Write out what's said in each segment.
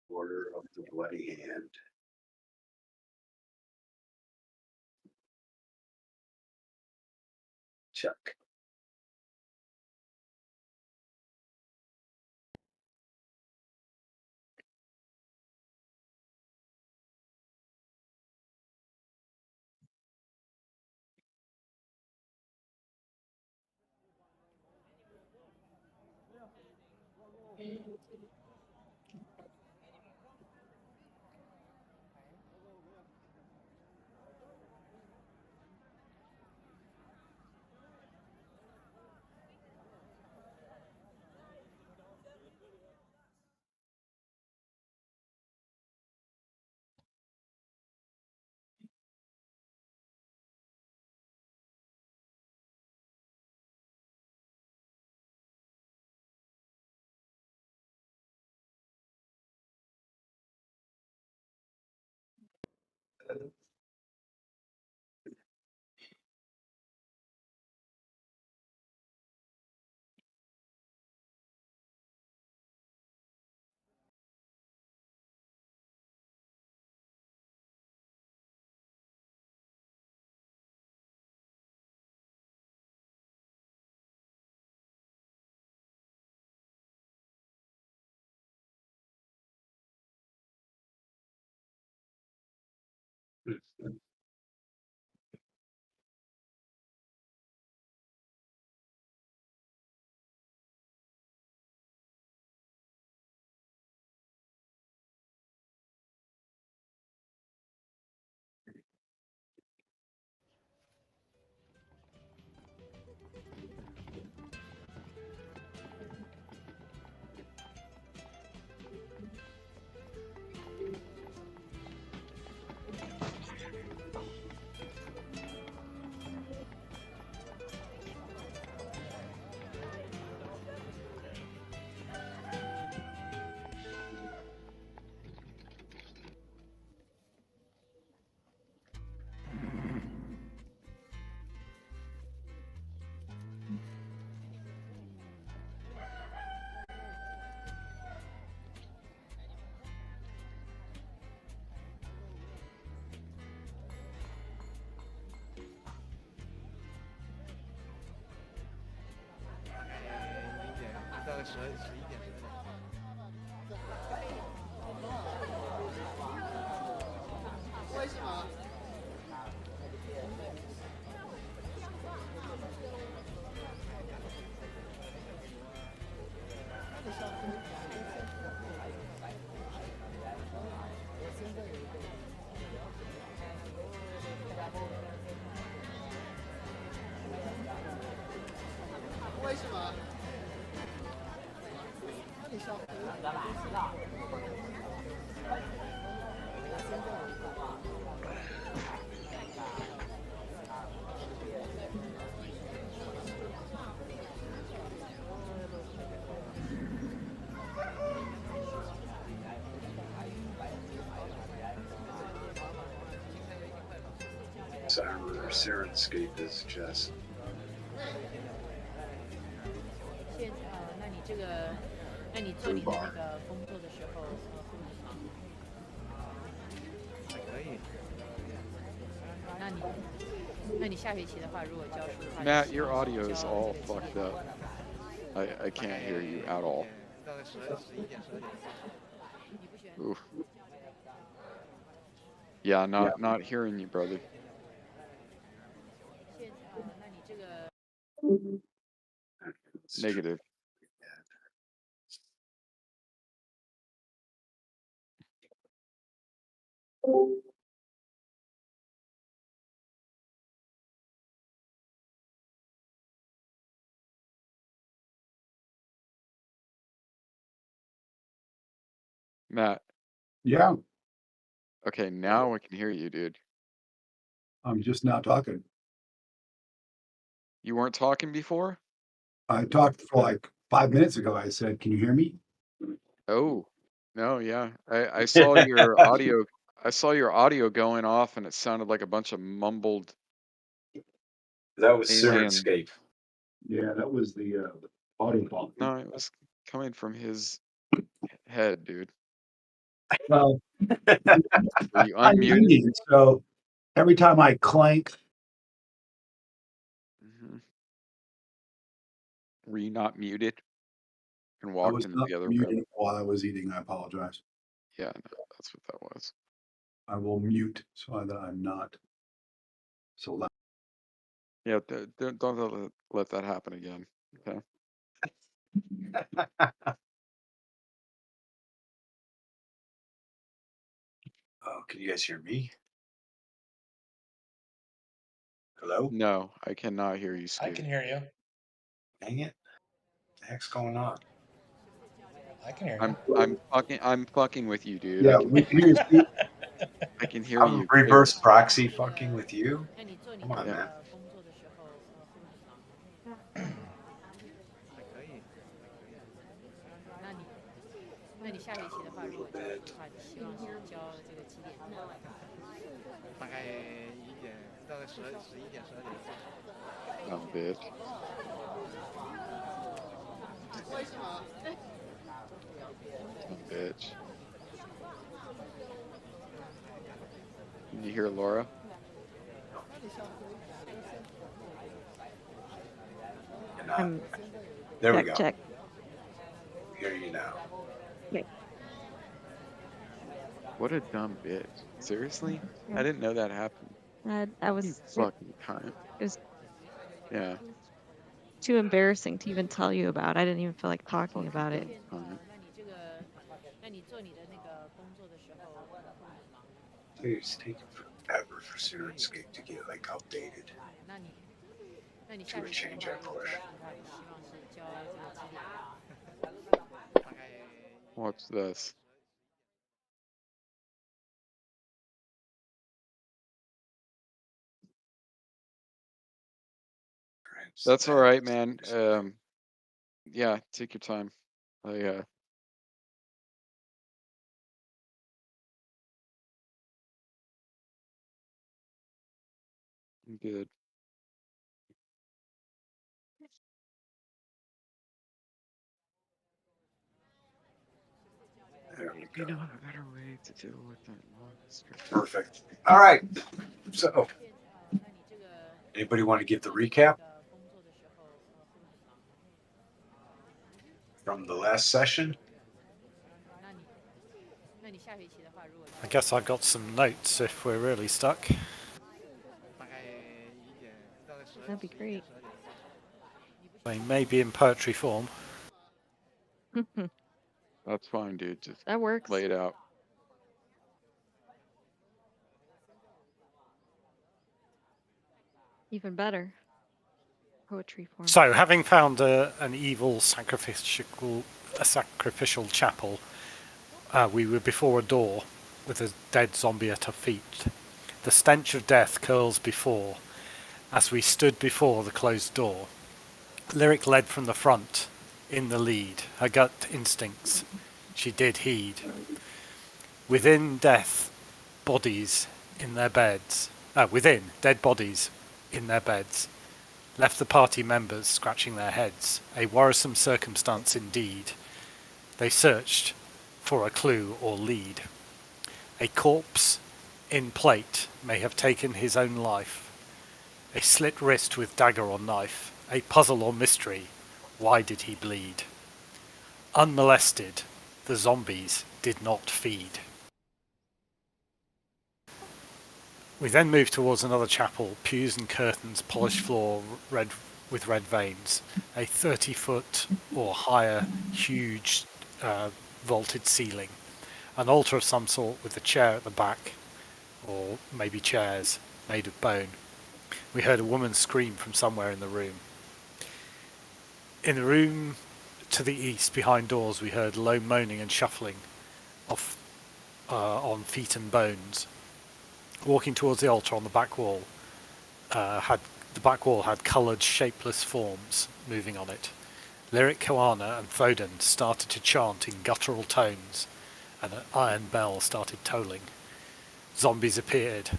Order of the Bloody Hand. Chuck. Sirenscape is just. 那你做你的那个工作的时候，可以。那你下学期的话，如果教书的话 Matt, your audio is all fucked up. I can't hear you at all. Oof. Yeah, not hearing you, brother. Negative. Matt. Yeah. Okay, now I can hear you, dude. I'm just not talking. You weren't talking before? I talked for like 5 minutes ago. I said, "Can you hear me?" Oh, no, yeah. I saw your audio. I saw your audio going off, and it sounded like a bunch of mumbled. That was alien. Sirenscape. Yeah, that was the audio bomb. No, it was coming from his head, dude. Well, Were you I'm unmuted? eating, so every time I clank, Were you not muted and I walked was into not the other room? muting while I was eating. I apologize. Yeah, no, that's what that was. I will mute so that I'm not so loud. Yeah, don't let that happen again. Okay. Oh, can you guys hear me? Hello? No, I cannot hear you, I Stu. can hear you. Dang it. What the heck's going on? I can hear I'm you. I'm fucking with you, dude. Yeah, we can hear you, Steve. I can hear I'm you clear. reverse proxy fucking with you. 那你做你 Come on, 那 Yeah. man. 个工作的时候，那你下学期的话，如果教书的话，你希望是教这个几点？大概大概11点12点。Dumb bitch. Dumb bitch. Can you hear Laura? There we Check, go. check. Hear you now. What a dumb bitch. Seriously? I didn't know that happened. I was. You It fucking cunt. was Yeah. too embarrassing to even tell you about. I didn't even feel like talking Fucking about it. dumb cunt. 那你这个，那你做你的那个工作的时候， Dude, it's taking forever for Sirenscape to get like updated. 那你下 To 学期的 change 话， that 如果 push. 教书的话，你希望是教这个几点？ 大概 Watch this. That's all right, man. Yeah, take your time. I'm good. There we You go. know a better way to deal with that monster. Perfect. All right. So, 那你这个 anybody want to give the recap 工作的时候， from the last session? 那你下学期的话，如果 I guess I got some notes if we're really stuck. 大概大概That'd be great. They may be in poetry form. That's fine, dude. Just That works. lay it out. Even better. Poetry form. So, having found an evil sacrificial chapel, we were before a door with a dead zombie at our feet. The stench of death curls before, as we stood before the closed door. Lyric led from the front, in the lead, her gut instincts she did heed. Within death, bodies in their beds. Within, dead bodies in their beds. Left the party members scratching their heads. A worrisome circumstance indeed. They searched for a clue or lead. A corpse in plate may have taken his own life. A slit wrist with dagger or knife. A puzzle or mystery. Why did he bleed? Unmolested, the zombies did not feed. We then moved towards another chapel, pews and curtains, polished floor with red veins, a 30-foot or higher huge vaulted ceiling, an altar of some sort with a chair at the back, or maybe chairs made of bone. We heard a woman scream from somewhere in the room. In the room to the east, behind doors, we heard low moaning and shuffling on feet and bones. Walking towards the altar on the back wall, had coloured, shapeless forms moving on it. Lyric, Koana, and Foden started to chant in guttural tones, and an iron bell started tolling. Zombies appeared.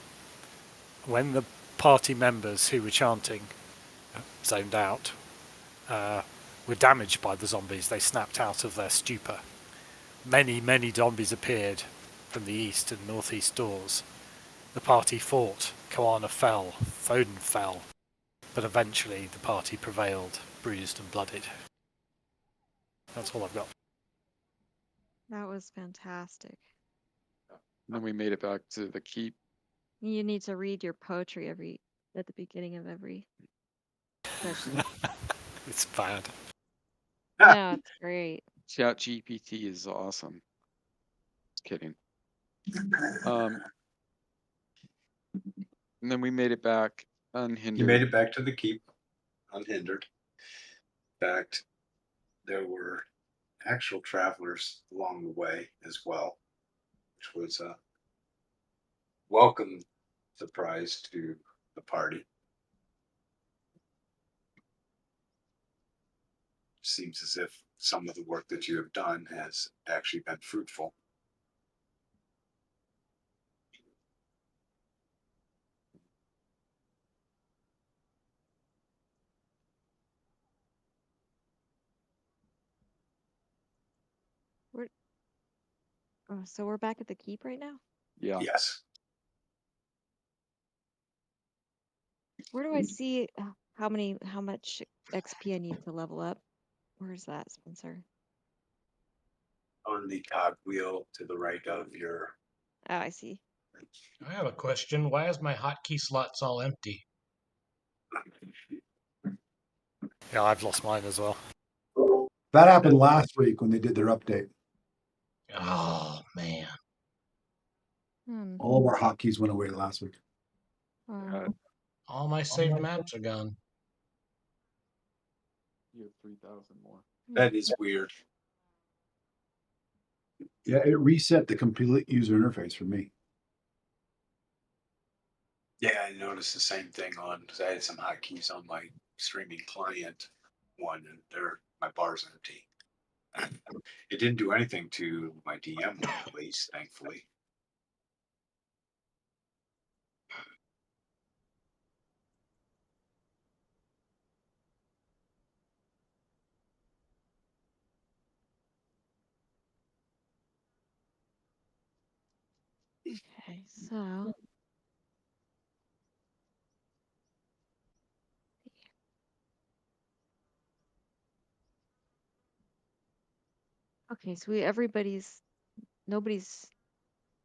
When the party members who were chanting zoned out, were damaged by the zombies. They snapped out of their stupor. Many zombies appeared from the east and northeast doors. The party fought. Koana fell. Foden fell. But eventually the party prevailed, bruised and blooded. That's all I've got. That was fantastic. And then we made it back to the keep. You need to read your poetry at the beginning of every session. It's bad. No, it's great. Chat GPT is awesome. Just kidding. And then we made it back unhindered. You made it back to the keep unhindered. In fact, there were actual travelers along the way as well, which was a welcome surprise to the party. Seems as if some of the work that you have done has actually been fruitful. Oh, so we're back at the keep right now? Yeah. Yes. Where do I see how much XP I need to level up? Where's that, Spencer? On the cog wheel to the right of your. Oh, I see. I have a question. Why is my hotkey slots all empty? Yeah, I've lost mine as well. That happened last week when they did their update. Oh, man. All of our hotkeys went away last week. All my saved maps are gone. You have 3,000 more. That is weird. Yeah, it reset the complete user interface for me. Yeah, I noticed the same thing because I had some hotkeys on my streaming client one, and my bar's empty. It didn't do anything to my DM one, at least, thankfully. Okay, so okay, so nobody's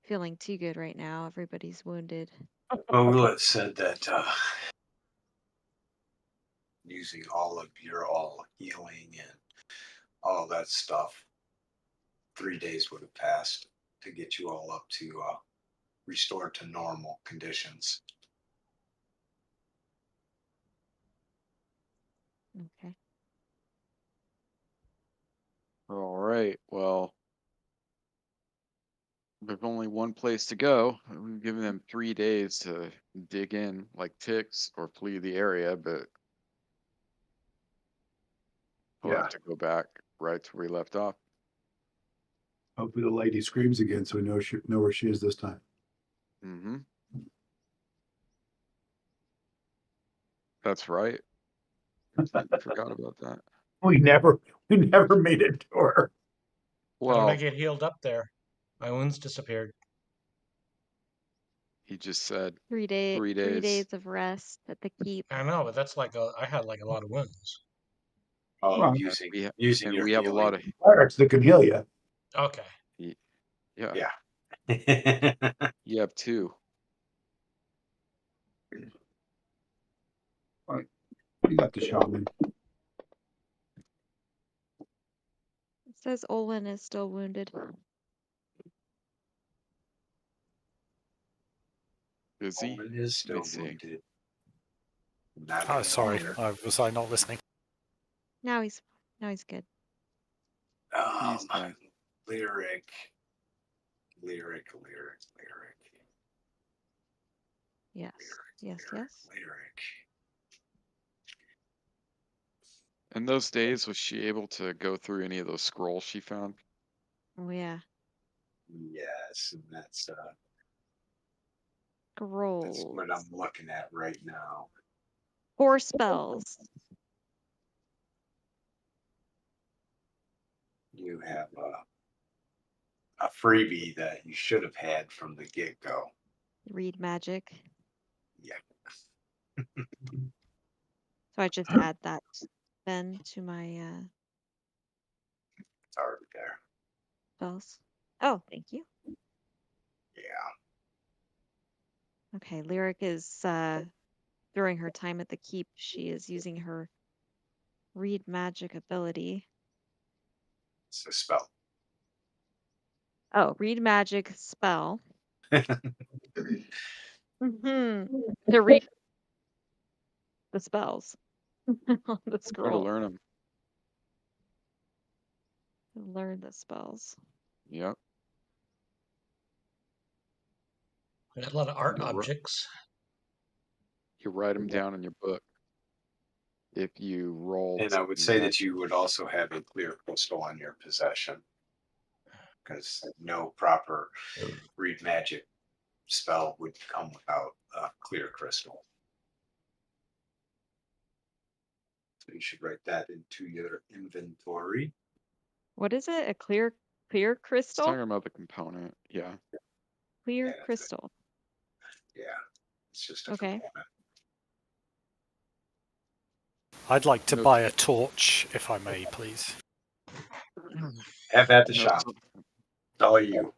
feeling too good right now. Everybody's wounded. Well, it said that using all of your healing and all that stuff, 3 days would have passed to get you all up to restored to normal conditions. Okay. All right. Well, there's only one place to go. We've given them 3 days to dig in like ticks or flee the area, but we'll Yeah. have to go back right to where we left off. Hopefully the lady screams again so we know where she is this time. Mm-hmm. That's right. I forgot about that. We never made it to her. How did I Well, get healed up there? My wounds disappeared. he just said 3 days. 3 3 days. days of rest at the keep. I know, but that's I had like a lot of wounds. Oh, Well, using And your we have a lot of Clerics that can heal you. Okay. yeah. Yeah. You have 2. You got the shaman. It says Olin is still wounded. Is he? Owen is still Let me see. wounded. Not Oh, any sorry. longer. Was I not listening? Now he's good. He's fine. Lyric. Yes. Yes. Lyric. In those days, was she able to go through any of those scrolls she found? Oh yeah. Yes, and that's Scrolls. what I'm looking at right now. 4 spells. you have a freebie that you should have had from the get go. Read magic. Yeah. So I just add that then to my It's already there. spells. Oh, thank you. Yeah. Okay, Lyric is during her time at the keep, she is using her read magic ability. It's a spell. Oh, read magic spell. To read the spells on the Or to scroll. learn them. To learn the spells. Yep. We got a lot of art You're ri- objects. You write them down in your book. If you roll. And I would say that you would also have a clear crystal in your possession. Because no proper read magic spell would come without a clear crystal. So you should write that into your inventory. What is it? A clear It's crystal? talking about the component. Yeah. Clear Yeah, that's it. crystal. Yeah. It's just a Okay. component. I'd like to No, buy a torch, if I may, please. Have at the no, shop. It's all you.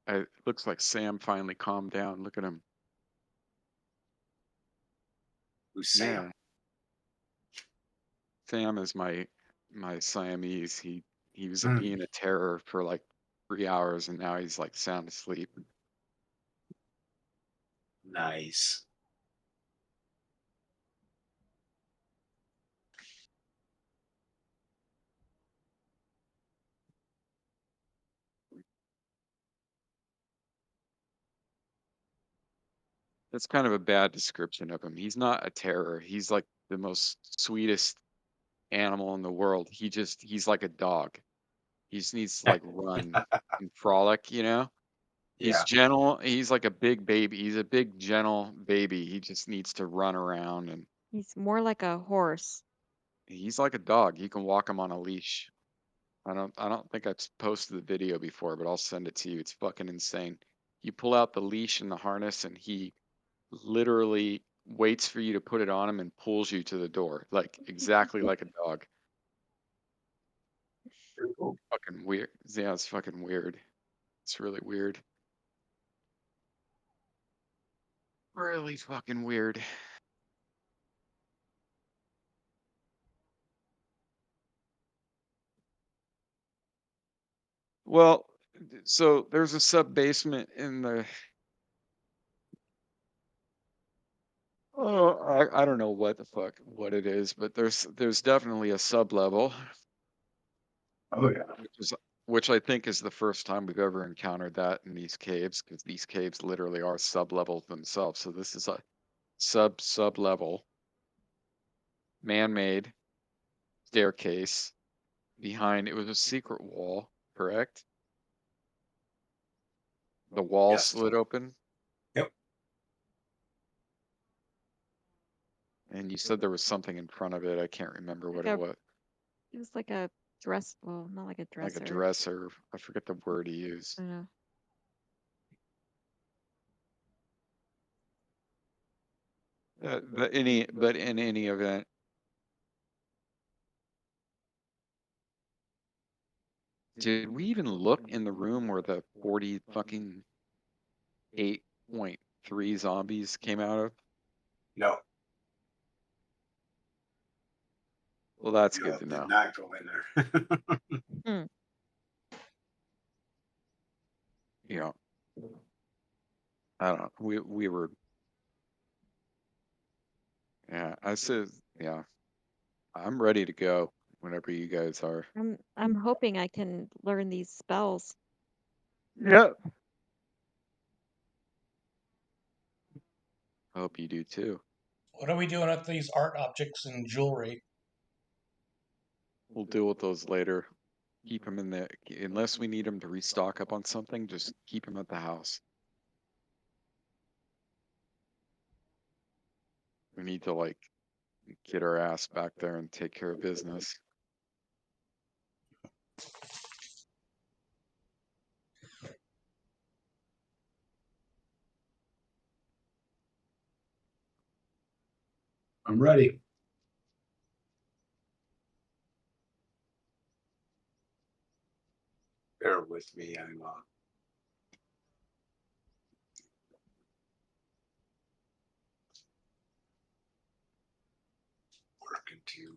It looks like Sam finally calmed down. Look at him. Who's Sam? Yeah. Sam is my Siamese. He was being a terror for like 3 hours, and now he's like sound asleep. Nice. That's kind of a bad description of him. He's not a terror. He's like the most sweetest animal in the world. He's like a dog. He just needs to like run and frolic, you know? He's Yeah. gentle. He's like a big baby. He's a big, gentle baby. He just needs to run around, and He's more like a horse. he's like a dog. You can walk him on a leash. I don't think I've posted the video before, but I'll send it to you. It's fucking insane. You pull out the leash and the harness, and he literally waits for you to put it on him and pulls you to the door, like exactly like a dog. Pretty cool. Fucking weird. Yeah, it's fucking weird. It's really weird. Really fucking weird. Well, so there's a sub basement in the. Oh, I don't know what the fuck what it is, but there's definitely a sub level, Oh yeah. which I think is the first time we've ever encountered that in these caves, because these caves literally are sub levels themselves. So this is a sub level, man-made staircase. Behind it was a secret wall, correct? The wall Yes. slid open. Yep. And you said there was something in front of it. I can't remember what Like it was. It was like a dress. Well, not like a dresser. Like a dresser. I forget the word he used. I don't know. But in any event, did we even look in the room where the 40 fucking 8.3 zombies came out of? No. Well, that's You good to did know. not go in there. Yeah. I don't know. We were. Yeah, I said, yeah. I'm ready to go whenever you guys are. I'm hoping I can learn these spells. Yeah. I hope you do too. What are we doing with these art objects and jewelry? We'll deal with those later. Keep them in the, unless we need them to restock up on something, just keep them at the house. We need to like get our ass back there and take care of business. I'm ready. Bear with me. I'm working to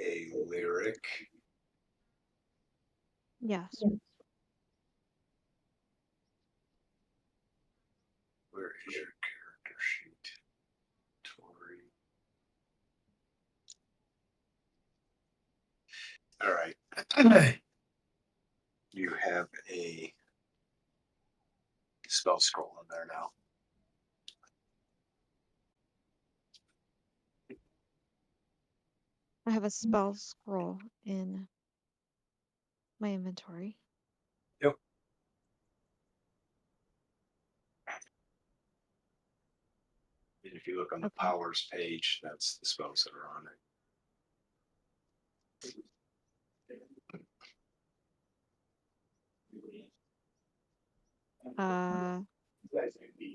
a lyric. Yes. Where is your character sheet? Tori. All right. You have a spell scroll in there now. I have a spell scroll in my inventory. Yep. And if you look on the Okay. powers page, that's the spells that are on it.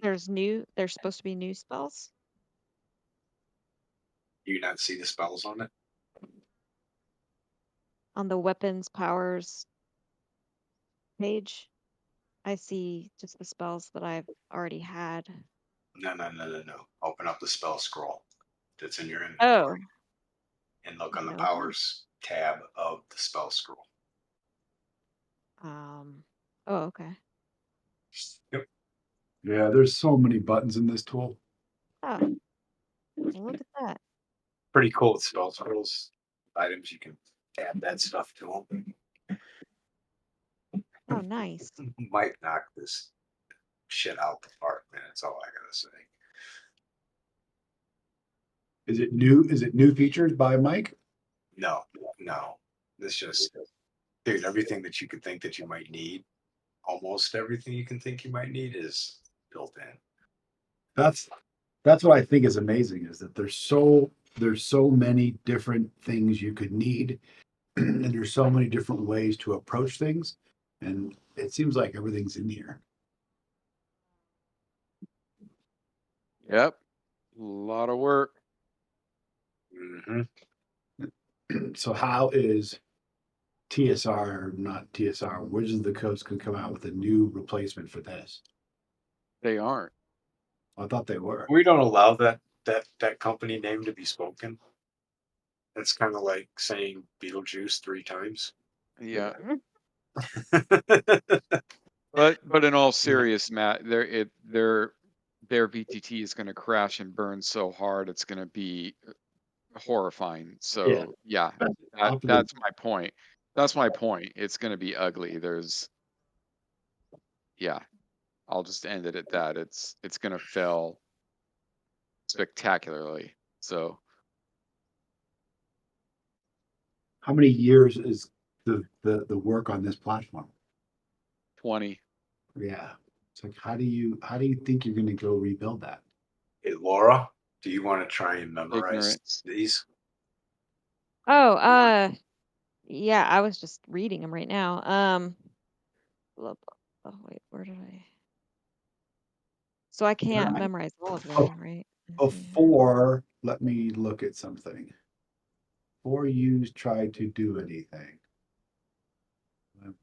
There's supposed to be new spells Do you not see the spells on it? on the weapons powers page. I see just the spells that I've already had. No. Open up the spell scroll that's in your Oh, inventory and look on the no. powers tab of the spell scroll. Oh, okay. Yep. Yeah, there's so many buttons in this tool. Oh, well, look at that. Pretty cool spell scrolls. Items you can add that stuff to them. Oh, nice. Might knock this shit out the park, man. That's all I gotta say. Is it new? Is it new features by Mike? No. This just, dude, everything that you could think that you might need, almost everything you can think you might need is built in. That's what I think is amazing is that there's so many different things you could need, and there's so many different ways to approach things, and it seems like everything's in here. Yep. A lot of work. Mm-hmm. So how is TSR, not TSR, Wizards of the Coast can come out with a new replacement for this? They aren't. I thought they were. We don't allow that company name to be spoken. That's kind of like saying Beetlejuice 3 times. Yeah. But in all serious, Matt, their VTT is going to crash and burn so hard it's going to be horrifying. So yeah, that's my point. That's my point. It's going to be ugly. I'll just end it at that. It's going to fail spectacularly. So How many years is the work on this platform? 20. Yeah. It's like how do you think you're gonna go rebuild that? Hey, Laura, do you want to try and memorize Ignorance. these? Oh, yeah, I was just reading them right now. Oh wait, where did I? So I can't memorize all of them, right? Before, let me look at something. Before you try to do anything.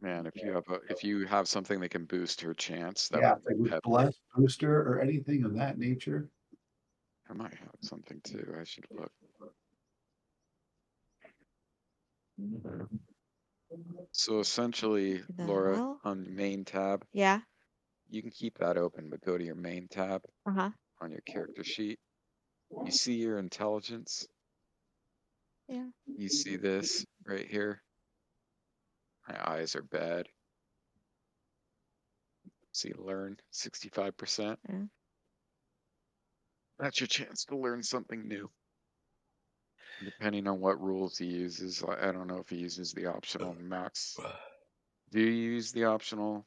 Man, if you have something that can boost her chance, that Yeah, would be with pep. bless booster or anything of that nature. I might have something too. I should look. So essentially, The Laura, hell? on the main tab, Yeah. you can keep that open, but go to your main tab Uh-huh. on your character sheet. You see your intelligence. Yeah. You see this right here. My eyes are bad. See, learn 65%. Yeah. That's your chance to learn something new. Depending on what rules he uses, I don't know if he uses the optional max. Do you use the optional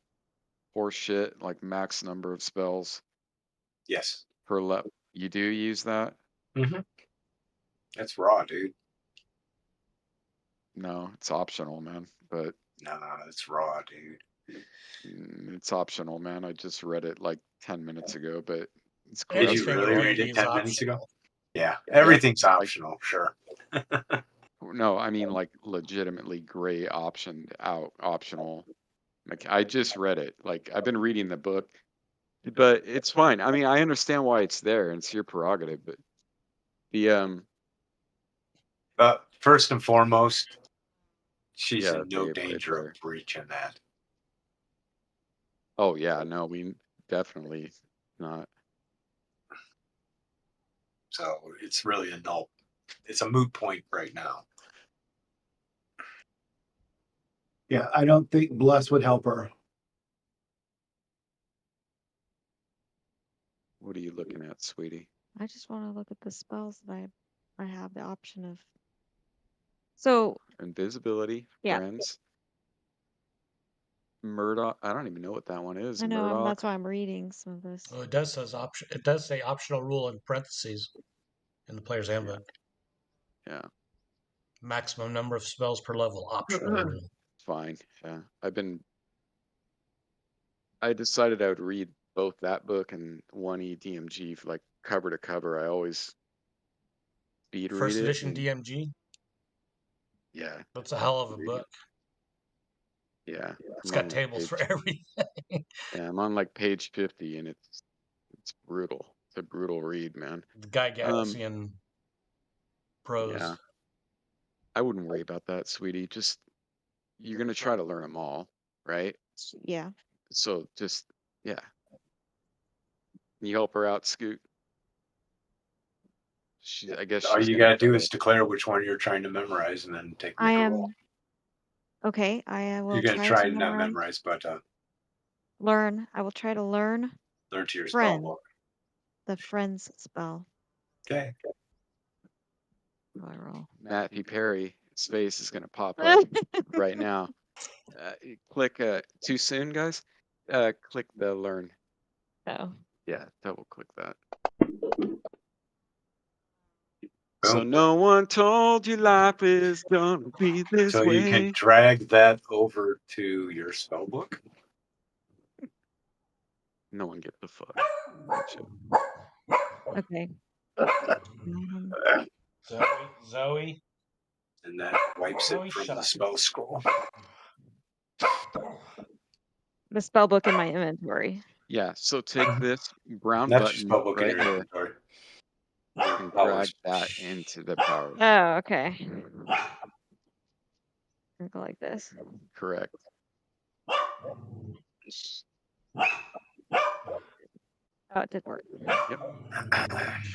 horse shit, like max number of spells Yes. per level? You do use that? Mm-hmm. That's raw, dude. No, it's optional, man. But No, it's raw, dude. it's optional, man. I just read it like 10 minutes ago, but it's Did you Anything really in read D&D it is 10 minutes ago? optional. Yeah, everything's like- optional, sure. No, I mean like legitimately gray optioned out, optional. Like I just read it. Like I've been reading the book, but it's fine. I mean, I understand why it's there and it's your prerogative, but the But first and foremost, she's yeah, in no babe, right danger there. of breaching that. Oh yeah, no, we definitely not. So it's really it's a moot point right now. Yeah, I don't think bless would help her. What are you looking at, sweetie? I just want to look at the spells that I have the option of. So Invisibility, Yeah. friends. Murdoch. I don't even know what that one is. I know Murdoch. that's why I'm reading some of this. Well, it does say optional rule in parentheses in the player's handbook. Yeah. Maximum number of spells per level, optional rule. Fine. Yeah. I decided I would read both that book and 1E DMG like cover to cover. I always speed read First it. edition and- DMG. Yeah. That's a hell of a Read it. book. Yeah. It's I'm got on, like, tables for page- everything. Yeah, I'm on like page 50 and it's brutal. It's a brutal read, man. The Gygaxian prose. Yeah. I wouldn't worry about that, sweetie. Just you're gonna try to learn them all, right? Yeah. So just yeah. Can you help her out, Scoot? I guess All she's you gonna gotta do try is declare which one you're trying to memorize and then make I a roll. am. Okay, I will You're gonna try try to to not memorize. memorize, but Learn. I will try to learn learn to your Friend. spell book. the friend's spell. Okay. How do I roll? Matthew Perry. His face is gonna pop up right now. Click too soon, guys. Click the learn. Oh. Yeah, double click that. So Boom. no one told you life is gonna be this So way. you can drag that over to your spell book. No one get the fuck. Okay. Zoe. And that wipes Zoe, it from shut the up. spell scroll. The spell book in my inventory. Yeah, so take this brown That's your button spell book in right your here inventory. and drag that into the power. Oh, okay. Go like this. Correct. Oh, it did work. Yep.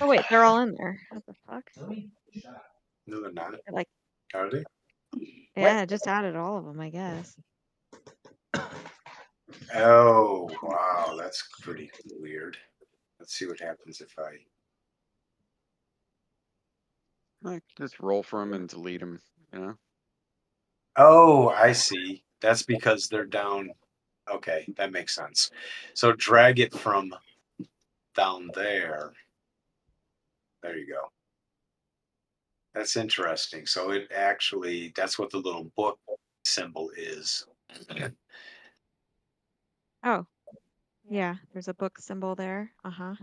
Oh wait, they're all in there. What the fuck? No, they're not. Like, Are they? yeah, I just added all of them, I guess. Oh, wow. That's pretty weird. Let's see what happens if I. Like, just roll for them and delete them, you know? Oh, I see. That's because they're down. Okay, that makes sense. So drag it from down there. There you go. That's interesting. So it actually, that's what the little book symbol is. Oh. Yeah, there's a book symbol there. Uh-huh.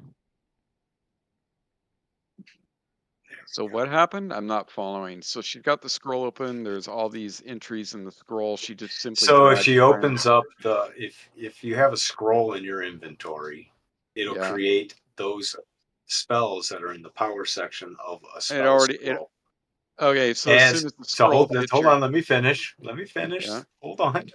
There So what happened? I'm not following. So she got the scroll open. There's all these entries in the scroll. She just simply So if dragged she the friend. opens up the if you have a scroll in your inventory, it'll Yeah. create those spells that are in the power section of a spell already- scroll. Okay, so as soon as the So scroll hold on, let me finish. Yeah. Hold on.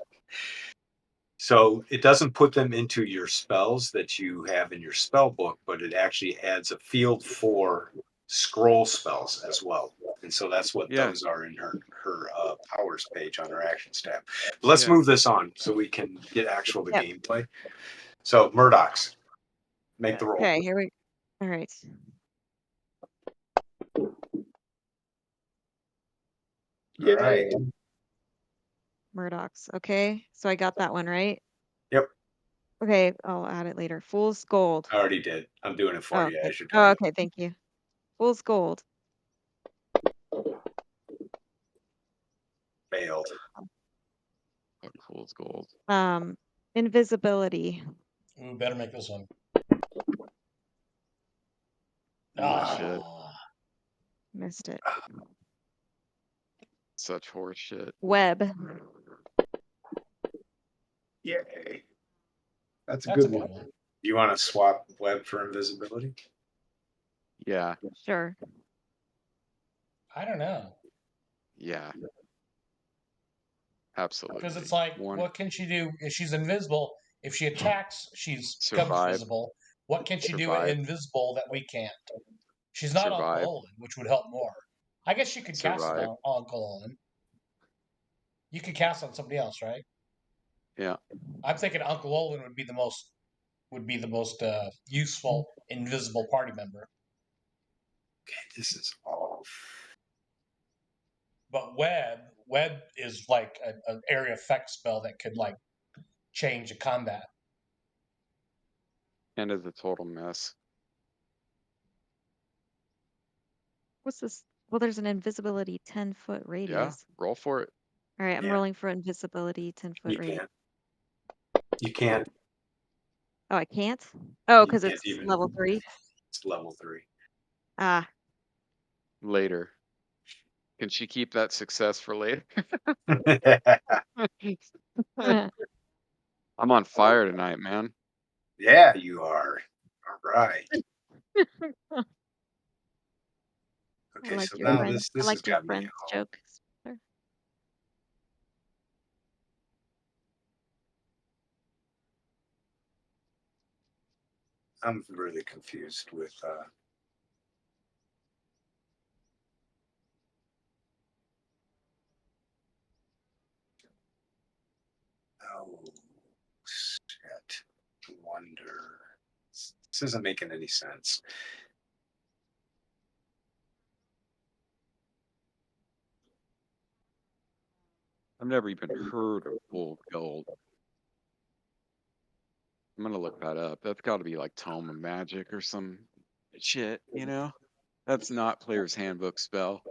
So it doesn't put them into your spells that you have in your spell book, but it actually adds a field for scroll spells as well. And so that's what Yeah. those are in her powers page on her actions tab. But let's Yeah. move this on so we can get actual the Yep. gameplay. So Murdoch's, make the roll. Okay, here we. All right. All right. Murdoch's. Okay, so I got that one right. Yep. Okay, I'll add it later. Fool's Gold. I already did. I'm doing it for Oh, you okay. as you're Oh, doing okay. Thank you. Fool's Gold. it. Failed. Fool's Gold. Invisibility. Ooh, better make this one. Shit. Missed it. Such horse shit. Web. Yay. That's a That's good a one. good one. You want to swap web for invisibility? Yeah. Sure. I don't know. Yeah. Absolutely. Because it's like, One. what can she do if she's invisible? If she attacks, she's becomes Survive. visible. What can she do Survive. invisible that we can't? She's not Uncle Survive. Olin, which would help more. I guess you could cast it Survive. on Uncle Olin. You could cast on somebody else, right? Yeah. I'm thinking Uncle Olin would be the most useful invisible party member. Okay, this is all. But web is like an area effect spell that could like change a combat. And is a total mess. What's this? Well, there's an invisibility 10-foot Yeah. radius. Roll for it. All right, I'm Yeah. rolling for invisibility 10-foot You radius. can't. You can't. Oh, I can't? Oh, You because can't it's even. level 3? It's level 3. Ah. Later. Can she keep that success for later? I'm on fire tonight, man. Yeah, you are. All right. I Okay, liked so your now friend. this I has liked your got me. friend's joke. I'm really confused with oh shit. Wonder. This isn't making any sense. I've never even heard of Full Gold. I'm gonna look that up. That's got to be like Tome of Magic or some shit, you know? That's not Player's Handbook spell.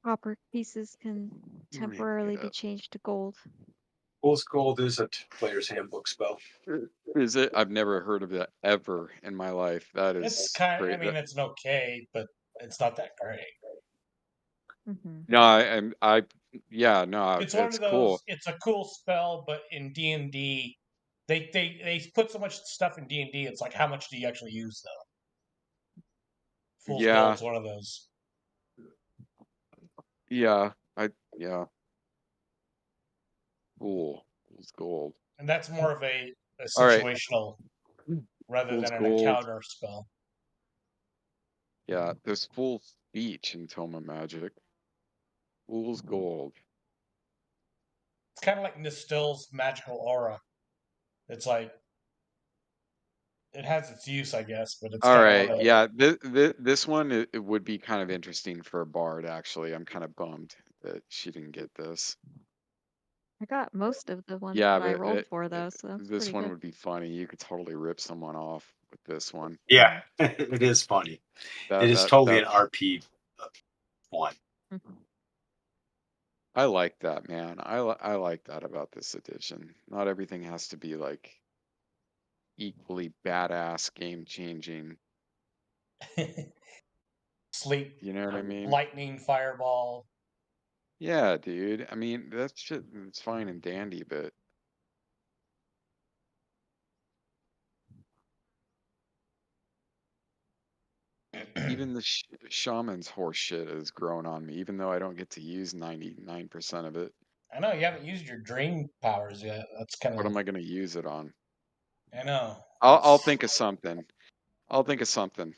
Copper pieces can temporarily be changed to gold. Fool's Gold is a player's handbook spell. Is it? I've never heard of that ever in my life. That is It's kind of, great. I mean, it's an okay, but it's not that great. No, yeah, no, It's one of those. cool. It's a cool spell, but in D&D, they put so much stuff in D&D. It's like, how much do you actually use though? Fool's Gold's one of those. Yeah, yeah. Fool's Gold. And that's more of a All right. situational rather Fool's than an Gold. encounter spell. Yeah, there's Fool's Speech in Tome of Magic. Fool's Gold. It's kind of like Nistill's magical aura. It's like it has its use, I guess, but it's All kind right. of Yeah, this one it would be kind of interesting for a bard. Actually, I'm kind of bummed that she didn't get this. I got most of the ones Yeah, that I but rolled for though, so that's this pretty one good. would be funny. You could totally rip someone off with this one. Yeah, it is funny. It is totally an RP one. I like that, man. I like that about this edition. Not everything has to be like equally badass, game changing. sleep, You know what I mean? lightning, fireball. Yeah, dude. I mean, that shit, it's fine and dandy, but even the shaman's horse shit has grown on me, even though I don't get to use 99% of it. I know you haven't used your dream powers yet. That's kind What of. am I going to use it on? I know. I'll think of something. I'll think of something.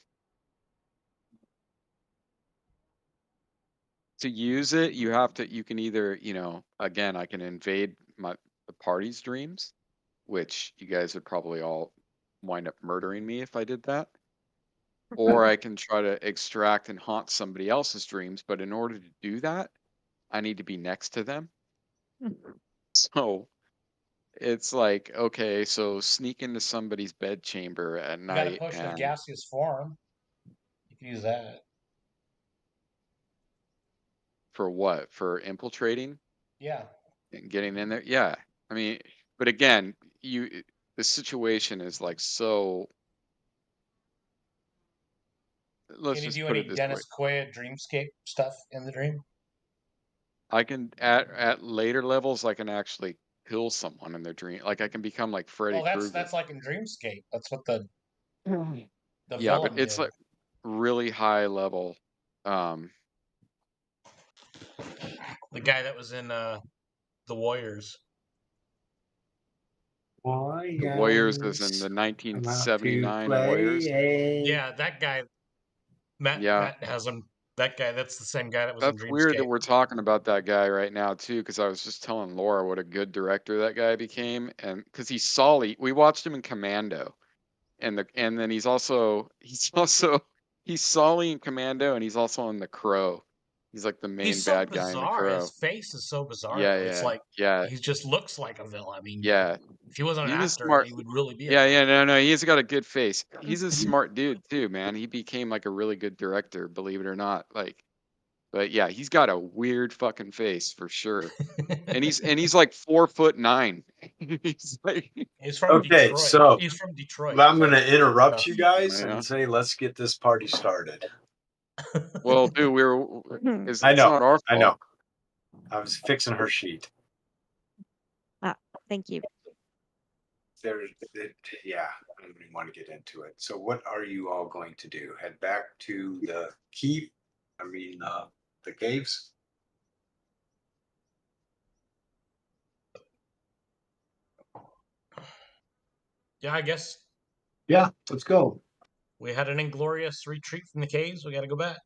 To use it, you can either, again, I can invade the party's dreams, which you guys would probably all wind up murdering me if I did that. Or I can try to extract and haunt somebody else's dreams, but in order to do that, I need to be next to them. So it's like, okay, so sneak into somebody's bedchamber at You got a night potion of and gaseous form. You can use that. for what? For infiltrating Yeah. and getting in there? Yeah. I mean, but again, the situation is like so. Let's Can you just do put any it this way. Dennis Quaid dreamscape stuff in the dream? I can at later levels I can actually kill someone in their dream. Like I can become like Freddy Well, Krueger. that's like in Dreamscape. That's what the Yeah, but villain it's did. like really high level. Um The guy that was in the Warriors. The Warriors is in the 1979 Warriors. Yeah, that guy. Matt Yeah. Matt has him. That guy. That's the same guy that was in That's weird that Dreamscape. we're talking about that guy right now too, because I was just telling Laura what a good director that guy became, and because he's Solly, we watched him in Commando, and then he's also he's Solly in Commando, and he's also on The Crow. He's like the main He's so bad guy in The bizarre. Crow. His face is so bizarre, Yeah, though. It's like yeah, he just looks like a villain. I mean, yeah. if he wasn't an He's a actor, smart. he would really be a Yeah, villain. no, he's got a good face. He's a smart dude too, man. He became like a really good director, believe it or not. Like, but yeah, he's got a weird fucking face for sure. And he's like 4'9". He's like, He's from Okay, Detroit. so He's from Detroit. I'm going so to interrupt you guys yeah. and say, let's get this party started. Well, dude, it's I know, not our I know. fault. I was fixing her sheet. Thank you. Yeah, I don't even want to get into it. So what are you all going to do? Head back to the the caves? Yeah, I guess Yeah, let's go. we had an inglorious retreat from the caves. We got to go back.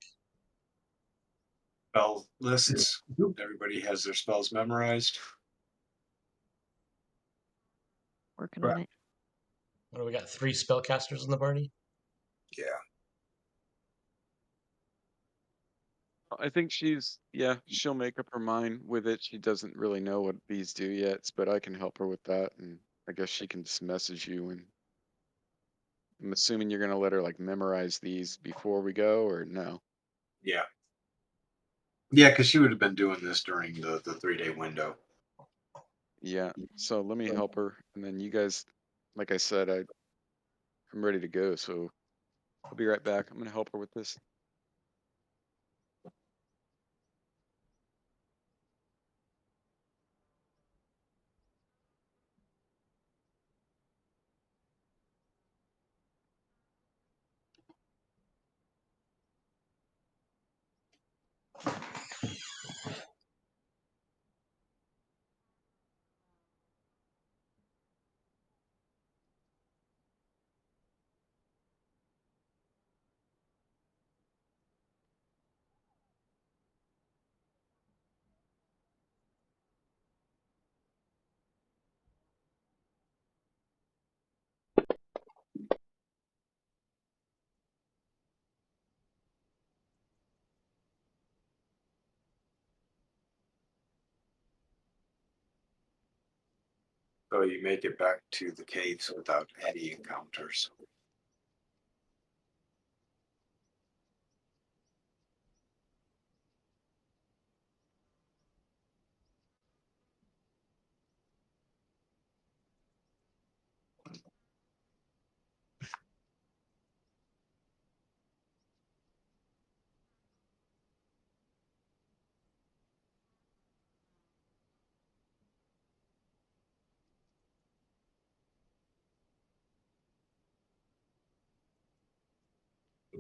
Spell lists. Everybody has their spells memorized. Working on it. What do we got? 3 spellcasters in the party. Yeah. I think she'll make up her mind with it. She doesn't really know what these do yet, but I can help her with that, and I guess she can just message you. And I'm assuming you're gonna let her like memorize these before we go, or no? Yeah. Yeah, because she would have been doing this during the 3-day window. Yeah. So let me help her, and then you guys, like I said, I'm ready to go. So I'll be right back. I'm gonna help her with this. So you make it back to the caves without any encounters.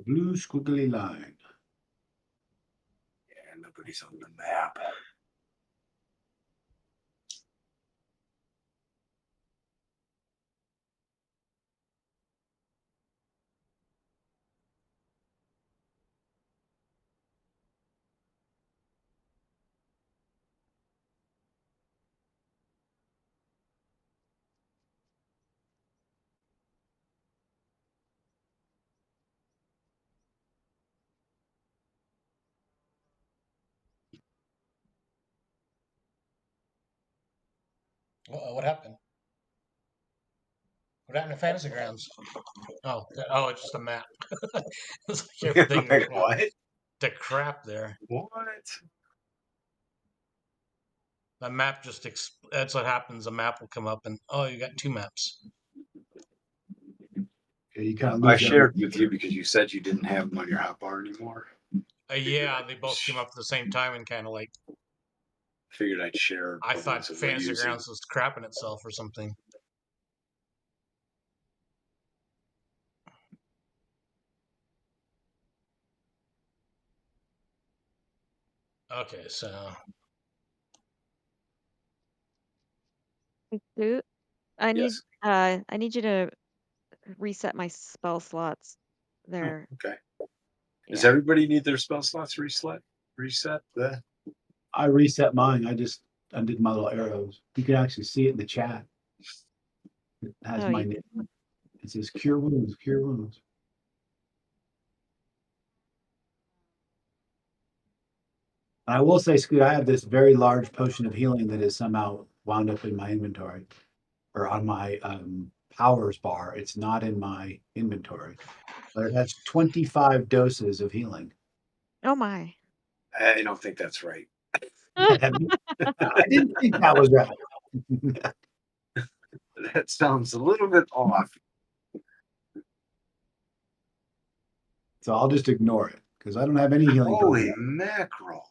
blue squiggly line. Yeah, nobody's on the map. What happened? What happened to Fantasy Grounds? Oh, it's just a map. It's like everything Like, went what? to crap there. What? The map just that's what happens. A map will come up and you got two maps. Yeah, you kind of I lose shared with you because you said you didn't have them on your hotbar anymore. Yeah, they both came up at the same time and kind of like Figured I'd share. I the thought ones that we're Fantasy using. Grounds was crapping itself or something. Okay, so Dude, I Yes. need you to reset my spell slots there. Okay. Does Yeah. everybody need their spell slots reset? Reset the. I reset mine. I just undid my little arrows. You can actually see it in the chat. It has Oh, my you name. It says cure wounds, cure wounds. I will say, Scoot, I have this very large potion of healing that is somehow wound up in my inventory or on my powers bar. It's not in my inventory, but it has 25 doses of healing. Oh my. I don't think that's right. I didn't think that was right. That sounds a little bit off. So I'll just ignore it because I don't have any healing. Holy mackerel.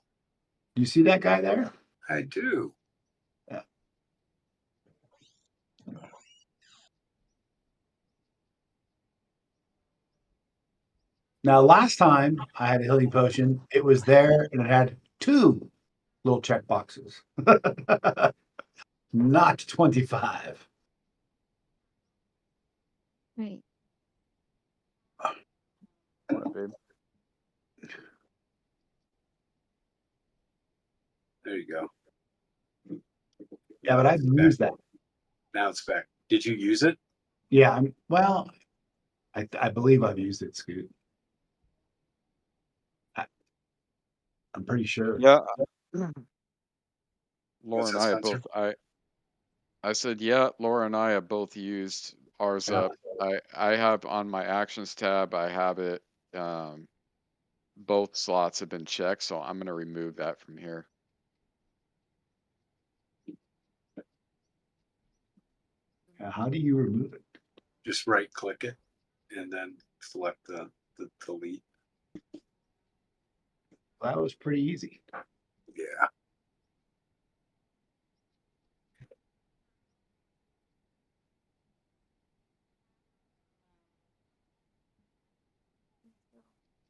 Do you see that guy there? I do. Yeah. Now, last time I had a healing potion, it was there and it had 2 little check boxes, not 25. Right. What, babe? There you go. Yeah, but I've used that. Now it's back. Did you use it? Yeah, I believe I've used it, Scoot. I'm pretty sure. Yeah. What's Laura and that, I have Spencer? both. I said, yeah. Laura and I have both used ours Yeah. up. I have on my actions tab. I have it. Both slots have been checked, so I'm gonna remove that from here. How do you remove it? Just right click it and then select the delete. That was pretty easy. Yeah.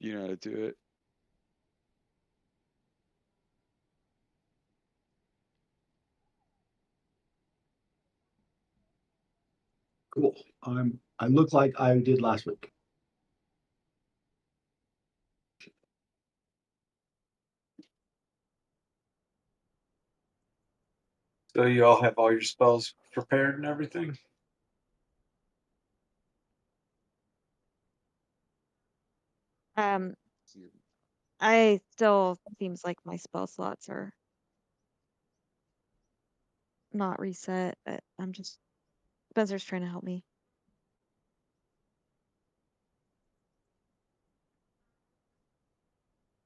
You know how to do it. Cool. I look like I did last week. So you all have all your spells prepared and everything? I still seems like my spell slots are not reset, but I'm just Spencer's trying to help me.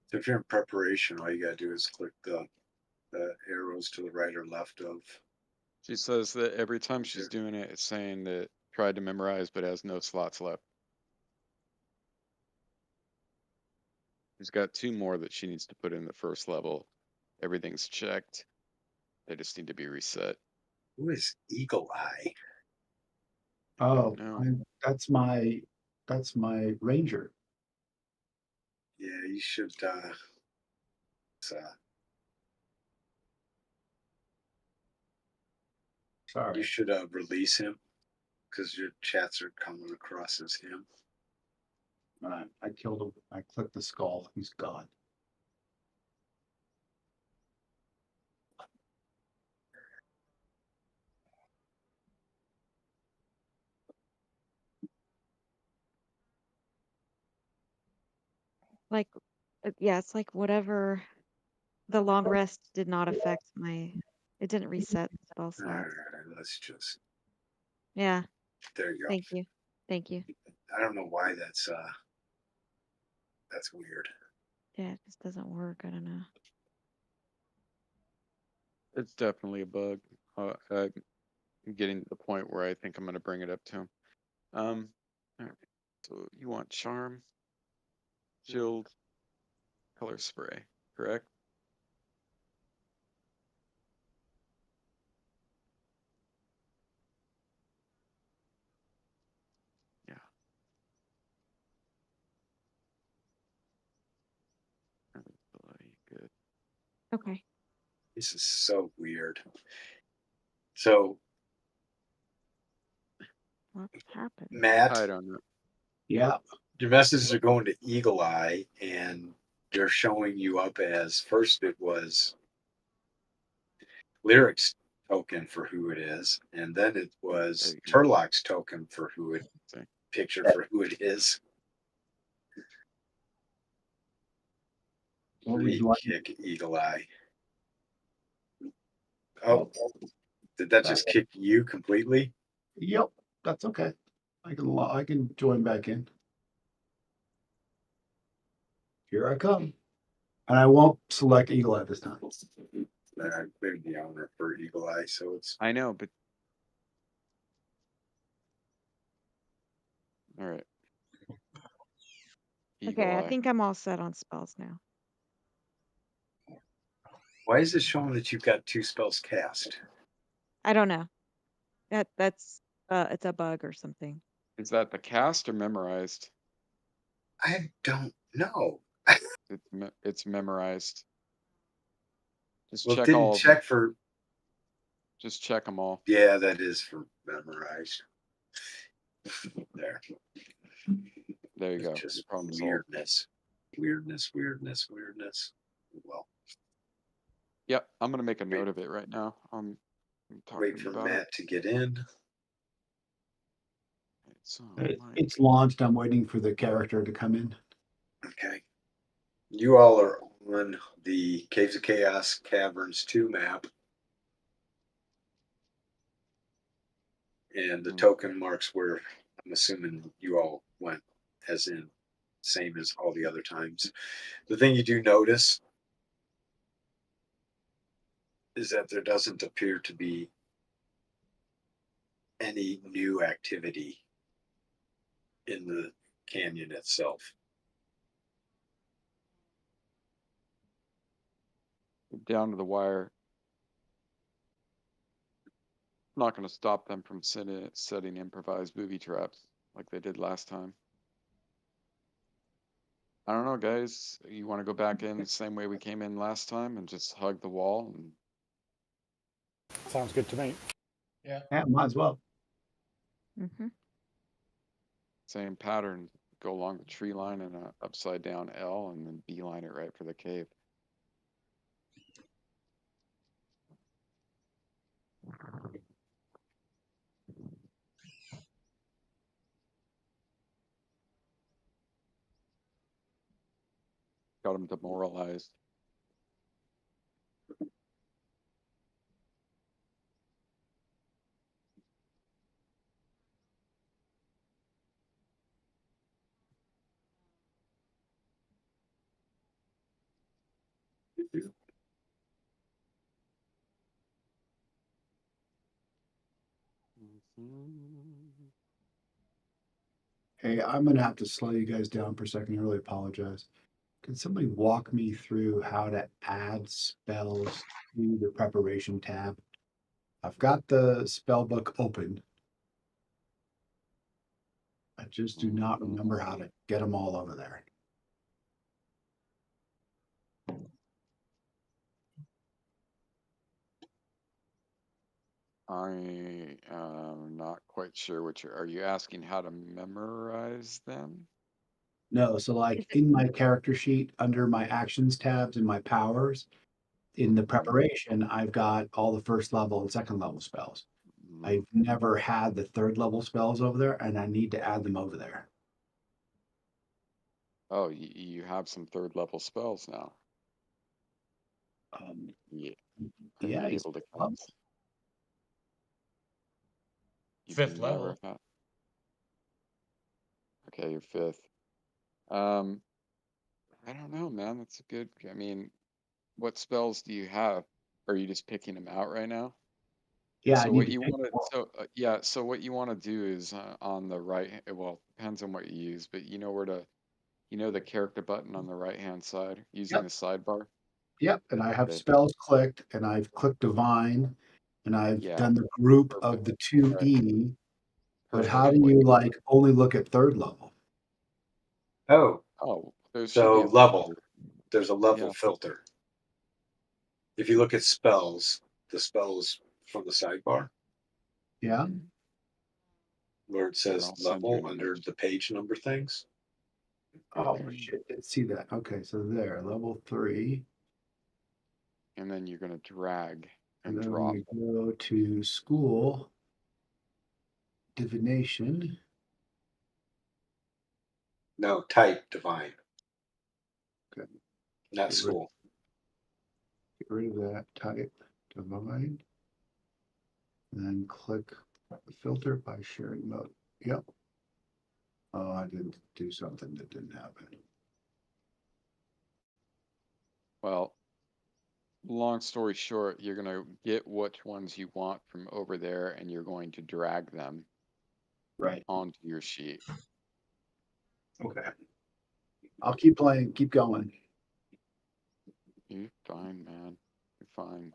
So if you're in preparation, all you gotta do is click the arrows to the right or left of. She says that every time she's doing it, it's saying that tried to memorize but has no slots left. She's got 2 more that she needs to put in the first level. Everything's checked. They just need to be reset. Who is Eagle Eye? Oh, No. that's my ranger. Yeah, you should. Sorry. You should release him because your chats are coming across as him. I killed him. I clicked the skull. He's gone. Like, yeah, it's like whatever. The long rest did not affect my. It didn't reset the spell All slots. right, let's just. Yeah. There you go. Thank you. Thank you. I don't know why that's weird. Yeah, it just doesn't work. I don't know. It's definitely a bug. I'm getting to the point where I think I'm gonna bring it up to him. All right. So you want charm, shield, color spray, correct? Yeah. Good. Okay. This is so weird. So What happened? Matt, I don't know. Yeah. your messages are going to Eagle Eye, and they're showing you up as first it was Lyric's token for who it is, and then it was There you go. Turlock's token for who it See. picture for who it is. What would you like? Kick Eagle Eye. Oh, did that just kick you completely? Yep. That's okay. I can join back in. Here I come. And I won't select Eagle Eye this time. I made the owner for Eagle Eye, so it's I know, but all right. Eagle Okay, I Eye. think I'm all set on spells now. why is it showing that you've got 2 spells cast? I don't know. That's it's a bug or something. Is that the cast or memorized? I don't know. It's memorized. Just Well, it check didn't all of them. check for. Just check them all. Yeah, that is for memorized. There. There you go. It's just Problem solved. weirdness. Well, Yep, I'm gonna make a note of it right now. I'm talking wait for about Matt to get in. it. So It's launched. I'm waiting for the character to come in. Okay. You all are on the Caves of Chaos Caverns 2 map. And the token marks where I'm assuming you all went, as in same as all the other times. The thing you do notice is that there doesn't appear to be any new activity in the canyon itself. down to the wire. I'm not gonna stop them from setting improvised booby traps like they did last time. I don't know, guys. You want to go back in the same way we came in last time and just hug the wall and Sounds good to me. Yeah, might as well. Mm-hmm. same pattern? Go along the tree line and a upside down L and then beeline it right for the cave. Got them demoralized. Hey, I'm gonna have to slow you guys down for a second. I really apologize. Can somebody walk me through how to add spells to the preparation tab? I've got the spell book open. I just do not remember how to get them all over there. I am not quite sure what are you asking how to memorize them? No, so like in my character sheet, under my actions tabs and my powers, in the Mhm, preparation, I've got all the first level and second level spells. mhm. I've never had the third level spells over there, and I need to add them over there. Oh, you have some third level spells now. Yeah. Are Yeah, you he's able to level. cast? You Fifth never level. have. Okay, you're fifth. I don't know, man. That's a good. I mean, what spells do you have? Are you just picking them out right now? Yeah, I So need what to you pick want to, one. so yeah, so what you want to do is on the right, well, depends on what you use, but you know where to, the character button on the right hand side using Yep, the sidebar. yep. And I have Okay, spells clicked, and I've clicked divine, and I've yeah, done the group perfect. of the All right, 2E. But how perfect. do What you you like only look at third level? Oh, Oh, there should be so a level. filter. There's a level Yeah, filter. If you look at spells, the spells from the sidebar Yeah. mhm. where it Here, says I'll send you level an under image. the page number things. Oh shit! Didn't see that. Okay, so there, level 3, And then you're gonna drag and and then when drop. you go to school divination, No, type divine, okay, not get rid, school. get rid of that type divine, and then click the filter by sharing mode. Yep. Oh, I didn't do something that didn't happen. Well, long story short, you're gonna get which ones you want from over there, and you're going to drag them Right. onto your sheet. Okay. I'll keep playing. Keep going. You're fine, man. You're fine.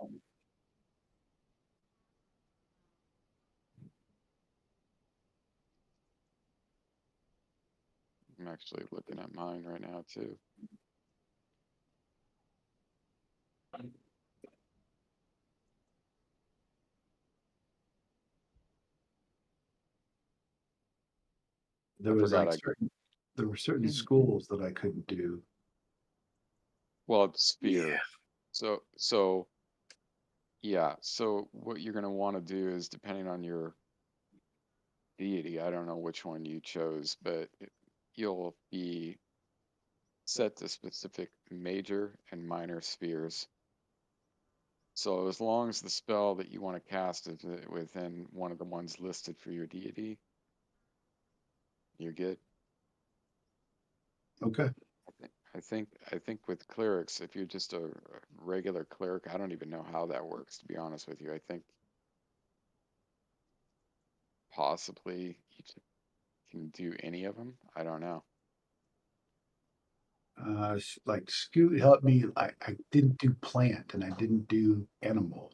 I'm actually looking at mine right now too. There I was forgot like I. there were certain schools that I couldn't do. Well, it's Yeah. sphere. So yeah. So what you're gonna want to do is depending on your deity. I don't know which one you chose, but you'll be set to specific major and minor spheres. So as long as the spell that you want to cast is within one of the ones listed for your deity, you're good. Okay. I think with clerics, if you're just a regular cleric, I don't even know how that works, to be honest with you. I think possibly you can do any of them. I don't know. Like Scoot helped me. I didn't do plant and I didn't do animal.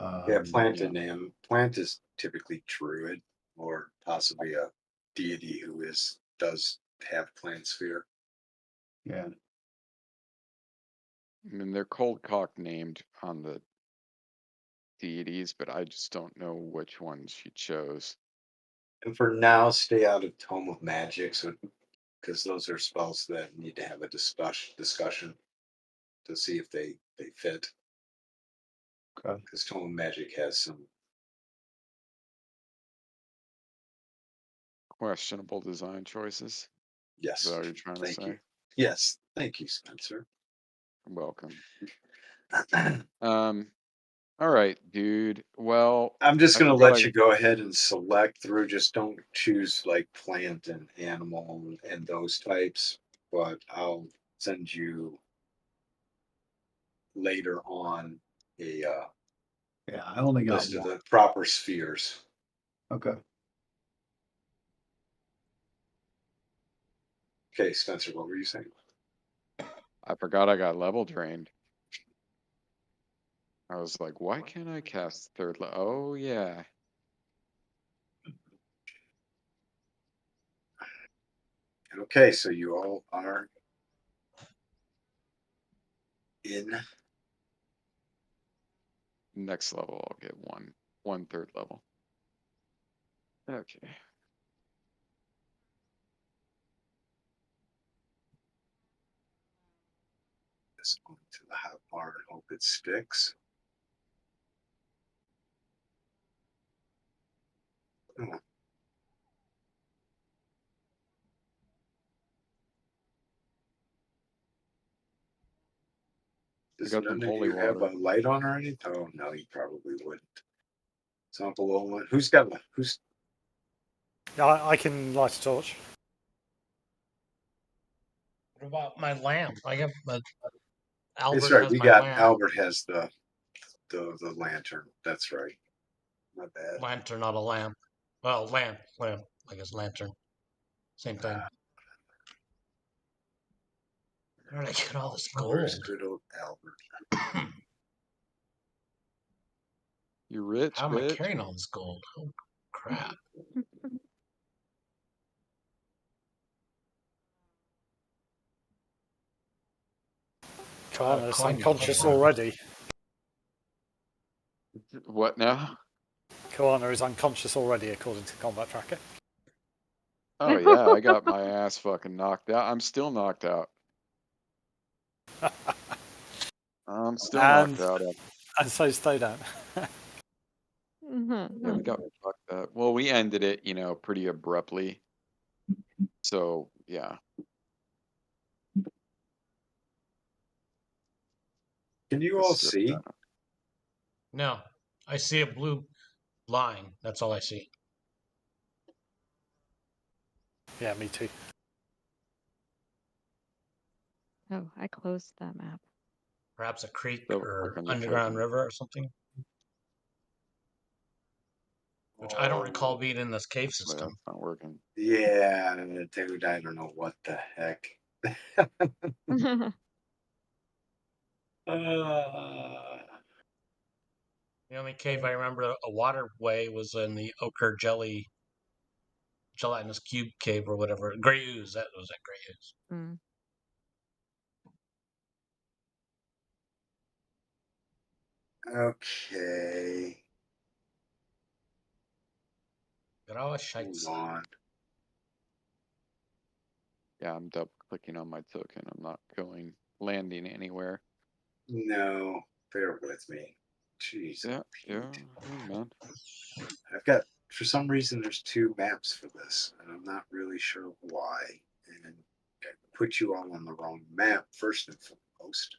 Yeah, plant Yeah. and plant is typically druid or possibly a deity who does have plant sphere. Yeah. I mean, they're cold cock named on the deities, but I just don't know which ones you chose. And for now, stay out of Tome of Magic, so because those are spells that need to have a discussion to see if they fit. Okay. Because Tome of Magic has some Questionable design choices. Is that yes. what you're trying to Thank you. say? Yes, thank you, Spencer. Welcome. All right, dude. Well, I'm just I gonna forgot let you go ahead and select through. Just don't choose like plant and animal and those types. But I'll send you later on a Yeah. I only got list of one. the proper spheres. Okay. Okay, Spencer, what were you saying? I forgot I got level drained. I was like, why can't I cast third level? Oh yeah. Okay, so you all are in. Next level I'll get one. 1/3 level. Okay. This one to the hot bar and hope it sticks. Come on. Does got none some of holy you have a water. light on or anything? Oh no, you probably wouldn't. It's Uncle Owen. Who's got one? Who's Yeah, I can light a torch. What about my lamp? I have Albert It's right. has We my got lamp. Albert has the lantern. That's right. My bad. Lantern, not a lamp. Well, lamp. I guess lantern. Same thing. Where did I get all this Where's gold? good old Albert? You rich, How am I bitch. carrying all this gold? Oh, crap. Koana's coin unconscious collector. already. What now? Koana is unconscious already, according to Combat Tracker. Oh yeah, I got my ass fucking knocked out. I'm still knocked out. I'm still And- knocked out. And so stay down. Yeah, we got fucked up. Well, we ended it, pretty abruptly. So yeah. Can you let's all strip see? that. No, I see a blue line. That's all I see. Yeah, me too. Oh, I closed that map. Perhaps a creek Double or click on the underground token. river or something. Which I don't recall being in this cave Actually, system. that's not working. Yeah, dude, I don't know what the heck. The only cave I remember a waterway was in the ochre gelatinous cube cave or whatever. Grey ooze. That was at Grey ooze. Mm. Okay. Got all the shites. Hold on. Yeah, I'm double clicking on my token. I'm not landing anywhere. No, bear with me. Jeez. Yeah, Pete. hey, man. I've got, for some reason, there's 2 maps for this, and I'm not really sure why. And I put you all on the wrong map, first and foremost.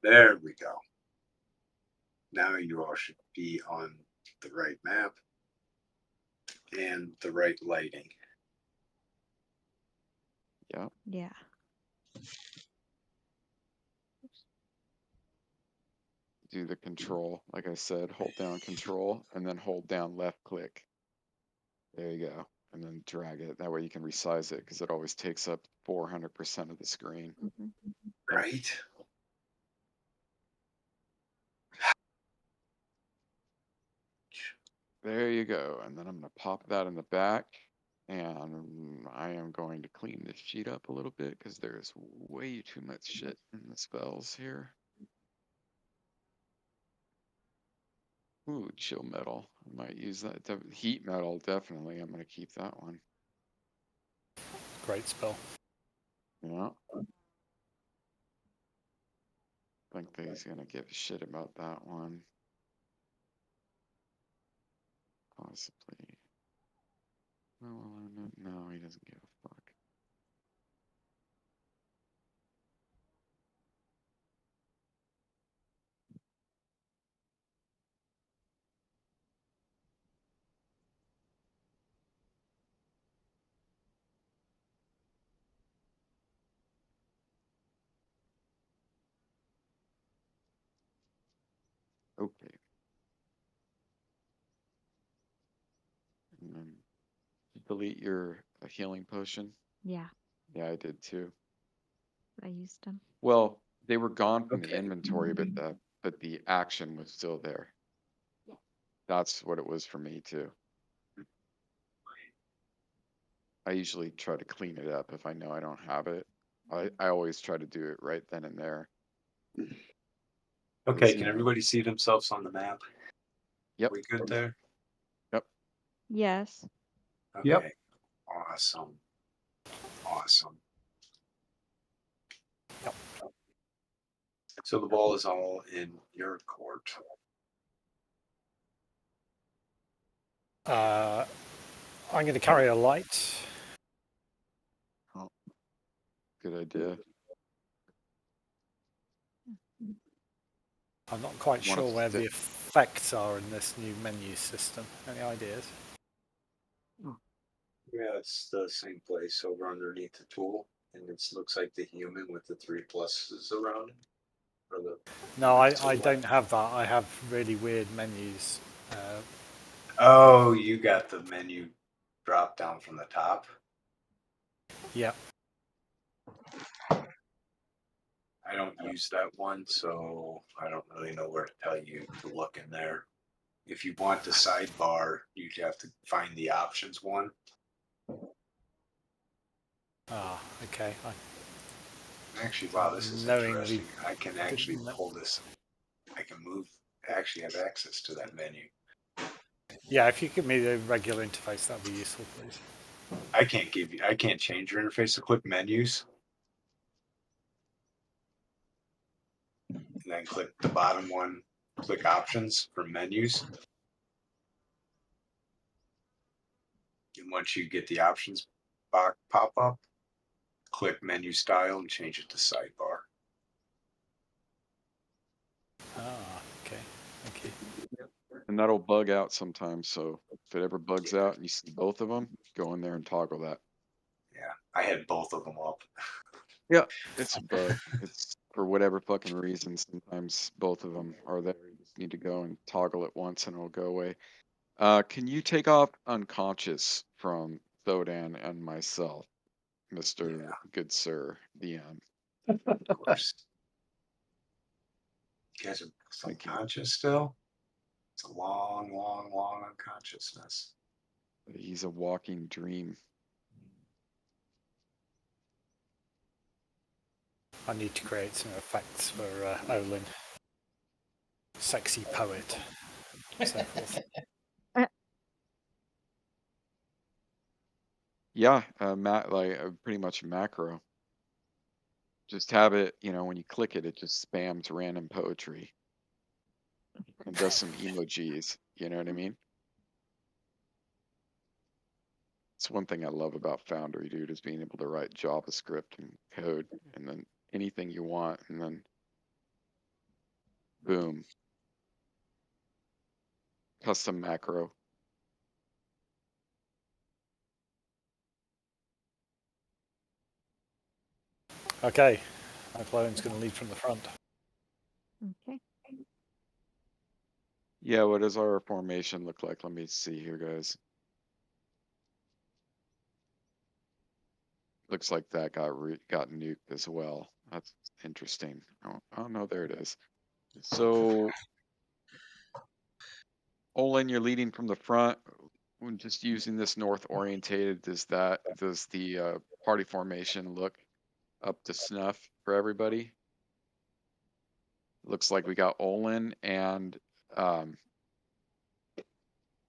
There we go. Now you all should be on the right map and the right lighting. Yeah. Yeah. Do the control, like I said, hold down control and then hold down left click. There you go. And then drag it. That way you can resize it because it always takes up 400% of the screen. Right? There you go. And then I'm going to pop that in the back. And I am going to clean this sheet up a little bit because there's way too much shit in the spells here. Ooh, chill metal. I might use that. Heat metal, definitely. I'm going to keep that one. Great spell. Yeah. I think that he's going to give a shit about that one. Possibly. No, he doesn't give a fuck. Okay. And then delete your healing potion. Yeah. Yeah, I did too. I used them. Well, they were gone from the Okay. inventory, but the action was still there. Yeah. That's what it was for me too. I usually try to clean it up if I know I don't have it. I always try to do it right then and there. Okay, Easy can enough. everybody see themselves on the map? Yep. We good there? Yes. Okay. Yep. Awesome. Awesome. Yep. So the ball is all in your court. I'm going to carry a light. Good idea. I'm not quite Wanna sure where fit- the effects are in this new menu system. Any ideas? Yeah, it's the same place over underneath the tool, and it looks like the human with the 3 pluses around it. Or the No, I don't have that. I have really weird menus. Oh, you got the menu drop down from the top. Yeah. I don't use that one, so I don't really know where to tell you to look in there. If you want the sidebar, you'd have to find the options one. Ah, okay. Actually, wow, this is Knowingly interesting. I can actually didn't know. pull this. I can move. I actually have access to that menu. Yeah, if you give me the regular interface, that'd be useful, please. I can't give you. I can't change your interface to click menus. And then click the bottom one, click options for menus. And once you get the options box pop up, click menu style and change it to sidebar. Ah, okay. Thank you. And that'll bug out sometimes. So if it ever bugs out and you see both of them, go in there and toggle that. Yeah, I had both of them up. Yeah, it's a bug. It's for whatever fucking reason. Sometimes both of them are there. You just need to go and toggle it once and it'll go away. Can you take off unconscious from Thodan and myself, Mr. Yeah. Good Sir DM? Of course. You guys are Thank you. unconscious still? It's a long, long, long unconsciousness. He's a walking dream. I need to create some effects for Olin. Sexy poet. And so forth. Yeah, pretty much macro. Just have it, when you click it, it just spams random poetry and does some emojis. You know what I mean? It's one thing I love about Foundry, dude, is being able to write JavaScript and code and then anything you want, and then boom, custom macro. Okay. Olin's going to lead from the front. Okay. Yeah, what does our formation look like? Let me see here, guys. Looks like that got nuked as well. That's interesting. Oh no, there it is. So, Olin, you're leading from the front. When just using this north orientated, does the party formation look up to snuff for everybody? Looks like we got Olin and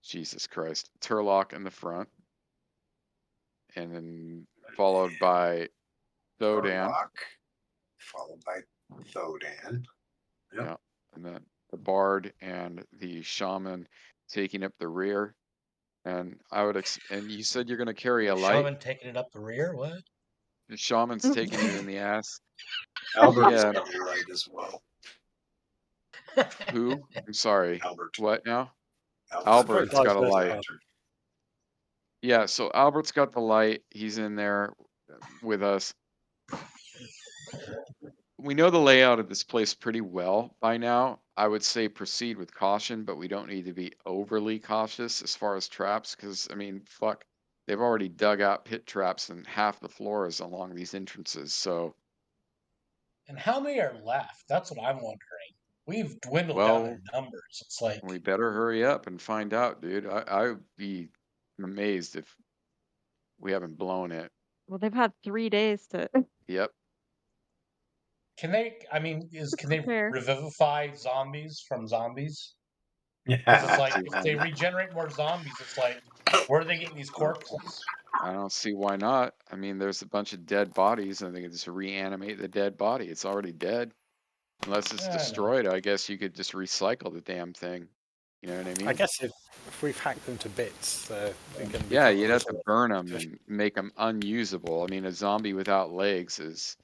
Jesus Christ, Turlock in the front, and then followed by Thodan. Warlock, followed by Thodan. Yep. Yeah, and then the Bard and the Shaman taking up the rear. And and you said you're going to carry a light. Shaman taking it up the rear. What? The Shaman's taking it in the ass. Albert's Yeah. got a light as well. Who? I'm sorry. Albert. What now? Albert's got a got light. lantern. Yeah, so Albert's got the light. He's in there with us. We know the layout of this place pretty well by now. I would say proceed with caution, but we don't need to be overly cautious as far as traps, because, I mean, fuck, they've already dug out pit traps and half the floor is along these entrances, so. And how many are left? That's what I'm wondering. We've dwindled down in numbers. It's like We better hurry up and find out, dude. I would be amazed if we haven't blown it. Well, they've had 3 days to. Yep. Can they? I mean, can they Fair. revivify zombies from zombies? Because it's Yeah. like if they regenerate more zombies, it's like where are they getting these corpses? I don't see why not. I mean, there's a bunch of dead bodies, and they can just reanimate the dead body. It's already dead. Unless it's Yeah, I know. destroyed, I guess you could just recycle the damn thing. You know what I mean? I guess if we've hacked them to bits, they can. Yeah, become you'd have to usable. burn them and make them unusable. I mean, a zombie without legs is,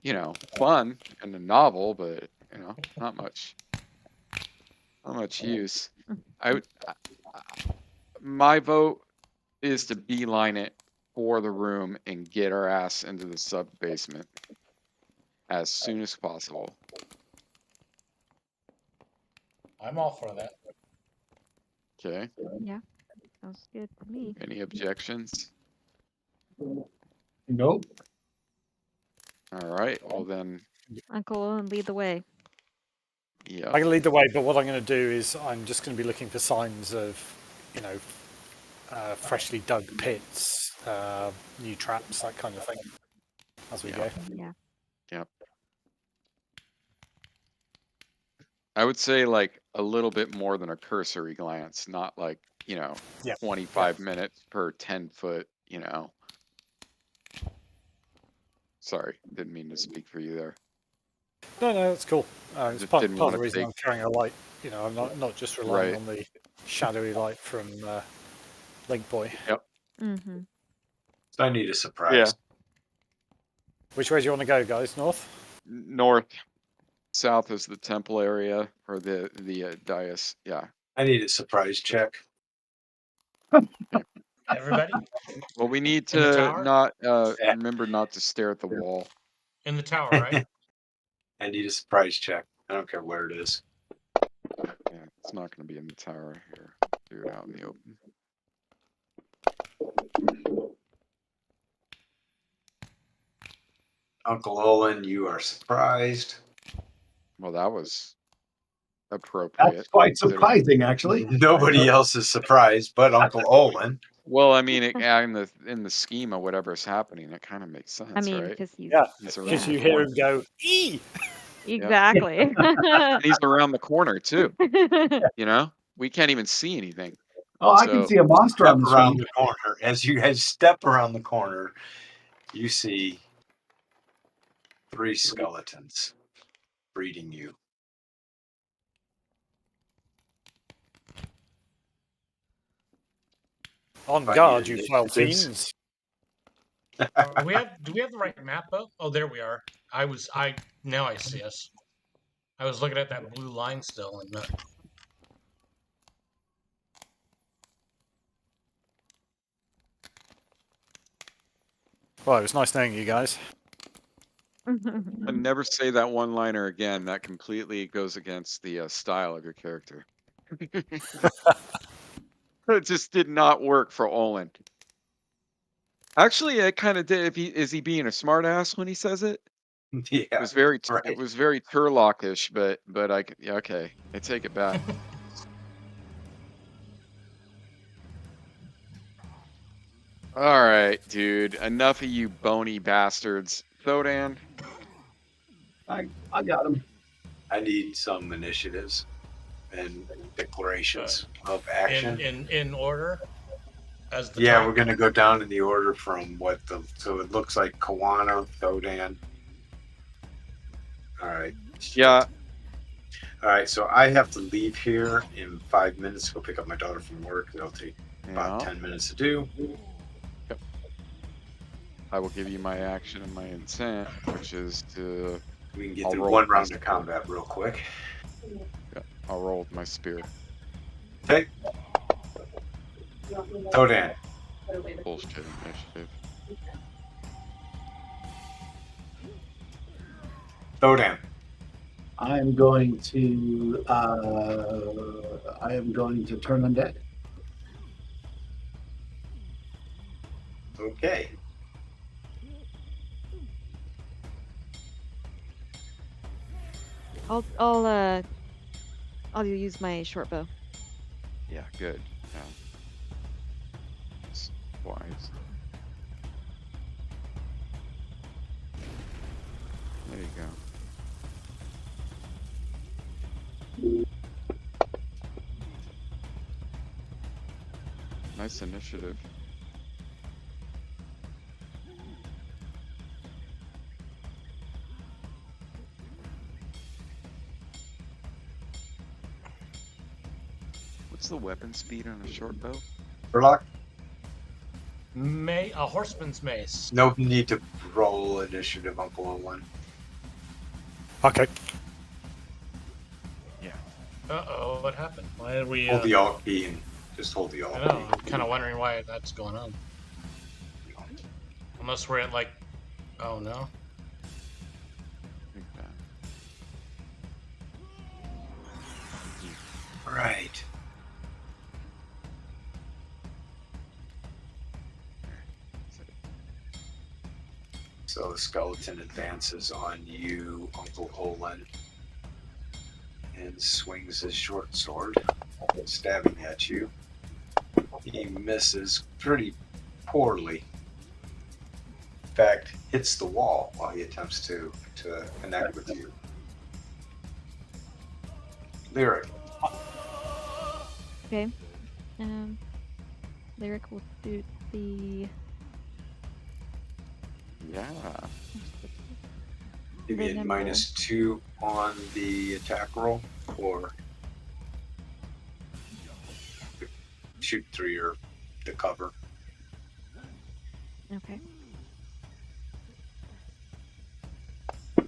you know, fun and a novel, but you know, not much use. My vote is to beeline it for the room and get our ass into the sub basement as soon as possible. I'm all for that. Okay. Yeah, sounds good to me. Any objections? Nope. All right. Well then, Uncle Owen, lead the way. yeah. I can lead the way, but what I'm going to do is I'm just going to be looking for signs of, you know, freshly dug pits, new traps, that kind of thing, as we Yeah. go. Yeah. Yep. I would say like a little bit more than a cursory glance, not like, you know, Yeah. 25 minutes per 10-foot, you know. Sorry, didn't mean to speak for you there. No, that's cool. It's Just part didn't of wanna the reason take- I'm carrying a light. You know, I'm not just relying Right. on the shadowy light from Link Boy. Mm-hmm. So I need a surprise. Yeah. Which way do you want to go, guys? North? North, south is the temple area or the dais. Yeah. I need a surprise check. Everybody Well, we need In the to tower? not Yeah. remember not to stare at the wall. in the tower, right? I need a surprise check. I don't care where it is. Yeah, it's not going to be in the tower here. Do it out in the open. Uncle Olin, you are surprised. Well, that was appropriate. That's quite considering- surprising, actually. Nobody else is surprised but Uncle Olin. Well, I mean, in the scheme of whatever's happening, it kind of makes sense, I mean, right? because he's Yeah. He's around Because the you hear corner. him go, "Ee!" exactly. And he's around the corner too. You know, we can't even see anything. Oh, I can So- see a monster Step on the around screen. the corner. As you guys step around the corner, you see 3 skeletons greeting you. On Right, guard, yeah, you foul initiatives. fiends. Do we have the right map up? Oh, there we are. Now I see us. I was looking at that blue line still, and Well, it was nice knowing you guys. And never say that one-liner again. That completely goes against the style of your character. It just did not work for Olin. Actually, it kind of did. Is he being a smartass when he says it? Yeah. It was very, right. it was very Turlock-ish, but yeah, okay, I take it back. All right, dude. Enough of you bony bastards. Thodan, I got him. I need some initiatives and declarations of action. in order. As the Yeah, time. we're gonna go down in the order from so it looks like Kawana, Thodan. All right. yeah, All right, so I have to leave here in 5 minutes to go pick up my daughter from work. It'll take about yeah. 10 minutes to do. I will give you my action and my intent, which is to We can get I'll through roll one my round of combat real quick. I'll roll with my spear. Okay. Thodan. Bullshit initiative. Thodan. I am going to turn undead. Okay. I'll use my short bow. Yeah, good. Yeah. It's wise. There you go. Nice initiative. What's the weapon speed on a short bow? Turlock, A horseman's mace. no need to roll initiative, Uncle Owen. Okay. Uh-oh, what happened? Why did we... Hold the Alt key and just hold the Alt I know, key. I'm kind of wondering why that's going on. Unless we're at, like... Oh, no. Like that. All right. So the skeleton advances on you, Uncle Olin, and swings his short sword, stabbing at you. He misses pretty poorly. In fact, hits the wall while he attempts to connect with you. Lyric. Okay. Lyric will do the. Yeah. Give me a Remember. -2 on the attack roll, or shoot through the cover. Okay. Oh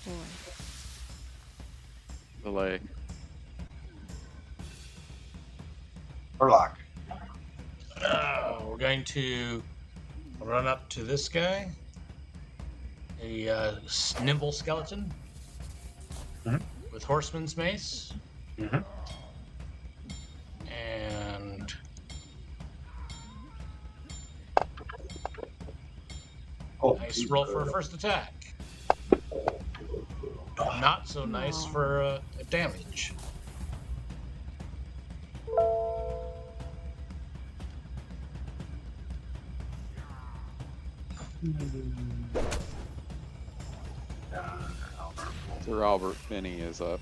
boy. Delay. Turlock. We're going to run up to this guy. A nimble skeleton. Mhm. With horseman's mace. Mhm. And... Oh, nice roll for a first attack. Not so nice Aw. for damage. Sir Albert Finney is up.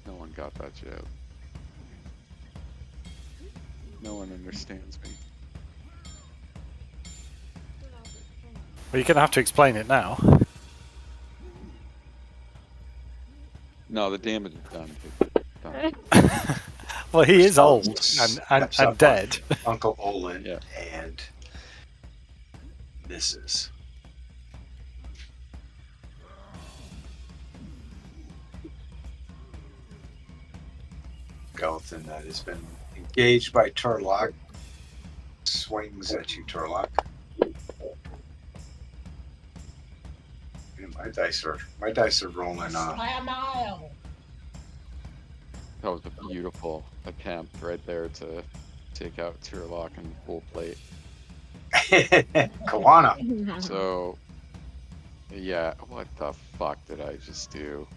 No one got that joke. No one understands me. Well, you're going to have to explain it now. No, the damage is done. Done. Well, he is old and Steps up dead. on Uncle Olin Yeah. and misses. Skeleton that has been engaged by Turlock swings at you, Turlock. And my dice are rolling on. That was a beautiful attempt right there to take out Turlock in full plate. Kawana. So, yeah, what the fuck did I just do?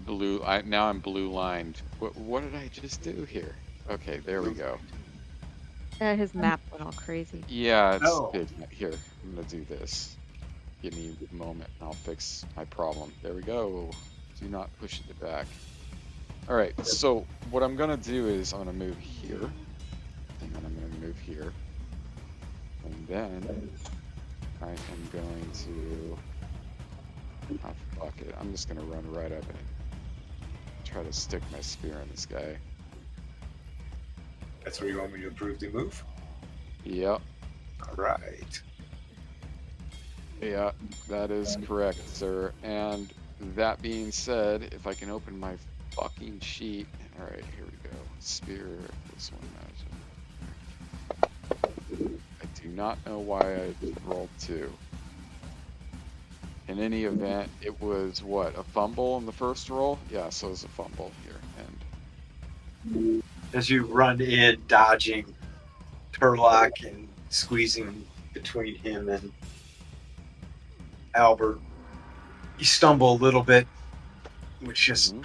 Now I'm blue lined. What did I just do here? Okay, there we go. His map went all crazy. Yeah, it's No. big. Here, I'm gonna do this. Give me a moment and I'll fix my problem. There we go. Do not push it back. Alright, so what I'm gonna do is I'm gonna move here. And then I'm gonna move here. And then I am going to... Oh, fuck it. I'm just gonna run right up and try to stick my spear in this guy. That's where you want me to approve the move? Yep. All right. Yeah, that is correct, sir. And that being said, if I can open my fucking sheet. Alright, here we go. Spear, this one magic. I do not know why I rolled 2. In any event, it was what? A fumble in the first roll? Yeah, so it was a fumble here. And As you run in, dodging Turlock and squeezing between him and Albert, you stumble a little bit, which just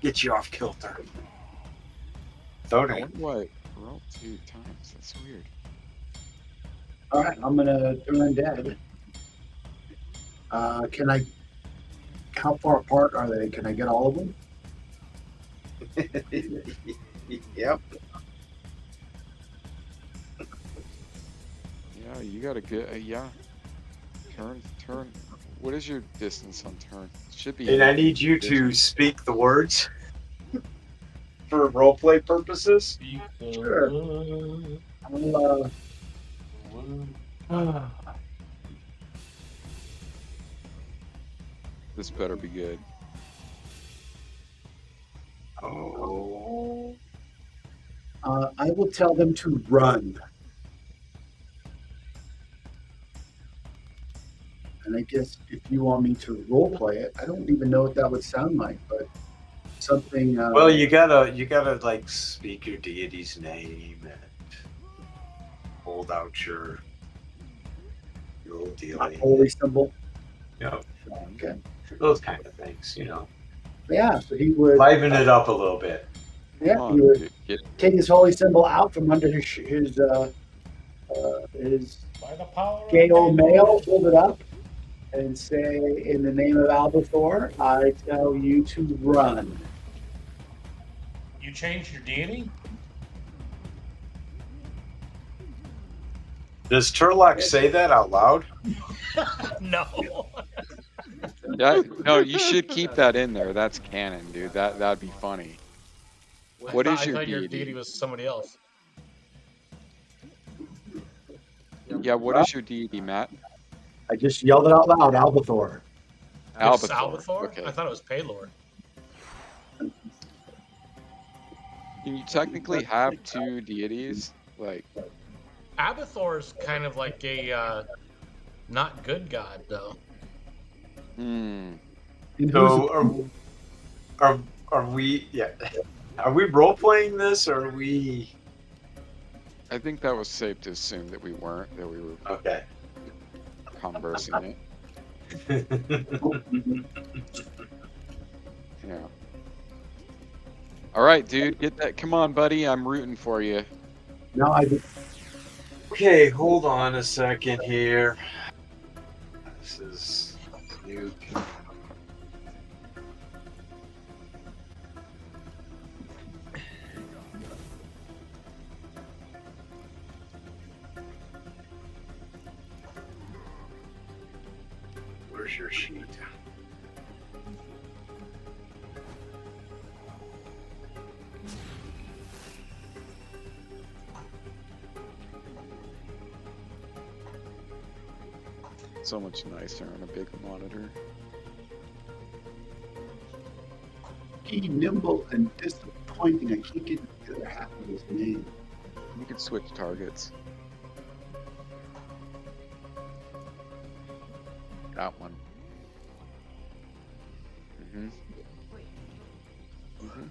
gets you off kilter. I Thoding. wonder why I rolled 2 times. That's weird. All right, I'm gonna turn dead. Can I? How far apart are they? Can I get all of them? Yep. Yeah, you gotta get. Yeah. Turn. What is your distance on turn? It should be. And I need you to speak the words for roleplay purposes. Sure. This better be good. Oh. I will tell them to run. And I guess if you want me to role play it, I don't even know what that would sound like, but something. Well, you gotta like speak your deity's name and hold out your dealing. Holy symbol. Yep. Okay. Those kind of things, you know. Yeah, so he would Liven it up a little bit. Yeah, Come he on, would dude, get take his holy symbol out from under his By the power of gay old Halo. male, hold it up, and say, "In the name of Albathor, I tell you to run." You changed your deity? Does Turlock say that out loud? No. Yeah, no, you should keep that in there. That's canon, dude. That'd be funny. What is your I thought your deity? deity was somebody else. Yeah, what is your deity, Matt? I just yelled it out loud, Albathor. It's Albathor. Albathor? Okay. I thought it was Paylord. Can you technically have two deities? Like, Abathor's kind of like a not good god, though. And So are we? Yeah. Are we role playing this, or are we? I think that was safe to assume that we weren't, that we were Okay. conversing it. Yeah. All right, dude, get that. Come on, buddy. I'm rooting for you. Now I Okay, hold on a second here. This is new. Where's your sheet? So much nicer on a big monitor. be nimble and disappointing. I can't get the other half of his name. You can switch targets. That one. Mm-hmm. Mm-hmm.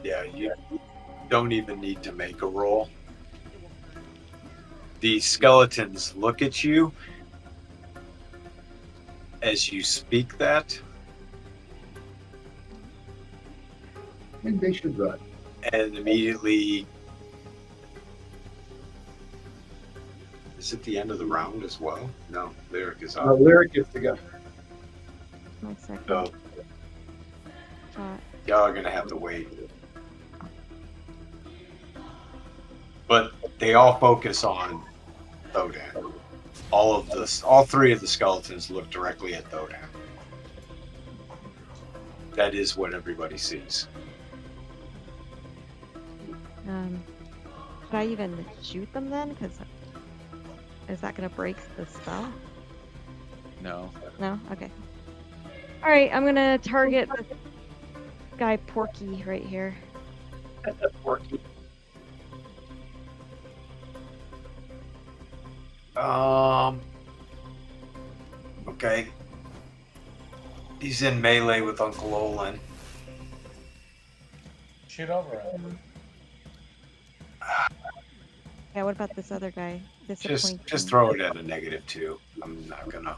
Yeah, you don't even need to make a roll. The skeletons look at you as you speak that, And they should run. and immediately. Is it the end of the round as well? No, Lyric is up. Lyric gets to go. 1 second. So Shot. y'all are gonna have to wait. But they all focus on Thodan. All three of the skeletons look directly at Thodan. That is what everybody sees. Should I even shoot them then? Because is that gonna break the spell? No. No? Okay. Alright, I'm gonna target this guy Porky right here. Porky. Okay. He's in melee with Uncle Olin. Shoot over him. Yeah, what about this other guy? Disappointing. Just throw it at a -2. I'm not gonna.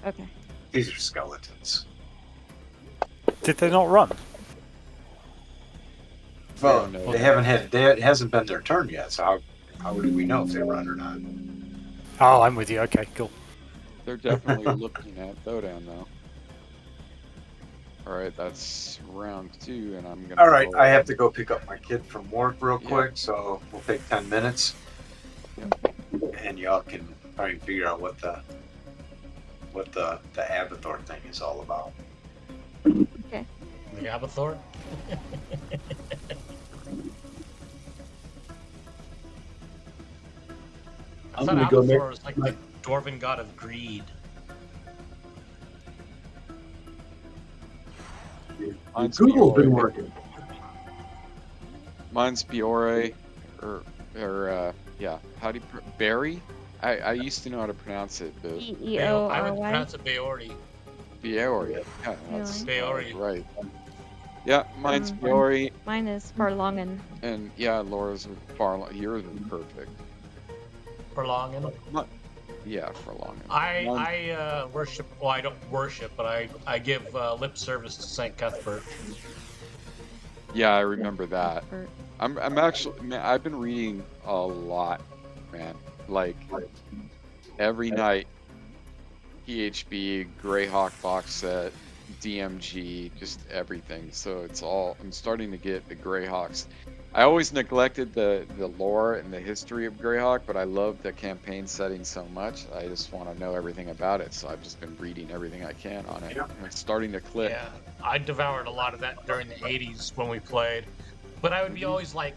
Okay. These are skeletons. Did they not run? Well, don't know. they haven't had. It hasn't been their turn yet. So how do we know if they run or not? Oh, I'm with you. Okay, cool. They're definitely looking at Throwdown though. All right, that's round 2, and I'm gonna. All right, go I have to go pick up my kid from work real Yeah. quick, so we'll take 10 minutes, Yep. and y'all can try and figure out what the Avatar thing is all about. Okay. The Abathor? I I'm thought gonna go make Abathor was like the dwarven god of greed. Mine's Google's been Biore. working. Mine's Biore, or yeah. How do you Barry? I used to know how to pronounce it, but I would Beory. pronounce it Beori. Biore. Yeah, that's Beori. right. Yeah, mine's Um, Biore, Mine is Farlongen. and yeah, Laura's yours is perfect. Prolonging. Yeah, for long. I worship. Well, I don't worship, but I give lip service to Saint Cuthbert. Yeah, I remember that. Or- I'm actually, man, I've been reading a lot, man. Like every night, PHB, Greyhawk box set, DMG, just everything. So it's all, I'm starting to get the Greyhawks. I always neglected the lore and the history of Greyhawk, but I love the campaign setting so much. I just want to know everything about it. So I've just been reading everything I can on it. Yeah. And it's starting to click. Yeah, I devoured a lot of that during the '80s when we played, but I would be always like,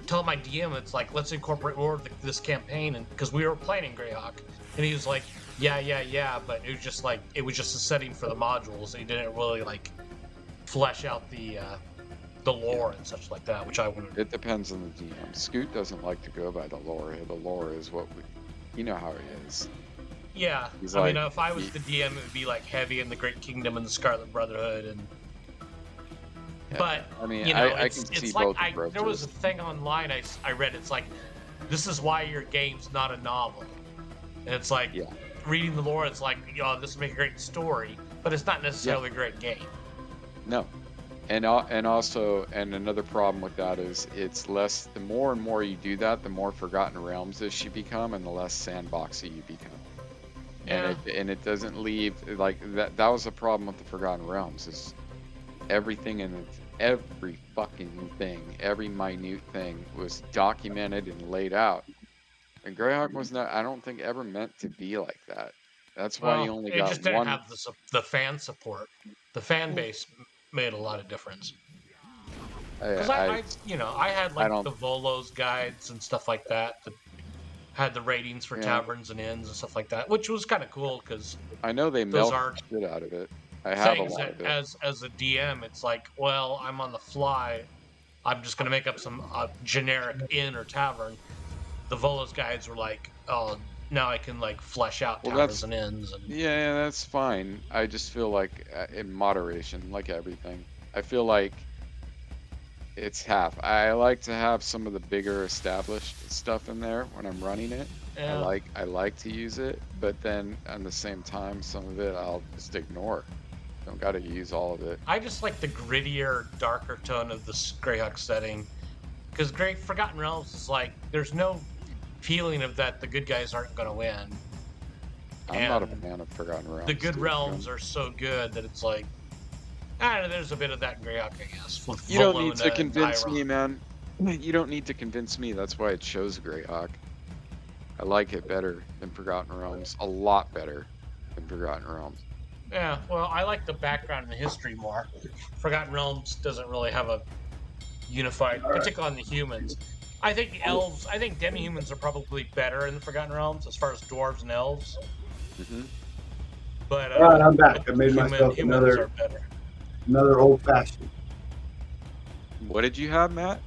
tell my DM, it's like, let's incorporate more of this campaign, and because we were playing in Greyhawk, and he was like, yeah, but it was just like, it was just a setting for the modules. He didn't really like flesh out the lore and such like that, which I wouldn't. It depends on the DM. Scoot doesn't like to go by the lore. The lore is what we, you know how it is. Yeah, He's I mean, like, if I was the DM, it would be like heavy in the Great Kingdom and the Scarlet Brotherhood, and Yeah. but I mean, you know, I it's, can see it's like both there was a approaches. thing online I read. It's like, this is why your game's not a novel, and it's like Yeah. reading the lore. It's like, this will make a great story, but it's not necessarily a great game. No. And also another problem with that is it's less, the more and more you do that, the more Forgotten Realms-ish you become and the less sandboxy you become. Yeah. And it doesn't leave, like, that was the problem with the Forgotten Realms, is everything in it, every fucking thing, every minute thing was documented and laid out. And Greyhawk was not, I don't think, ever meant to be like that. That's why you only it got just didn't one. have the fan support. The fan base made a lot of difference. Because I had like don't- the Volos guides and stuff like that had the ratings for Yeah. taverns and inns and stuff like that, which was kind of cool because I know they those milk are the shit out of it. I have a things lot that of it. as a DM, it's like, well, I'm on the fly. I'm just gonna make up some generic inn or tavern. The Volos guides were like, oh, now I can like flesh out Well, taverns that's- and inns. And Yeah, that's fine. I just feel like in moderation, like everything. I feel like it's half. I like to have some of the bigger established stuff in there when I'm running it. yeah. I like to use it, but then at the same time, some of it I'll just ignore. Don't got to use all of it. I just like the grittier, darker tone of this Greyhawk setting, because Forgotten Realms is like, there's no feeling of that the good guys aren't going to win. I'm not a And fan of Forgotten Realms. The good dude. realms are so good that it's like, I don't know, there's a bit of that in Greyhawk, I guess. With You don't Volona need to and convince Iron. me, man. You don't need to convince me. That's why I chose Greyhawk. I like it better than Forgotten Realms. A lot better than Forgotten Realms. Yeah, well, I like the background and the history more. Forgotten Realms doesn't really have a unified, particularly on the humans. I think the elves, I think demi-humans are probably better in the Forgotten Realms as far as dwarves and elves. Mm-hmm. But All right, I'm back. I made myself humans are better. another old fashioned. What did you have, Matt?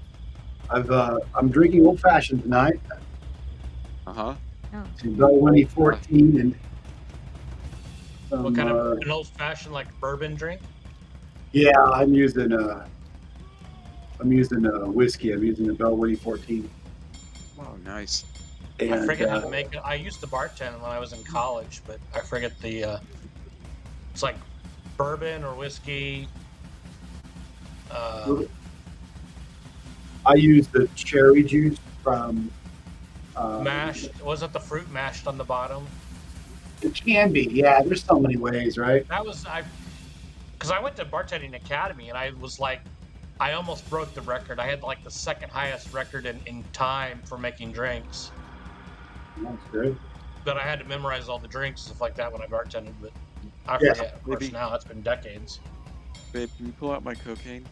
I'm drinking old fashioned tonight. Uh-huh. Some Bell 14 and some, What kind of an old-fashioned like bourbon drink? yeah, I'm using whiskey. I'm using a Bell 14. Oh, nice. And, I forget how to make it. I used to bartend when I was in college, but I forget the. It's like bourbon or whiskey. I use the cherry juice from Mashed. Wasn't the fruit mashed on the bottom? It can be, yeah. There's so many ways, right? That was because I went to bartending academy and I was like, I almost broke the record. I had like the second highest record in time for making drinks. That's good. But I had to memorize all the drinks and stuff like that when I bartended. But I Yeah. forget, of course, now. It's been decades. Babe, can you pull out my cocaine?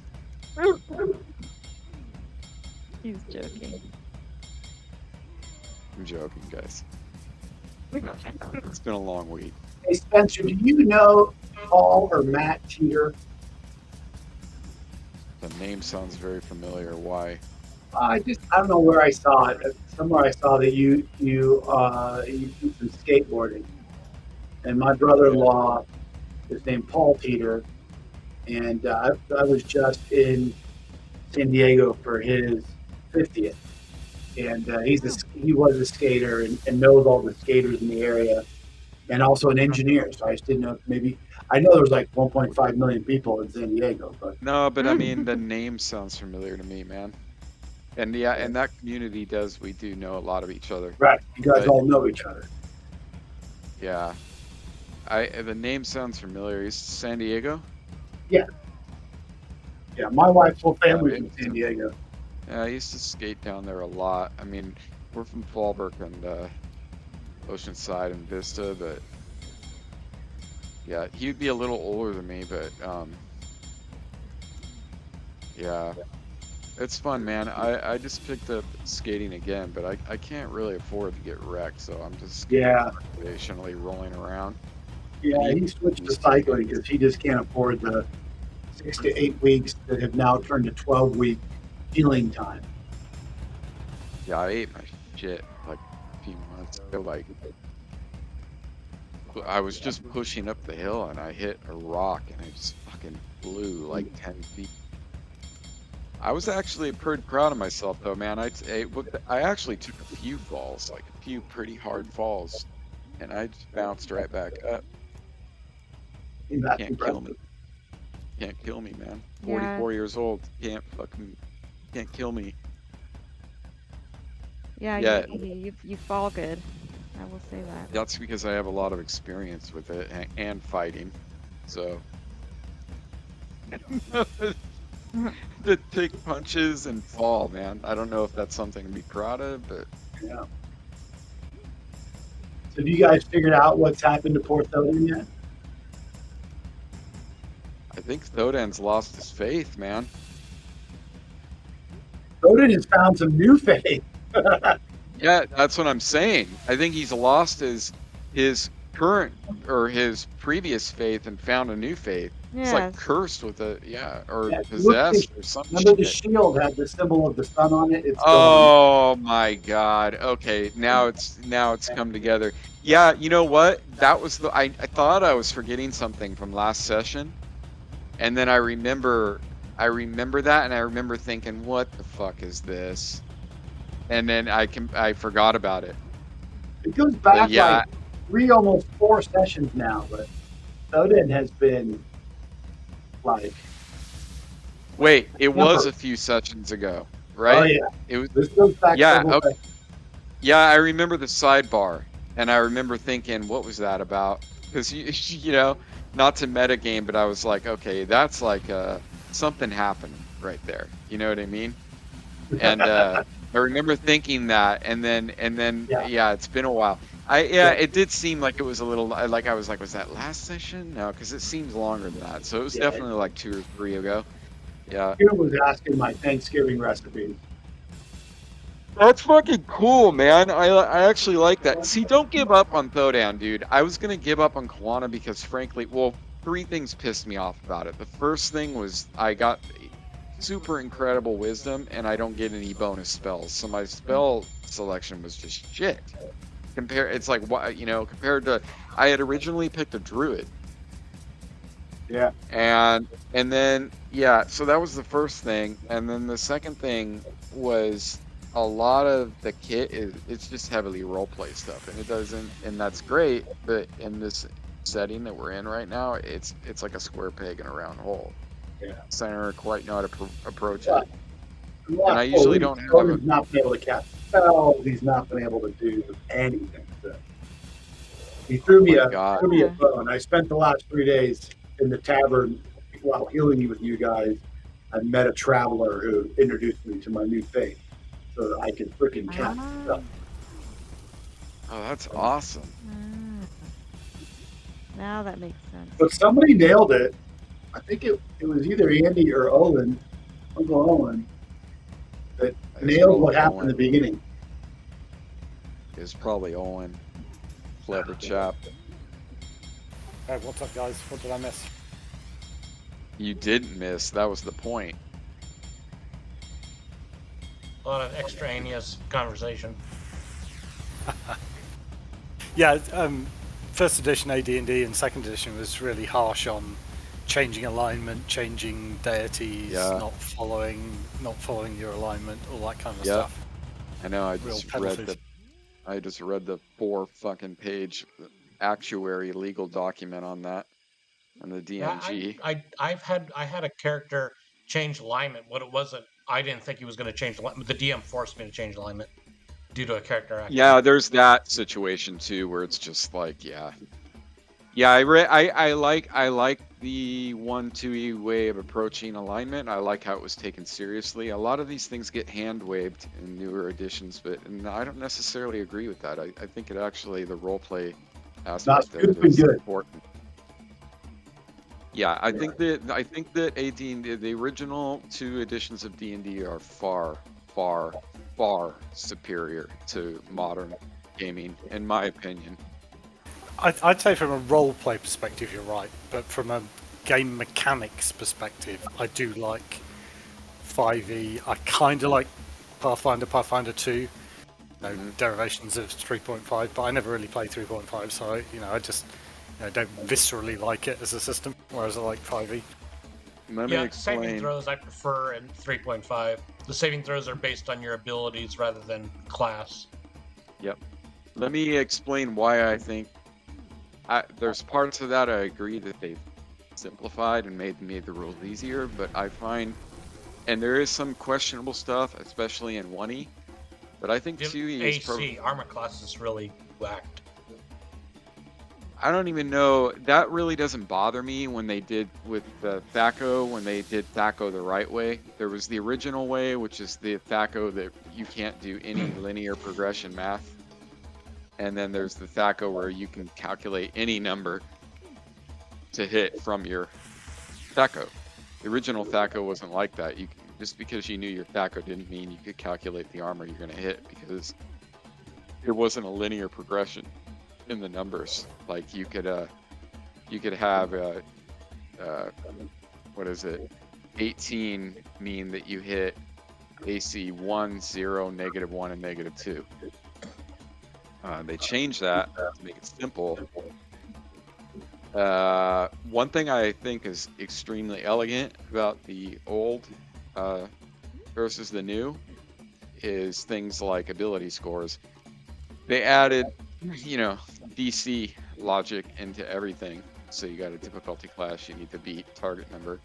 He's joking. I'm joking, guys. It's been a long week. Hey, Spencer, do you know Paul or Matt Teeter? The name sounds very familiar. Why? I don't know where I saw it. Somewhere I saw that you do some skateboarding. And my brother-in-law is named Paul Teeter. And I was just in San Diego for his 50th. And he was a skater and knows all the skaters in the area, and also an engineer. So I just didn't know if maybe I know there was like 1.5 million people in San Diego, but No, but I mean, the name sounds familiar to me, man. And yeah, and that community we do know a lot of each other. right, you guys But- all know each other. Yeah. The name sounds familiar. He's San Diego? Yeah, my wife's whole family's Yeah, in San Diego. Yeah, I used to skate down there a lot. I mean, we're from Fallbrook and Oceanside and Vista, but yeah, he'd be a little older than me, but yeah, it's fun, man. I just picked up skating again, but I can't really afford to get wrecked, so I'm just Yeah, recreationally rolling around. yeah, he switched to cycling because he just can't afford the 6 to 8 weeks that have now turned to 12-week healing time. Yeah, I ate my shit like a few months ago. Like, I was just pushing up the hill and I hit a rock and I just fucking flew like 10 feet. I was actually pretty proud of myself though, man. I actually took a few falls, like a few pretty hard falls, and I just bounced right back up. That's Can't kill me. Can't kill me, man. 44 years old. Can't kill me. Yeah, Yeah. you fall good. I will say that. That's because I have a lot of experience with it and fighting. So to take punches and fall, man. I don't know if that's something to be proud of, but Yeah. So have you guys figured out what's happened to poor Thoden yet? I think Thodan's lost his faith, man. Thoden has found some new faith. Yeah, that's what I'm saying. I think he's lost his current or his previous faith and found a new faith. It's like Yes. cursed with or Yeah, possessed or something. Remember the shield had the symbol of the sun on it? It's still Oh my God. Okay, now it's come together. Yeah, you know what? That was I thought I was forgetting something from last session. And then I remember that and I remember thinking, what the fuck is this? And then I forgot about it. It goes back yeah. like almost 4 sessions now, but Thoden has been like, Wait, it was Remember. a few sessions ago, oh right? yeah, It was this goes back. Yeah, several okay. sessions. Yeah, I remember the sidebar, and I remember thinking, what was that about? Because you know, not to metagame, but I was like, okay, that's like something happened right there. You know what I mean? And I remember thinking that, and then yeah, it's been a while. It did seem like it was a little like I was like, was that last session? No, because it seems longer than that. So it was Yeah. definitely like 2 or 3 ago. Yeah. Kieran was asking my Thanksgiving recipe. That's fucking cool, man. I actually like that. See, don't give up on Thodan, dude. I was gonna give up on Kalana because, frankly, well, 3 things pissed me off about it. The first thing was I got super incredible wisdom, and I don't get any bonus spells, so my spell selection was just shit. It's like what compared to I had originally picked a druid. Yeah. And then so that was the first thing, and then the second thing was a lot of the kit it's just heavily roleplay stuff, and it doesn't, and that's great, but in this setting that we're in right now, it's like a square peg in a round hole. Yeah. So I don't quite know how to approach Yeah. it. In the last And I 4 usually weeks, don't have Cody's not been able to catch spells. He's not been able to do anything. So he threw me my a God. threw me a bone. I spent the last 3 days in the tavern while healing with you guys. I met a traveler who introduced me to my new faith, so that I could freaking catch stuff. Oh, that's awesome. Now that makes sense. But somebody nailed it. I think it was either Andy or Owen, Uncle Owen, that It's nailed what probably happened in Owen. the beginning. It's probably Owen. Clever chap. Hey, what's up, guys? What did I miss? You didn't miss. That was the point. A lot of extraneous conversation. Yeah, first edition AD&D and second edition was really harsh on changing alignment, changing deities, Yeah. not following your alignment, all that kind of Yeah. stuff. I know. I Real just read penalties. the 4 fucking page actuary legal document on that, on the Yeah, DMG. I had a character change alignment. What it wasn't, I didn't think he was going to change alignment. The DM forced me to change alignment due to a character action. Yeah, there's that situation too, where it's just like, yeah. I like the 1-2E way of approaching alignment. I like how it was taken seriously. A lot of these things get hand waved in newer editions, but I don't necessarily agree with that. I think it actually, the roleplay aspect of It's it been is good. important. Yeah, I think that AD&D, the original 2 editions of D&D are far superior to modern gaming, in my opinion. I'd say from a roleplay perspective, you're right, but from a game mechanics perspective, I do like 5e. I kind of like Pathfinder 2, derivations of 3.5, but I never really played 3.5, so I just don't viscerally like it as a system, whereas I like 5e. Let me Yeah, explain. saving throws I prefer in 3.5. The saving throws are based on your abilities rather than class. Yep. Let me explain why I think there's parts of that I agree that they've simplified and made the rules easier, but I find, and there is some questionable stuff, especially in 1E, but I think 2E is AC armor class is really whacked. I don't even know, that really doesn't bother me when they did with the THAC0, when they did THAC0 the right way. There was the original way, which is the THAC0 that you can't do any linear progression math. And then there's the THAC0 where you can calculate any number to hit from your THAC0. The original THAC0 wasn't like that. Just because you knew your THAC0 didn't mean you could calculate the armor you're going to hit, because it wasn't a linear progression in the numbers. Like you could have what is it, 18 mean that you hit AC 1, 0, -1, and -2. They changed that to make it simple. One thing I think is extremely elegant about the old versus the new is things like ability scores. They added, DC logic into everything. So you got a difficulty class, you need to beat target number.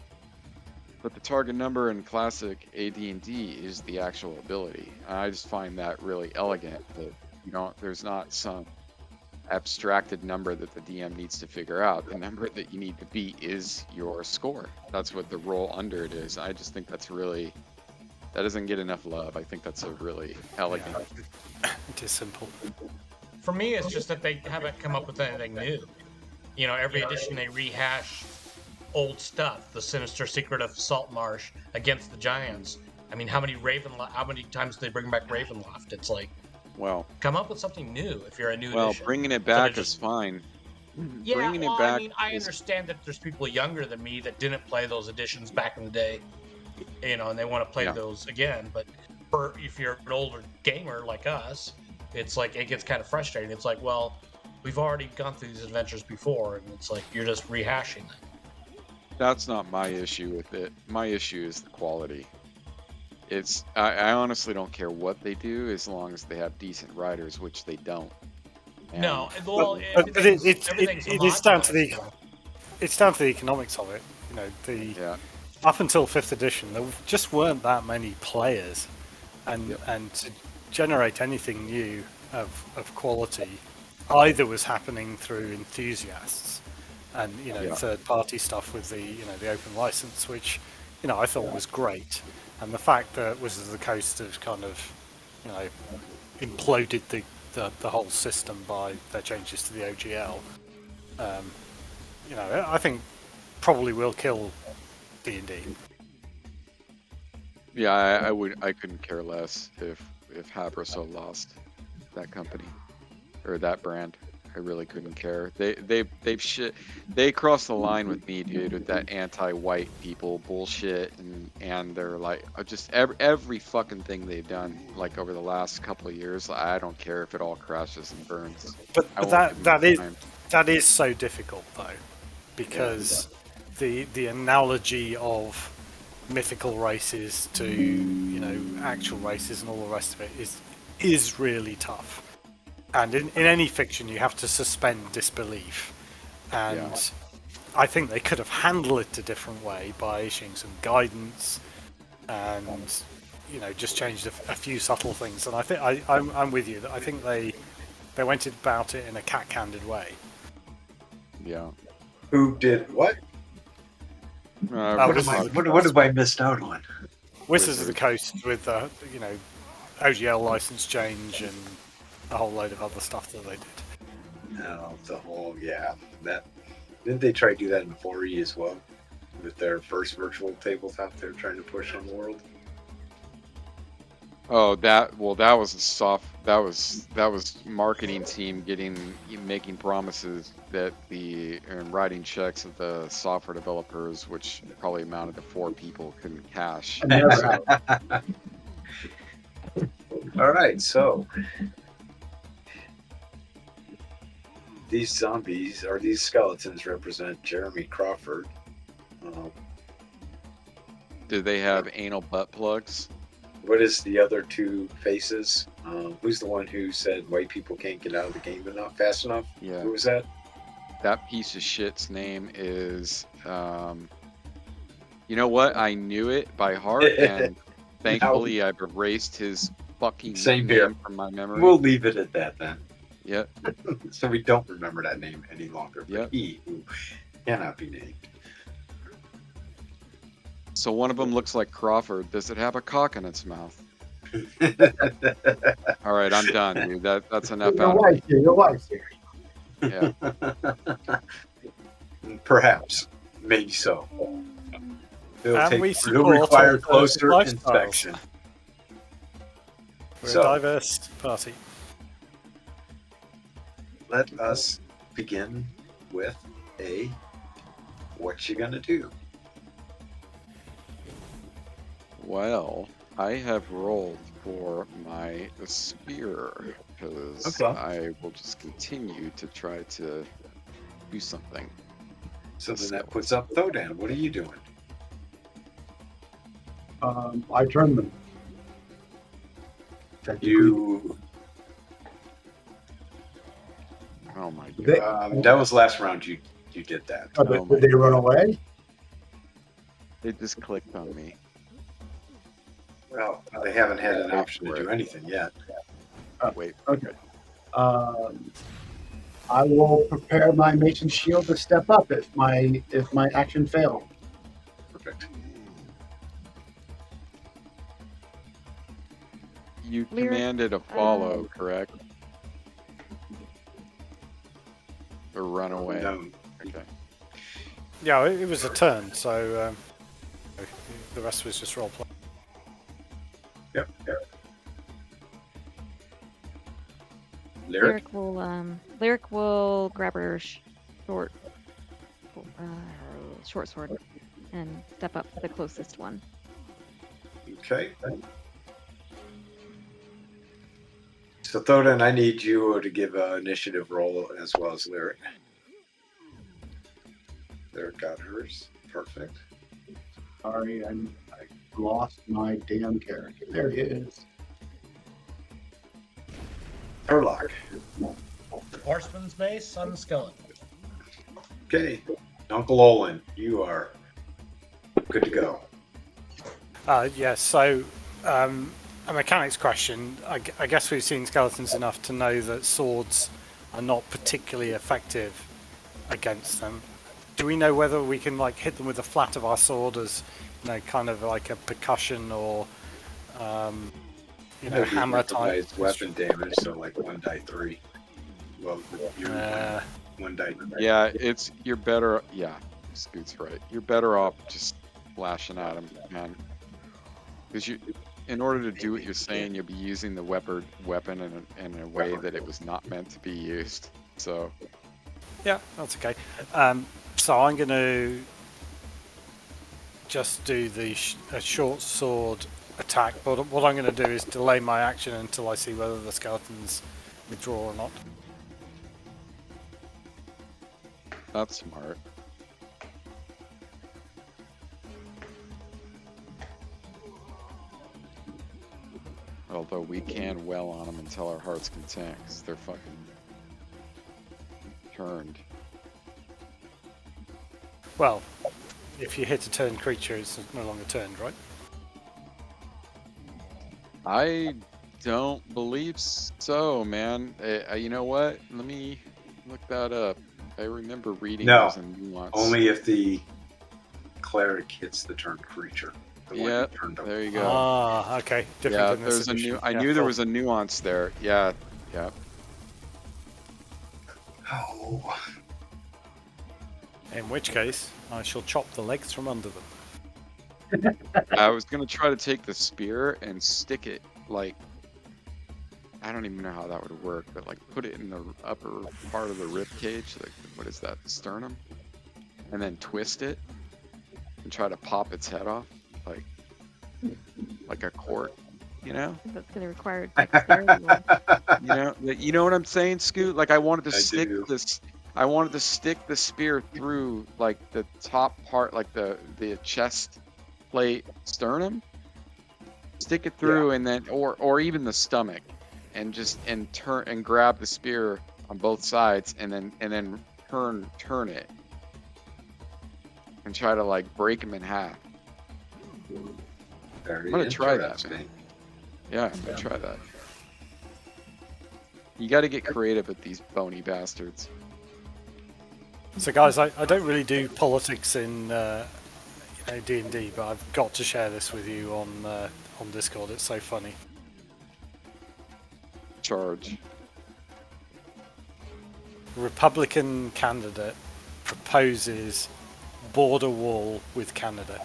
But the target number in classic AD&D is the actual ability. I just find that really elegant, that there's not some abstracted number that the DM needs to figure out. The number that you need to beat is your score. That's what the roll under it is. I just think that doesn't get enough love. I think that's a really elegant. Yeah. It is simple. For me, it's just that they haven't come up with anything new. Every edition they rehash old stuff. The sinister secret of Saltmarsh against the giants. I mean, how many times do they bring back Ravenloft? It's like, well, come up with something new if you're a new well, edition. bringing it back is fine. Yeah, Bringing well, it back I mean, I understand that there's people younger than me that didn't play those editions back in the day, and they want to play those again. But if you're an older gamer like us, it's like it gets kind of frustrating. It's like, well, we've already gone through these adventures before, and it's like you're just rehashing them. That's not my issue with it. My issue is the quality. I honestly don't care what they do as long as they have decent writers, which they don't. No, well, it's down to the economics of it. up until 5th edition, there just weren't that many players, and to generate anything new of quality either was happening through enthusiasts and third party stuff with the open license, which I thought was great, and the fact that Wizards of the Coast has kind of imploded the whole system by their changes to the OGL, I think probably will kill D&D. Yeah, I couldn't care less if Habraso lost that company or that brand. I really couldn't care. They crossed the line with me, dude, with that anti-white people bullshit, and they're like just every fucking thing they've done like over the last couple of years. I don't care if it all crashes and burns. But that is so difficult though, because the analogy of mythical races to actual races and all the rest of it is really tough. And in any fiction, you have to suspend disbelief. And I think they could have handled it a different way by issuing some guidance and, just changed a few subtle things. And I think I'm with you. I think they went about it in a cat-candid way. Yeah. Who did what? What have I missed out on? Wizards of the Coast with the OGL license change and a whole load of other stuff that they did. No, the whole that didn't they try to do that in 4E as well with their first virtual tabletop they were trying to push on the world? Oh, that was marketing team making promises that and writing checks that the software developers, which probably amounted to 4 people, couldn't cash. All right, so these zombies or these skeletons represent Jeremy Crawford. Do they have anal butt plugs? What is the other 2 faces? Who's the one who said white people can't get out of the game fast enough? Yeah. Who was that? That piece of shit's name is, you know what? I knew it by heart, and thankfully I've erased his fucking name from my memory. We'll leave it at that then. Yep. So we don't remember that name any longer. Yep. He who cannot be named. So one of them looks like Crawford. Does it have a cock in its mouth? All right, I'm done, dude. That's enough out of me. Your wife's here. Yeah. Perhaps. Maybe so. It'll require closer inspection. We're a diverse party. Let us begin with what you gonna do? Well, I have rolled for my spear because I will just continue to try to do something. So then that puts up Thodan. What are you doing? I turned them. You. Oh my god! That was last round. You did that. Did they run away? It just clicked on me. Well, they haven't had an option to do anything yet. Wait. Okay. I will prepare my Mason Shield to step up if my action failed. Perfect. You commanded a follow, correct? Or run away? No. Okay. Yeah, it was a turn, so the rest was just role play. Yep. Lyric will grab her short sword and step up to the closest one. Okay. So Thodan, I need you to give an initiative roll as well as Lyric. Lyric got hers. Perfect. Sorry, I lost my damn character. There he is. Herlock. Horseman's Mace on the skeleton. Okay. Uncle Olin, you are Good to go. Yeah, so a mechanics question. I guess we've seen skeletons enough to know that swords are not particularly effective against them. Do we know whether we can like hit them with the flat of our sword as, you know, kind of like a percussion or, you know, That'd be hammer type? improvised weapon damage, so like 1d3. Well, you're one die. Yeah, you're better. Yeah, Scoot's right. You're better off just flashing at him, man. Because in order to do what you're saying, you'll be using the weapon in a way that it was not meant to be used. So. Yeah, that's okay. So I'm going to just do the a short sword attack, but what I'm going to do is delay my action until I see whether the skeletons withdraw or not. That's smart. Although we can well on them until our heart's content, because they're fucking turned. Well, if you hit a turned creature, it's no longer turned, right? I don't believe so, man. You know what? Let me look that up. I remember reading there's a nuance. Only if the cleric hits the turned creature. Yeah, there you go. Ah, okay. Different Yeah, than this there's a edition. I knew there was a nuance there. Yeah, yeah. Oh. In which case, I shall chop the legs from under them. I was gonna try to take the spear and stick it like, I don't even know how that would work, but like put it in the upper part of the rib cage, like what is that, the sternum, and then twist it and try to pop its head off, like a cork, you know? That's going to require dexterity. You know what I'm saying, Scoot? Like I wanted to do. stick the spear through like the top part, like the chest plate sternum. Stick it through, and then or even the stomach, and turn and grab the spear on both sides, and then turn it and try to like break him in half. Very I'm gonna try that, interesting. man. Yeah, I'm gonna try that. You got to get creative with these bony bastards. So, guys, I don't really do politics in D&D, but I've got to share this with you on Discord. It's so funny. Charge. Republican candidate proposes border wall with Canada.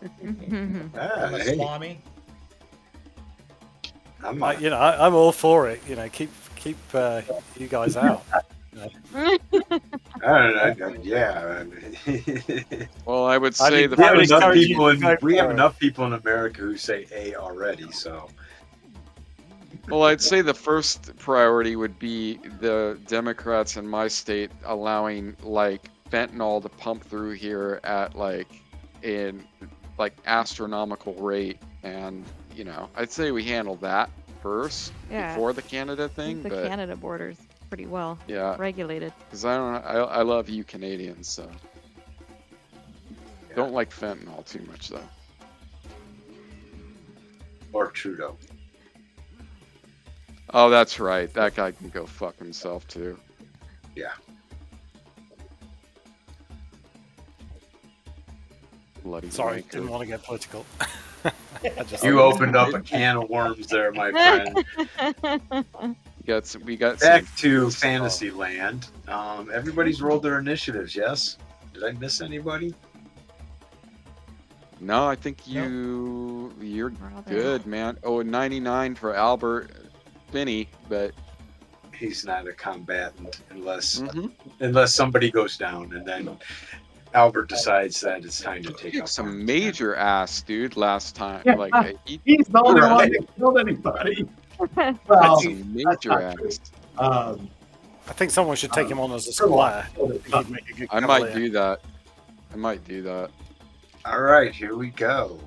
Hey, Swami. I'm I'm all for it. You know, keep you guys out. I don't know. Yeah. Well, I would I say mean, the we have would first. enough encourage you people to go we have for it. enough people in America who say A already. So Well, I'd say the first priority would be the Democrats in my state allowing like fentanyl to pump through here at like in like astronomical rate, and you know, I'd say we handle that first Yeah. before the Canada thing. The But Canada border's pretty well yeah, regulated. because I love you Canadians, so don't like fentanyl too much though. or Trudeau. Oh, that's right. That guy can go fuck himself too. Yeah. Bloody Sorry, wanker. didn't want to get political. You opened up a can of worms there, my friend. We got Back some, to fantasy land. Everybody's rolled their initiatives, yes? Did I miss anybody? No, I think you're We're all there. good, man. Oh, 99 for Albert Finney, but He's not a combatant unless Mhm. unless somebody goes down, and then Albert decides that it's time to he take kicked up some arms. major ass, dude, last time. Yeah. Like he He's the only one Right. that killed anybody. kicked Well, some major ass. I think someone should take him on as a Sure. squire. He'd make a good I might cavalier. do that. I might do that. All right, here we go.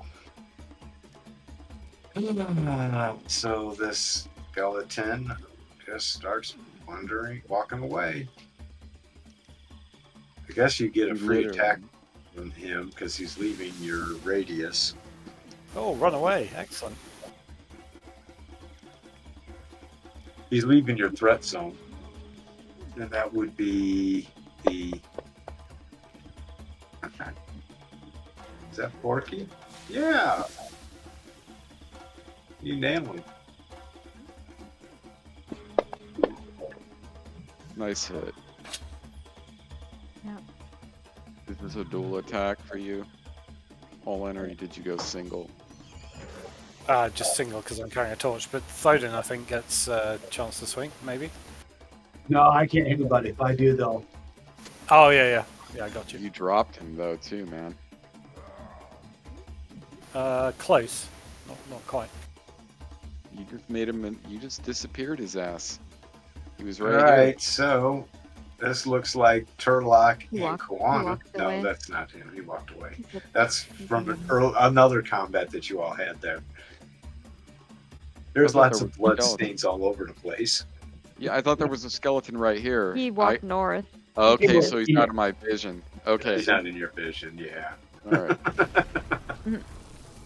So this skeleton just starts walking away. I guess you get a free Literally. attack on him because he's leaving your radius. Oh, run away. Excellent. He's leaving your threat zone. And that would be the... Is that Porky? Yeah! You nailed him. Nice hit. Yep. Is this a dual attack for you? All in, or did you go single? Just single because I'm carrying a torch, but Thoden, I think, gets a chance to swing, maybe? No, I can't hit anybody. If I do, they'll. Oh, yeah. Yeah, I got you. You dropped him, though, too, man. Close. Not quite. You just made him, you just disappeared his ass. He was All right right, here. so this looks like Turlock He and walked Koana. No, away. that's not him. He walked away. He's That's from another combat that you all had there. There's I thought lots there of was blood skeleton. stains all over the place. Yeah, I thought there was a skeleton right here. He walked north. Okay, so he's out of my vision. Okay, He's not in your vision, yeah. all right.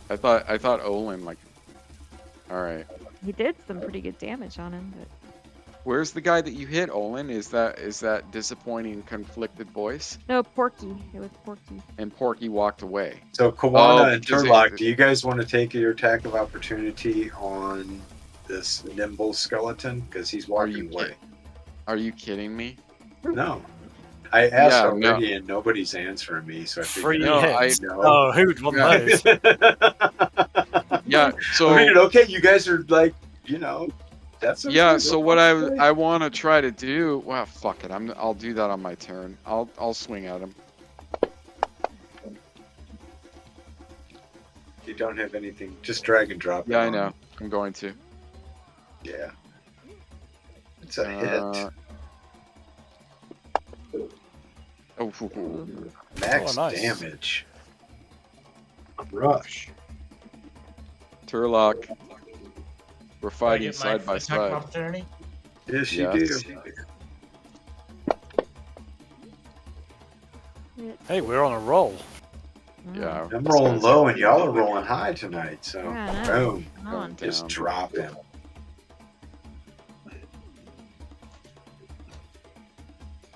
I thought Olin, like... Alright. He did some pretty good damage on him, but Where's the guy that you hit, Olin? Is that disappointing, conflicted voice? no, Porky. It was Porky. And Porky walked away. So Koana and because Turlock, do you guys want to take your attack of opportunity on this nimble skeleton? Because he's walking away. Are you kidding me? No. I asked Yeah, already and nobody's answering me, so I Free figured No, hits. no. Oh, who'd want Yeah. those? Yeah, so... I figured, okay, you guys are like, you know, that's okay. Yeah, so what Okay. I want to try to do... Well, fuck it. I'll do that on my turn. I'll swing at him. You don't have anything, just drag and drop. it Yeah, I on. know. I'm going to. Yeah. It's a hit. Oh, Max nice. damage. Rush. Turlock. We're Do I fighting get my side by attack of side. opportunity? Yes, you Yes. do. Hey, we're on a roll. Yeah. I'm rolling low and y'all are rolling high tonight, so Yeah, I know. boom. Come on. Going Just down. drop him.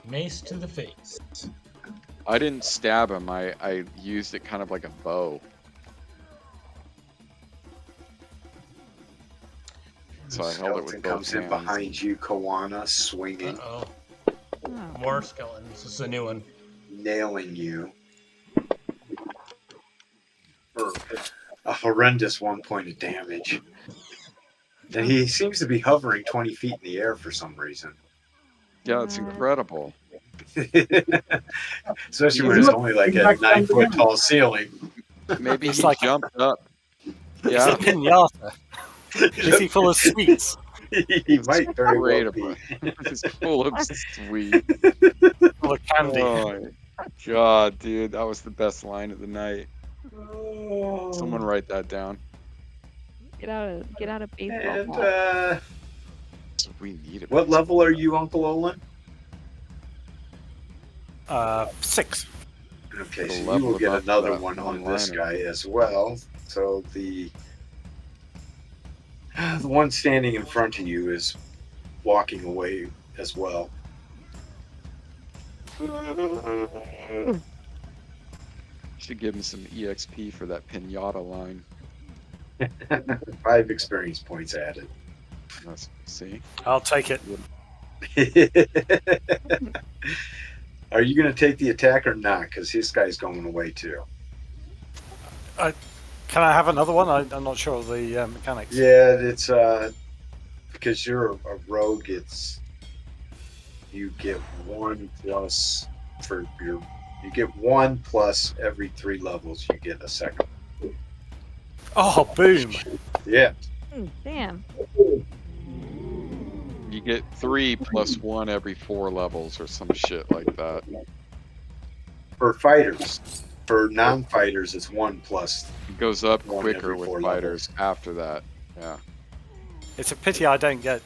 Mace to the face. I didn't stab him. I used it kind of like a bow. So I held it with Skeleton both comes in hands. behind you, Koana, swinging, Uh-oh. Oh. More skeletons. This is a new one. nailing you. For a horrendous 1 point of damage. And he seems to be hovering 20 feet in the air for some reason. Yeah, it's incredible. Especially when it's only like a 9-foot tall ceiling. Maybe It's he like- jumped up. It's a Yeah, pinata. Is he full of sweets? He might very well great. be. It's full of sweet. Full of candy? Oh, God, dude, that was the best line of the night. Someone write that down. Get out of baseball. And ball. We need it. what level are you, Uncle Olin? 6. Okay, The so you level will get above another that one on one this liner. guy as well. So the one standing in front of you is walking away as well. Should give him some EXP for that pinata line. 5 experience points added. Let's see. I'll take it. Are you going to take the attack or not? Because this guy's going away too. Can I have another one? I'm not sure of the mechanics. Yeah, it's because you're a rogue. You get 1 plus for your. You get 1 plus every 3 levels. You get a second. Oh, boom. Yeah. Damn. You get 3 plus 1 every 4 levels or some shit like that. For fighters. For non-fighters, it's 1 plus. It goes up 1 quicker every with 4 fighters after that. Yeah. It's a pity I don't get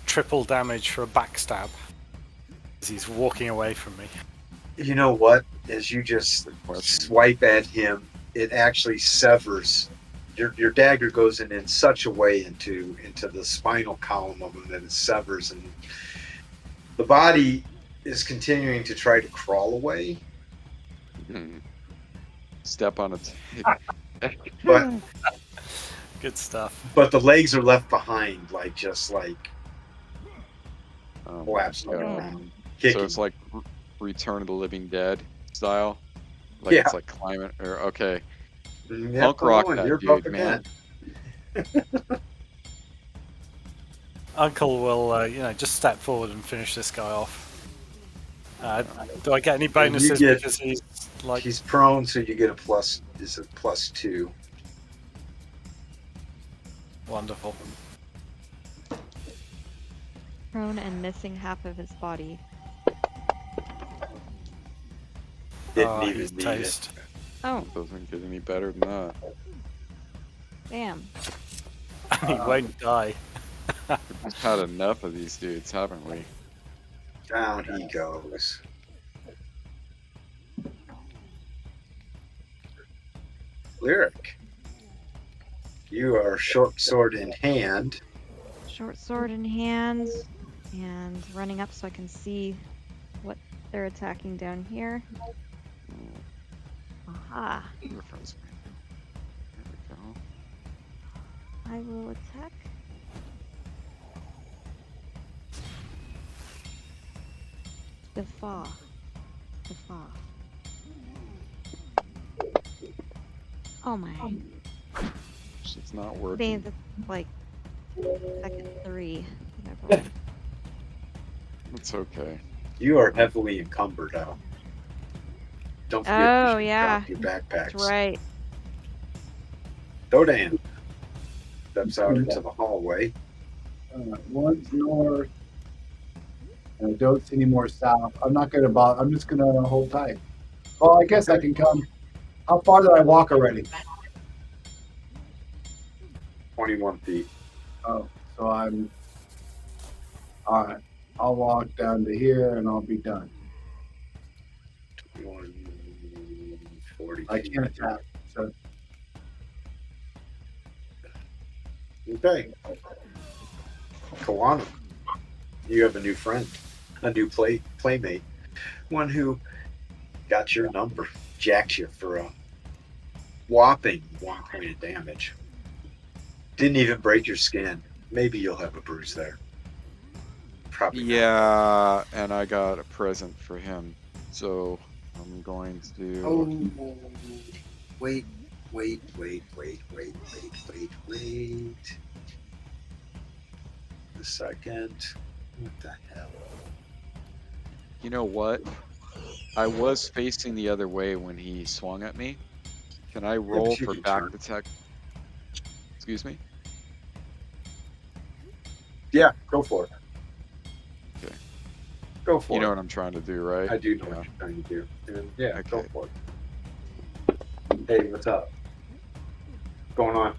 triple damage for a backstab. As he's walking away from me. You know what? As you just Question. swipe at him, it actually severs. Your dagger goes in such a way into the spinal column of him that it severs, and the body is continuing to try to crawl away. Step on its. But Good stuff. but the legs are left behind, like just like Oh my collapsed on the God. ground, So kicking. it's like Return of the Living Dead style. Like Yeah. it's like climbing or okay. Yep, Punk rock come on, that you're dude, up man. again. Uncle will, just step forward and finish this guy off. Do I get any bonuses get- because he's like? He's prone, so you get a plus. Is a +2. Wonderful. Prone and missing half of his body. Didn't He's even need toast. Oh, Doesn't get any better than that. damn. He won't die. We've had enough of these dudes, haven't we? it. Down he goes. Lyric. You are short sword in hand. Short sword in hand and running up so I can see what they're attacking down here. Aha. Reference me. There we go. I will attack. Defa. Oh my. It's not They working. that's like second 3 that I've rolled. It's okay. You are heavily encumbered out. Don't forget Oh, you yeah. drop your backpacks. That's right. Dodan steps out into the hallway. One's north. And I don't see any more south. I'm not gonna bother. I'm just gonna hold tight. Well, I guess I can come. How far did I walk already? 21 feet. Oh, so I'm. All right. I'll walk down to here and I'll be done. 21, 40. I can't attack. So Okay. Kawana, you have a new friend, a new playmate, one who got your number, jacked you for a whopping 1 point of damage. Didn't even break your skin. Maybe you'll have a bruise there. Probably not. Yeah, and I got a present for him. So I'm going to. Oh, wait. A second. What the hell? You know what? I was facing the other way when he swung at me. Can I roll you for can back turn. attack? Excuse me? Yeah, go for it. Okay. Go for You it. know what I'm trying to do, right? I do know Yeah. what you're trying to do. And yeah, go Okay. for it. Hey, what's up? What's going on?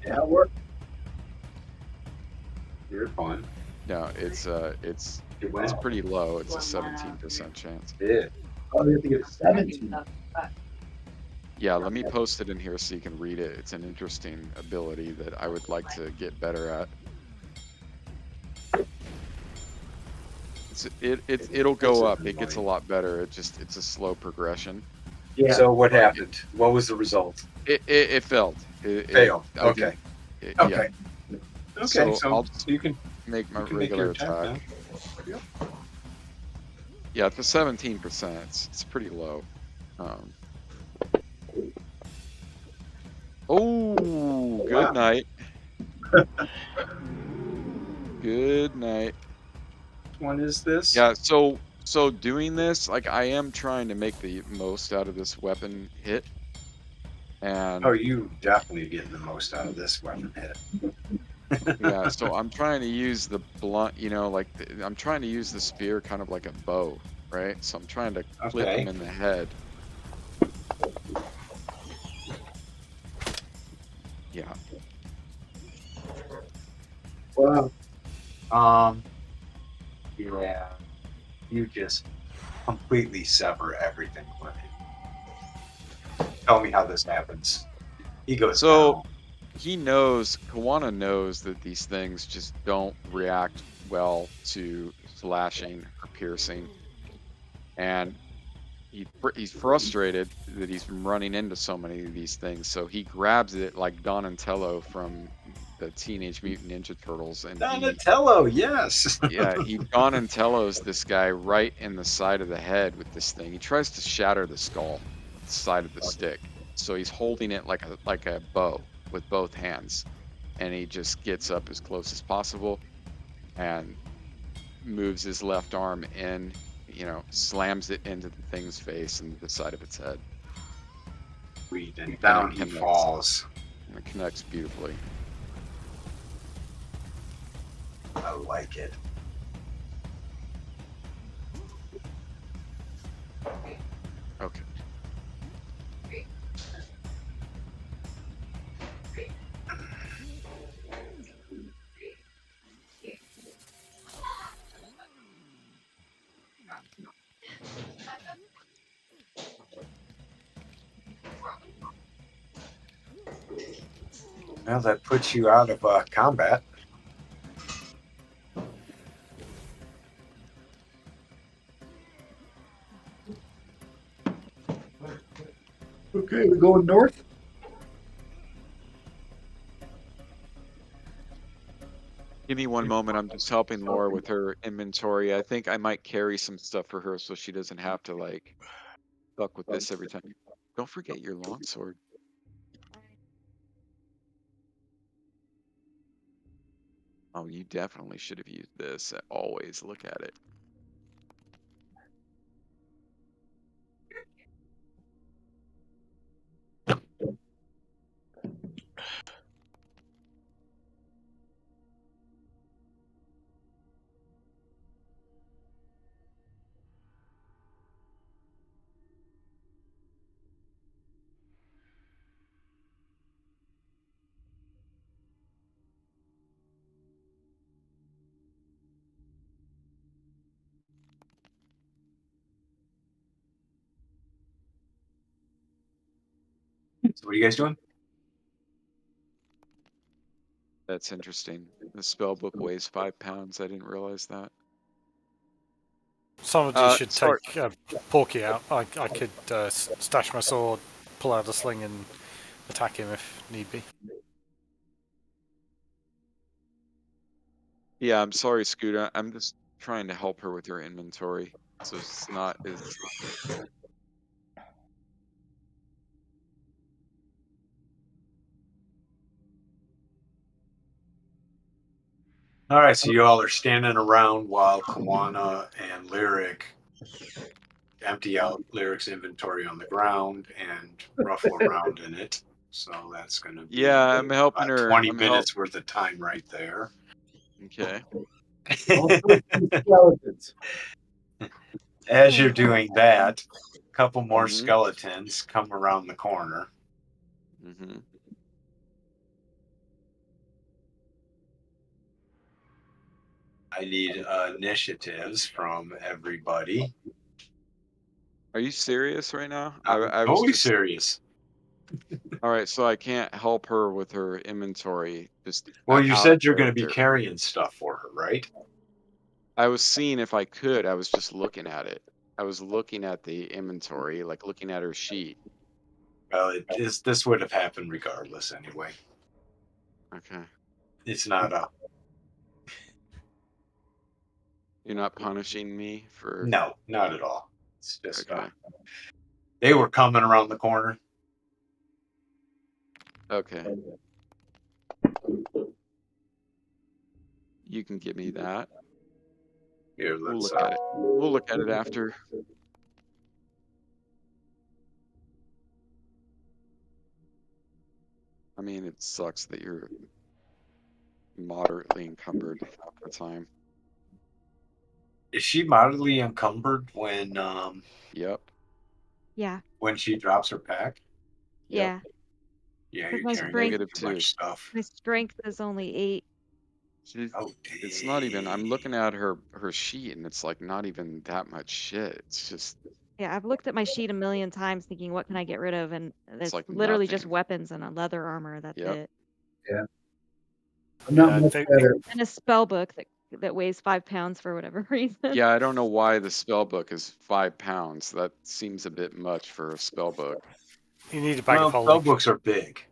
yeah, it worked. You're fine. No, it's You win. pretty low. It's a 17% chance. Yeah. Oh, you have to get 17. Yeah, let me post it in here so you can read it. It's an interesting ability that I would like to get better at. It'll go up. It gets a lot better. It's a slow progression. Yeah. So what happened? What was the result? It failed. It Failed. I Okay. didn't- Okay. Yeah, Okay. So So, I'll you can make my make your regular attack attack. now. Yeah, it's a 17%. It's pretty low. Oh, good Wow. night. Good night. Which one is this? Yeah, so doing this, like I am trying to make the most out of this weapon hit. And Oh, you definitely getting the most out of this weapon hit. yeah, so I'm trying to use the blunt, I'm trying to use the spear kind of like a bow, right? So I'm trying to clip Okay. him in the head. Yeah. Wow. Yeah. You just completely sever everything from him. Tell me how this happens. He goes So down. he knows, Kawana knows that these things just don't react well to slashing or piercing. And he's frustrated that he's been running into so many of these things. So he grabs it like Donatello from the Teenage Mutant Ninja Turtles. And Donatello, yes. he Donatello's this guy right in the side of the head with this thing. He tries to shatter the skull with the side of the stick. So he's holding it like a bow with both hands. And he just gets up as close as possible and moves his left arm in, slams it into the thing's face and the side of its head. Sweet, and it down he connects. falls. And it connects beautifully. I like it. Okay. Well, that puts you out of combat. Okay, we're going north. Give me one moment. I'm just helping Laura with her inventory. I think I might carry some stuff for her so she doesn't have to like fuck with this every time. Don't forget your longsword. Oh, you definitely should have used this. Always look at it. So what are you guys doing? That's interesting. The spell book weighs 5 pounds. I didn't realize that. Somebody should sorry. take Porky out. I could stash my sword, pull out a sling, and attack him if need be. Yeah, I'm sorry, Scooter. I'm just trying to help her with her inventory. So it's not as... All right, so you all are standing around while Kawana and Lyric empty out Lyric's inventory on the ground and ruffle around in it. So that's going to be I'm helping her. 20 minutes worth of time right there. Okay. Skeletons. As you're doing that, a couple more Mhm. skeletons come around the corner. Mm-hmm. I need initiatives from everybody. Are you serious right now? I'm I was totally just... serious. All right, so I can't help her with her inventory. Just Well, you out said of you're going to be character. carrying stuff for her, right? I was seeing if I could. I was just looking at it. I was looking at the inventory, like looking at her sheet. Well, this would have happened regardless anyway. Okay. It's not a... You're not punishing me for... No, not at all. It's just Okay. they were coming around the corner. Okay. You can give me that. Here, We'll let's look at it. We'll look at it after. I mean, it sucks that you're moderately encumbered half the time. Is she moderately encumbered when Yep. Yeah. when she drops her pack? Yeah. Yeah, 'Cause you're my carrying strength- too Negative 2. much stuff. My strength is only 8. She's, Oh, it's not even. I'm looking at her sheet, and it's like not even that much shit. It's just Yeah, I've looked at my sheet a million times thinking, what can I get rid of? And it's it's like literally just nothing. weapons and a leather armor. That's Yep. it. I'm not Yeah, much they- better. And a spell book that weighs 5 pounds for whatever reason. Yeah, I don't know why the spell book is 5 pounds. That seems a bit much for a spell book. You need a bag Well, of spell holding. books are big.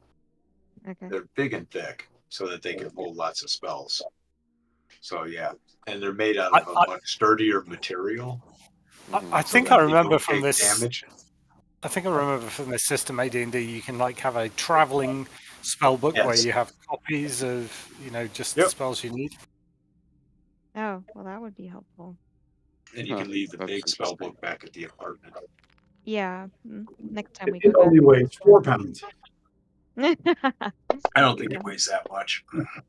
Okay. They're big and thick, so that they can hold lots of spells. So yeah, and they're made out of a much sturdier material. I so think that I they remember don't from take this. damage. I think I remember from this system AD&D, you can like have a traveling spell book where Yes. you have copies of just the Yep. spells you need. Oh, well, that would be helpful. And you Huh, can leave the that's big spell interesting. book back at the apartment. Yeah. Next time we go It back. only weighs 4 pounds. I don't think it weighs that much.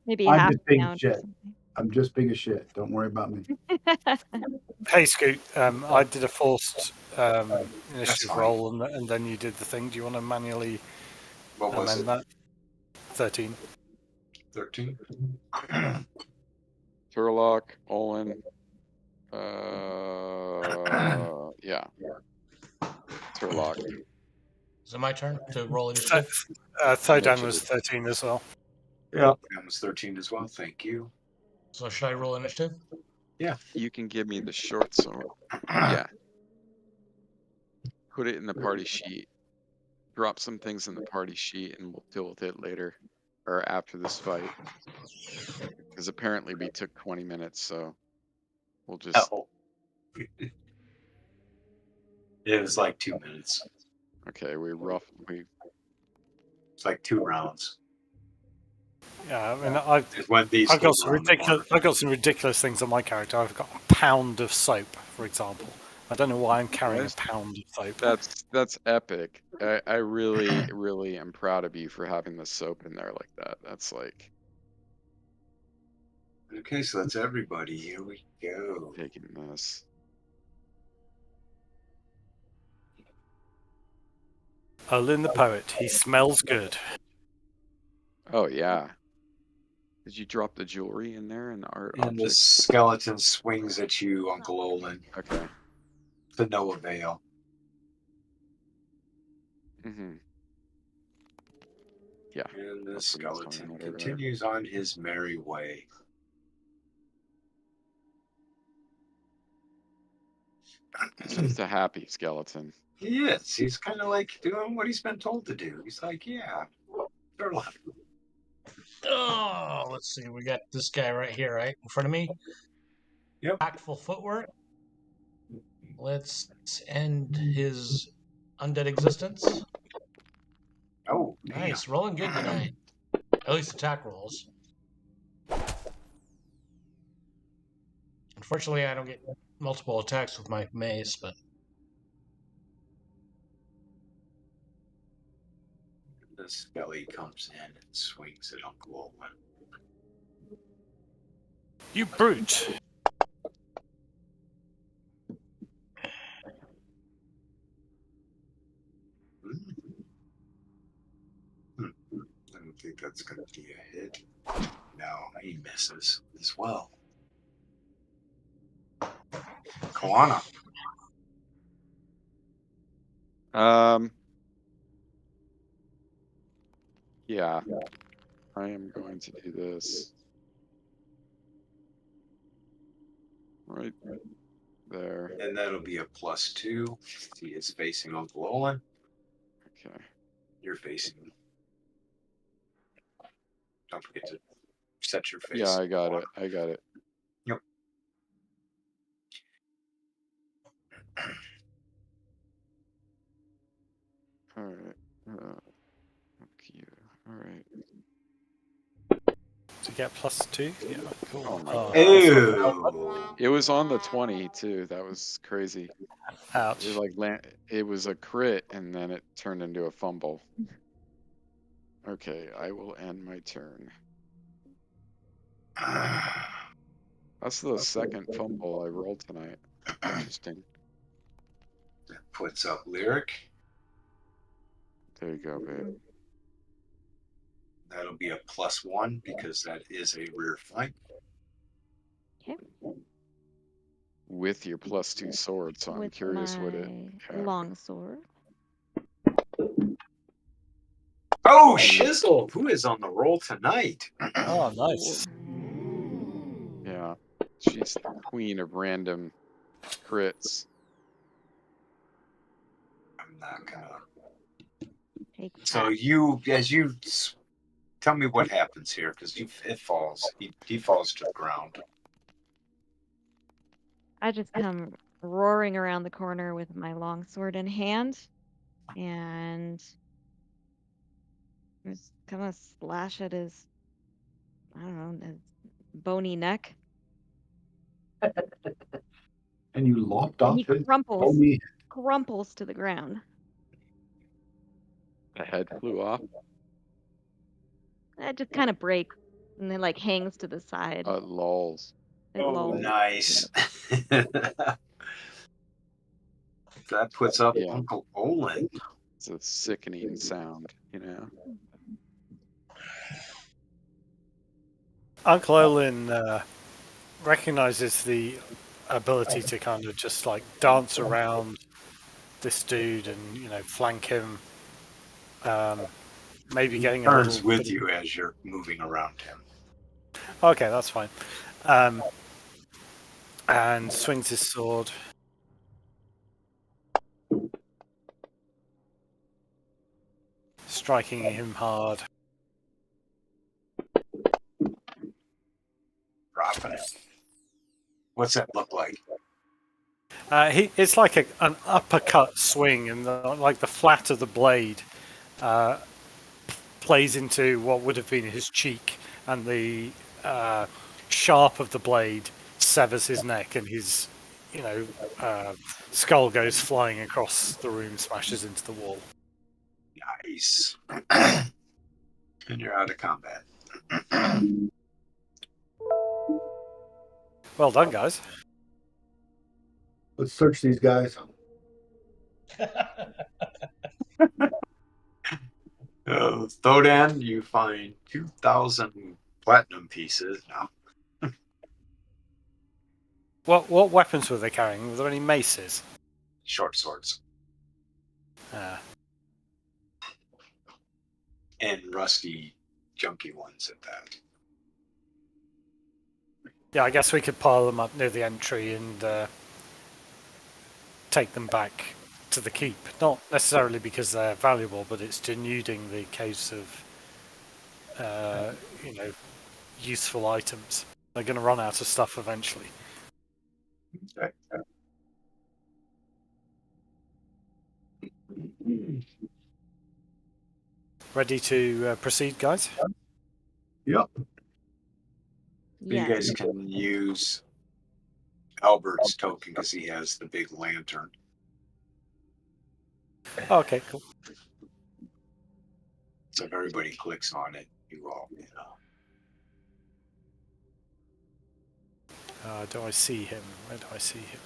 Maybe I'm half just a being pound or shit. something. I'm just being a shit. Don't worry about me. Hey, Scoot, I did a forced initiative fine. roll, and then you did the thing. Do you want to manually What was amend it? that? 13. 13? Turlock, Olin. Yeah. Turlock. Is it my turn to roll initiative? Thodan was 13 as well. Yeah. That was 13 as well. Thank you. So should I roll initiative? You can give me the short sword. Yeah. Put it in the party sheet. Drop some things in the party sheet, and we'll deal with it later or after this fight. Because apparently we took 20 minutes, so we'll just. Oh. It was like 2 minutes. Okay, It's like 2 rounds. Yeah, I mean, I've It's when these got things some were on the ridiculous. board. I've got some ridiculous things on my character. I've got a pound of soap, for example. I don't know why I'm carrying a pound of soap. That's epic. I really, really am proud of you for having the soap in there like that. That's like Okay, so that's everybody. Here we go. taking this. Olin the poet. He smells good. Oh yeah. Did you drop the jewelry in there and the art And the objects? skeleton swings at you, Uncle Olin, Okay. to no avail. Mm-hmm. Yeah. And the That's what he's talking skeleton about over there. continues on his merry way. Just a happy skeleton. He is. He's kind of like doing what he's been told to do. He's like, yeah, sure. Oh, let's see. We got this guy right here, right in front of me. Yep. Impactful footwork. Let's end his undead existence. Oh, Nice. Rolling good tonight. At least attack rolls. Unfortunately, I don't get multiple attacks with my mace, but the skelly comes in and swings at Uncle Olin. You brute! I don't think that's going to be a hit. No, he misses as well. Koana. Yeah. I am going to do this. Right there. And that'll be a +2. He is facing Uncle Olin. Okay. You're facing. Don't forget to set your face. Yeah, I got it. I got it. Yep. All right. Okay. All right. To get +2? Yeah, cool. Oh my Oh, Ew. It was on the 20 too. That was crazy. ouch. It was a crit and then it turned into a fumble. Okay, I will end my turn. That's the second fumble I rolled tonight. Interesting. That puts up Lyric. There you go, babe. That'll be a +1 because that is a rear flank. Okay. With your +2 sword, so I'm With curious what it. my long sword. Oh, shizzle! Who is on the roll tonight? Oh, nice. Yeah, she's the queen of random crits. I'm not gonna. Take So that. you, as you tell me what happens here, because it falls. He falls to the ground. I just come roaring around the corner with my long sword in hand, and just kind of slash at his, I don't know, his bony neck. And you lopped And off he his crumples, bony. crumples to the ground. The head flew off. It just kind of breaks, and then like hangs to the side. Lulls. It Oh, lolls. nice. That puts up Yeah. Uncle Olin. It's a sickening sound, you know. Uncle Olin recognizes the ability to kind of just like dance around this dude and flank him. Maybe getting a Turns little with you as you're moving around him. Okay, that's fine. And swings his sword. Striking him hard. Dropping it. What's that look like? It's like an uppercut swing, and like the flat of the blade plays into what would have been his cheek, and the sharp of the blade severs his neck, and his skull goes flying across the room, smashes into the wall. Nice. And you're out of combat. Well done, guys. Let's search these guys. Thodan, you find 2,000 platinum pieces. Now, What weapons were they carrying? Were there any maces? short swords and rusty, junky ones at that. Yeah, I guess we could pile them up near the entry and take them back to the keep. Not necessarily because they're valuable, but it's denuding the case of, useful items. They're going to run out of stuff eventually. Okay. Ready to proceed, guys? Yep. You Yeah. guys can use Albert's token because he has the big lantern. Okay, cool. So if everybody clicks on it, you all, Do I see him? Where do I see him?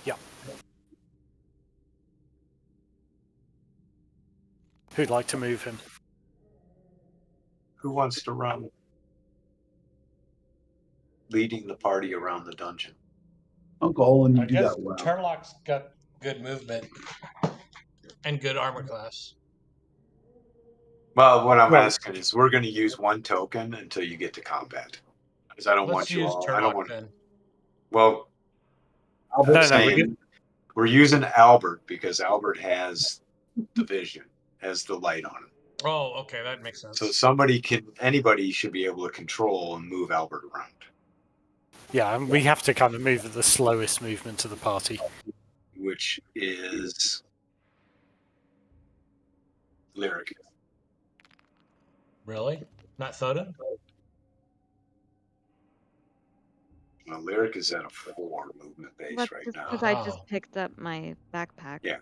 Yeah. Who'd like to move him? Who wants to run leading the party around the dungeon? Uncle Olin, you I do guess that well. Turlock's got good movement and good armor class. Well, what I'm asking is we're going to use one token until you get to combat. Because I don't Let's want you use all. Turlock I don't want. then. Well, Albert's we're using Albert because Albert has the vision, has the light on him. Oh, okay, that makes sense. So anybody should be able to control and move Albert around. Yeah, and we have to kind of move at the slowest movement of the party. Which is Lyric. Really? Not Thoda? Well, Lyric is at a 4 movement base That's right just now. because I just picked up my backpack. Yeah.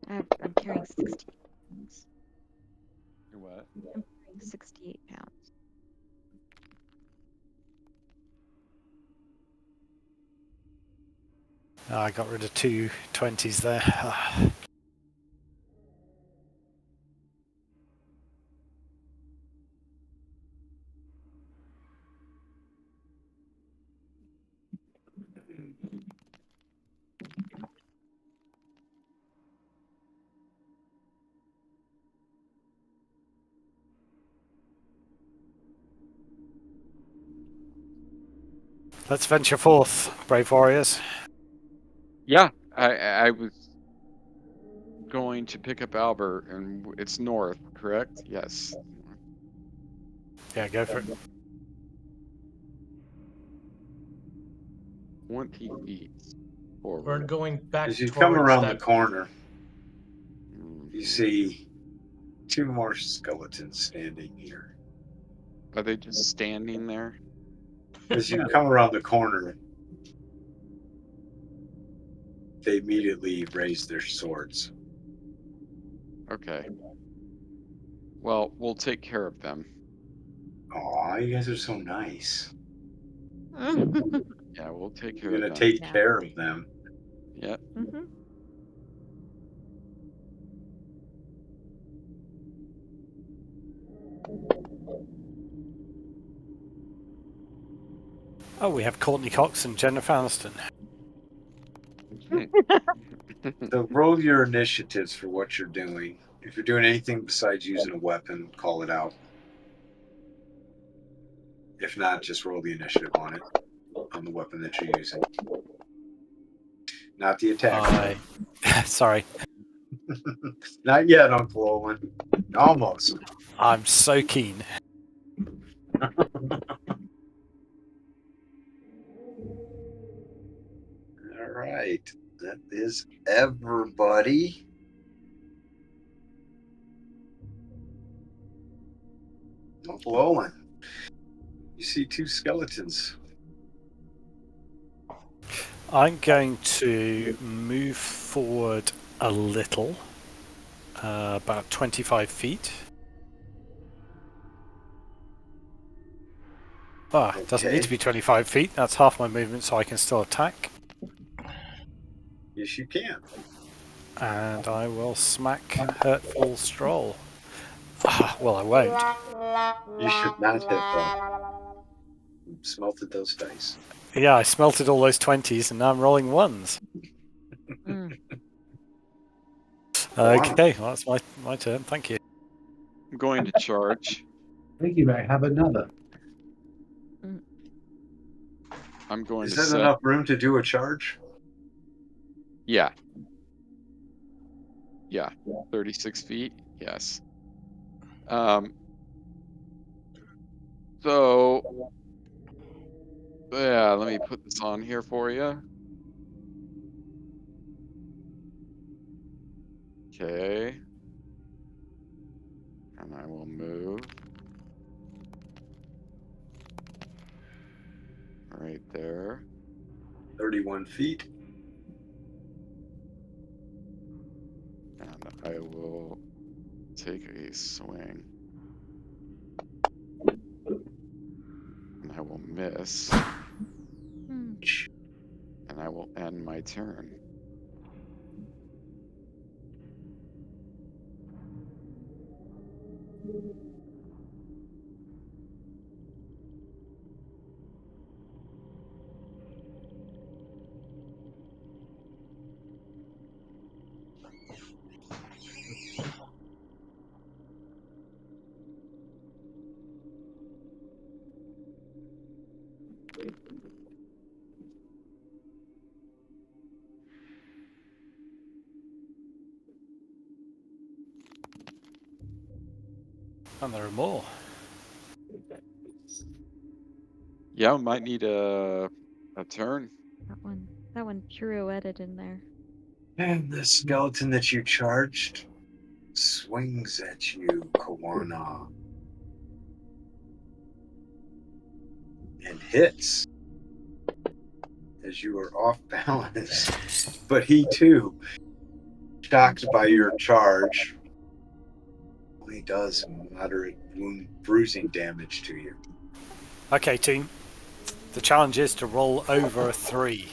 I'm carrying 68 pounds. You're what? I'm carrying 68 pounds. I got rid of 2 20s there. Ah. Let's venture forth, brave warriors. Yeah, I was going to pick up Albert, and it's north, correct? Yes. Yeah, go for it. 20 feet We're forward. going back As you towards come around that. the corner, you Mhm. see 2 more skeletons standing here. Are they just standing there? As you come around the corner, they immediately raise their swords. Okay. Well, we'll take care of them. Aw, you guys are so nice. Yeah, we'll take care You're of gonna them. take Yeah. care of them. Yep. Mm-hmm. Oh, we have Courtney Cox and Jennifer Aniston. So roll your initiatives for what you're doing. If you're doing anything besides using a weapon, call it out. If not, just roll the initiative on it, on the weapon that you're using. Not the attack. Sorry, Not yet, Uncle Owen. Almost. I'm so keen. All right. That is everybody. Uncle Owen. You see 2 skeletons. I'm going to move forward a little, about 25 feet. It doesn't need to Okay. be 25 feet. That's half my movement, so I can still attack. Yes, you can. And I will smack Hurtful Stroll. Well, I won't. You should not have smelted those dice. Yeah, I smelted all those 20s, and now I'm rolling 1s. Mm. Okay, well, that's my turn. Thank you. I'm going to charge. Thank you. I have another. I'm going Is to that set. enough room to do a charge? Yeah. Yeah. 36 feet. Yes. So yeah, let me put this on here for you. Okay. And I will move right there. 31 feet. And I will take a swing. And I will miss. Mm. And I will end my turn. And there are more. Yeah, we might need a turn. That one pirouetted in there. And the skeleton that you charged swings at you, Kawana. And hits as you are off balance. But he too, shocked by your charge, only does moderate wound bruising damage to you. Okay, team. The challenge is to roll over a 3.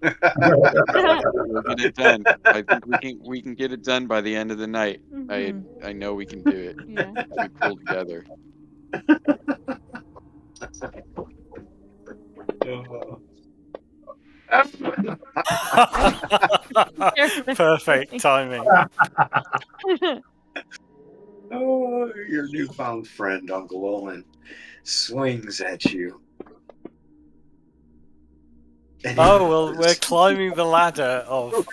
We'll get it done. I think we can get it done by the end of the night. Mhm. I know we can do it. Yeah. If we pull together. Perfect timing. Oh, your newfound friend, Uncle Owen, swings at you. And he Oh well, we're hurts. climbing the ladder of.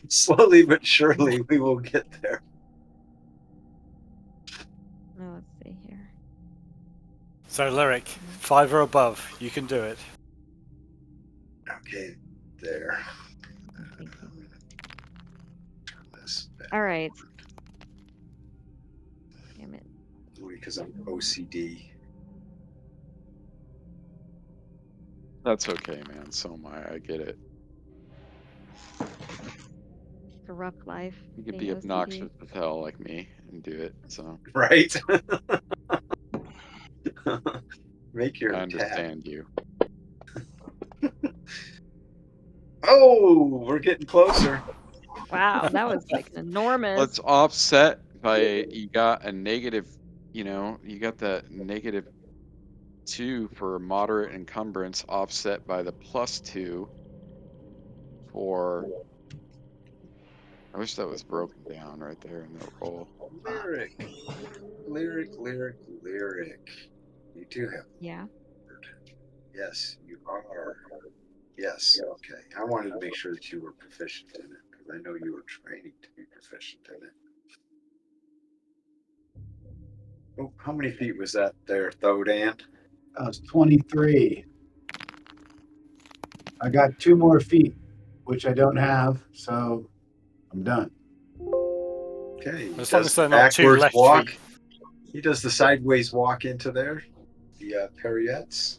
Slowly but surely, we will get there. Now let's see here. So Lyric, 5 or above, you can do it. Okay, there. Thank you. Turn this back All right. Damn it. because I'm OCD. That's okay, man. So am I. I get it. It's a rough life. You could being be OCD. obnoxious as hell like me and do it. So Right? Make your I attack. understand you. Oh, we're getting closer. Wow, that was like enormous. Let's offset by you got a negative. You know, you got that -2 for moderate encumbrance, offset by the +2 for. I wish that was broken down right there in the roll. Lyric. You do have Yeah. Yes, you are. Yes, okay. I wanted to make sure that you were proficient in it because I know you were training to be proficient in it. Oh, how many feet was that there, Thodan? I was 23. I got 2 more feet, which I don't have, so I'm done. Okay. He As long does as the they're not 2 backwards left walk. feet. He does the sideways walk into there. The Perriettes.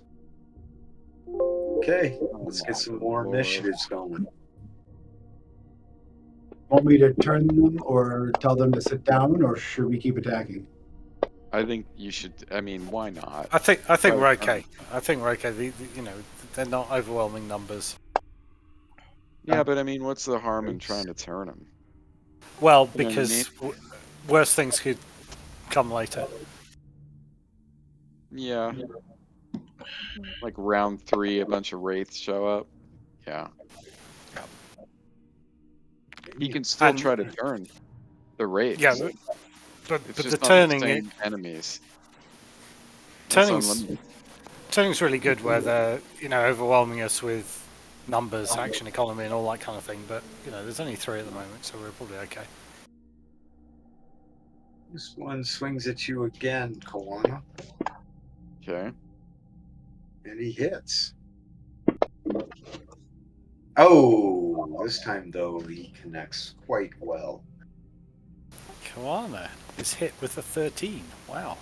Okay, let's get some more Lord. initiatives going. Want me to turn them or tell them to sit down, or should we keep attacking? I think you should. I mean, why not? I think By the we're time- okay. I think we're okay. You know, they're not overwhelming numbers. Yeah, but I mean, what's the harm in trying to turn them? Well, You know what I because worse things could come later. Yeah. Like round 3, a bunch of wraiths show up. Yeah. He can still And- try to turn the wraiths. Yeah, but It's the just not turning the it same enemies. That's unlimited. turning's really good where they're overwhelming us with numbers, action economy, and all that kind of thing. But there's only 3 at the moment, so we're probably okay. This one swings at you again, Kawana, Okay. and he hits. Oh, this time though he connects quite well. Kawana is hit with a 13. Wow.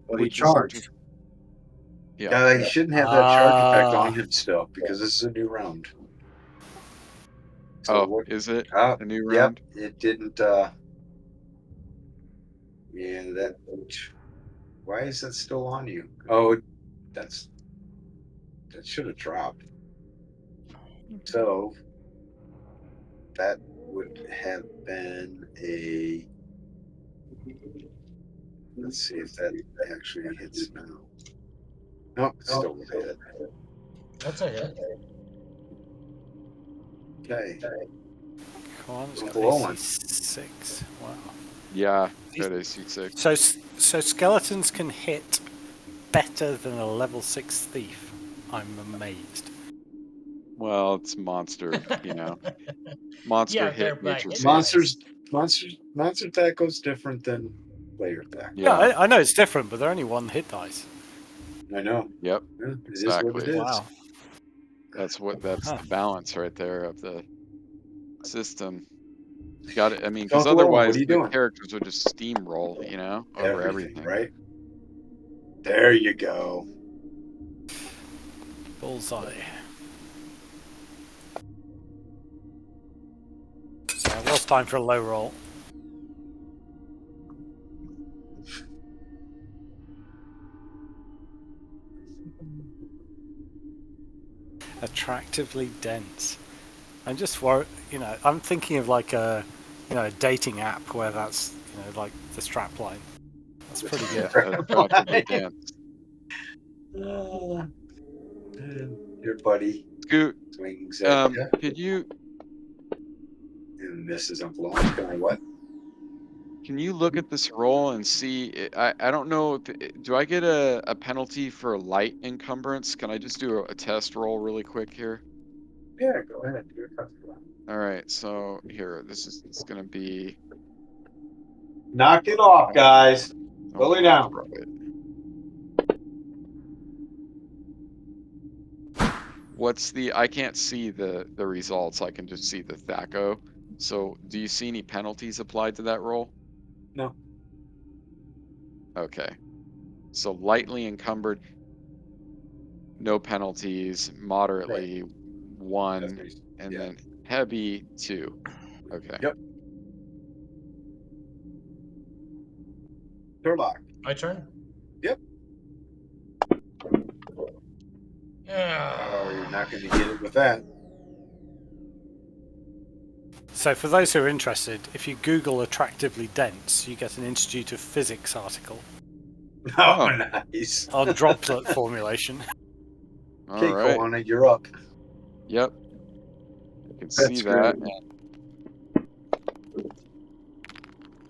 Well, he Which is charged. Yeah. He shouldn't have that charge effect Ah. on him still because this is a new round. Oh, what- is it Oh, a new yep, round? it didn't. Yeah, that. Why is that still on you? Oh, that should have dropped. So that would have been a. Let's see if that actually hits now. Nope, still would hit. That's a hit. Okay. Kawana's got Uncle Owen. AC6. Wow. Yeah, got AC6. So skeletons can hit better than a level 6 thief. I'm amazed. Well, it's monster, Monster Yeah, hit they're back nature hit saves. Monster tackle's different than player tackle. Yeah, I know it's different, but they're only 1 hit dice. I know. Yep. Yeah, it is Exactly. what it is. Wow. That's Huh. the balance right there of the system. Got it. I mean, because Uncle Owen, otherwise what are you the doing? characters would just steamroll, over everything. Right? There you go. Bullseye. Yeah, it was time for a low roll. Attractively dense. I'm just worried, I'm thinking of like a dating app where that's, like the strap line. That's pretty good. Attractively dense. Your buddy Scoot, swings at you could you and misses a blow. Can I what? Can you look at this roll and see? I don't know. Do I get a penalty for light encumbrance? Can I just do a test roll really quick here? Yeah, go ahead. Do a tough one. All right. So here, it's gonna be. Knock it off, guys. Oh, Slow it down. right. What's the? I can't see the results. I can just see the THACO. So, do you see any penalties applied to that roll? No. Okay. So lightly encumbered, no penalties. Moderately, That's 1, nice. and Yeah. then heavy 2. Okay. Yep. Turlock. My turn. Yep. Yeah. Oh, you're not going to get it with that. So for those who are interested, if you Google attractively dense, you get an Institute of Physics article Oh, nice. on droplet formulation. All Okay, right. Koana, you're up. Yep. I can That's see that. good.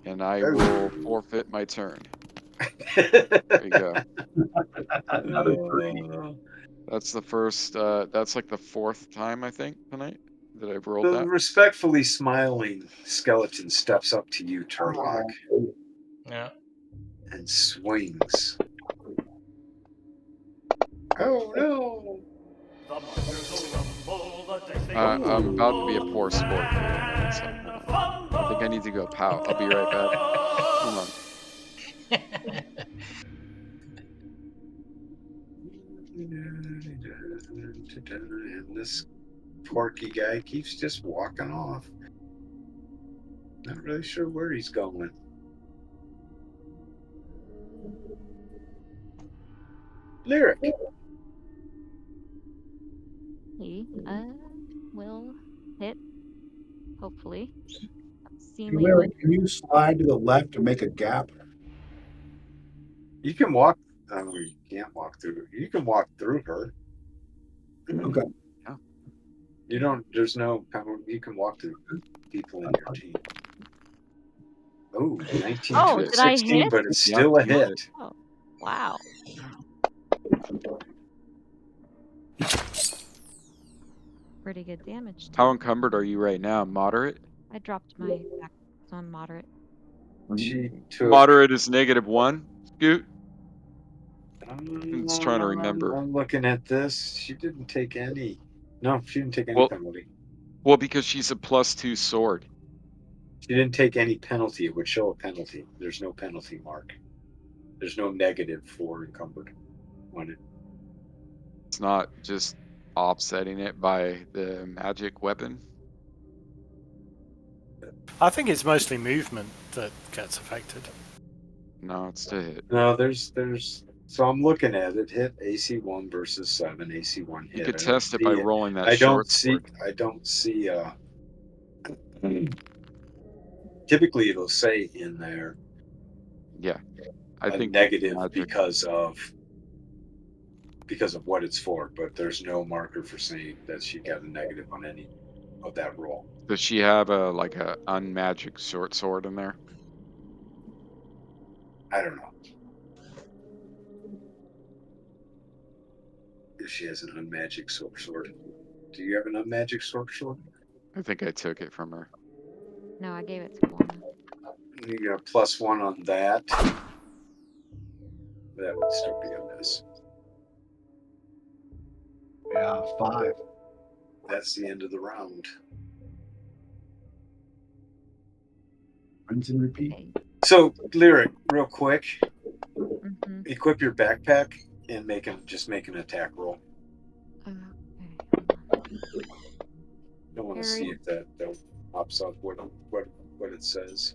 And I Oh. will forfeit my turn. There you go. Another three. That's the first, that's like the 4th time, I think, tonight that I've rolled The that. respectfully smiling skeleton steps up to you, Turlock, Yeah. and swings. Oh, no. I'm about to be a poor sport here in a minute, so hold on. I think I need to go pout. I'll be right back. Hold on. And this porky guy keeps just walking off. Not really sure where he's going. Lyric. He will hit. Hopefully. Hey, Seemingly. Larry, can you slide to the left to make a gap? You can walk. Oh, you can't walk through. You can walk through her. Okay. You don't. There's no. You can walk through people in your team. Oh, 19 Oh, to did I 16, hit? but it's Yeah, still a you hit. did. Oh, wow. Pretty good damage. How Too. encumbered are you right now? Moderate? I dropped my back on moderate. She took. Moderate is -1, Scoot? I'm just trying to remember. I'm looking at this. She didn't take any. No, she didn't take any Well- penalty. Well, because she's a +2 sword. She didn't take any penalty. It would show a penalty. There's no penalty mark. There's no negative for encumbered on it. It's not just offsetting it by the magic weapon. I think it's mostly movement that gets affected. No, it's to hit. No, there's. So I'm looking at it. Hit AC1 versus 7. AC1 hit. You could I don't test it by see rolling that I don't short see. sword. I don't see. Typically, it'll say in there Yeah, I a think negative magic. because of what it's for, but there's no marker for saying that she got a negative on any of that roll. Does she have a unmagic short sword in there? I don't know if she has an unmagic sword. Do you have an unmagic sword? I think I took it from her. No, I gave it to Kwana. You got a +1 on that. That would still be a miss. Yeah, 5. That's the end of the round. Rinse and repeat. Okay. So, Lyric, real quick, Mm-hmm. equip your backpack and just make an attack roll. Okay. I want to see if that pops up what it says.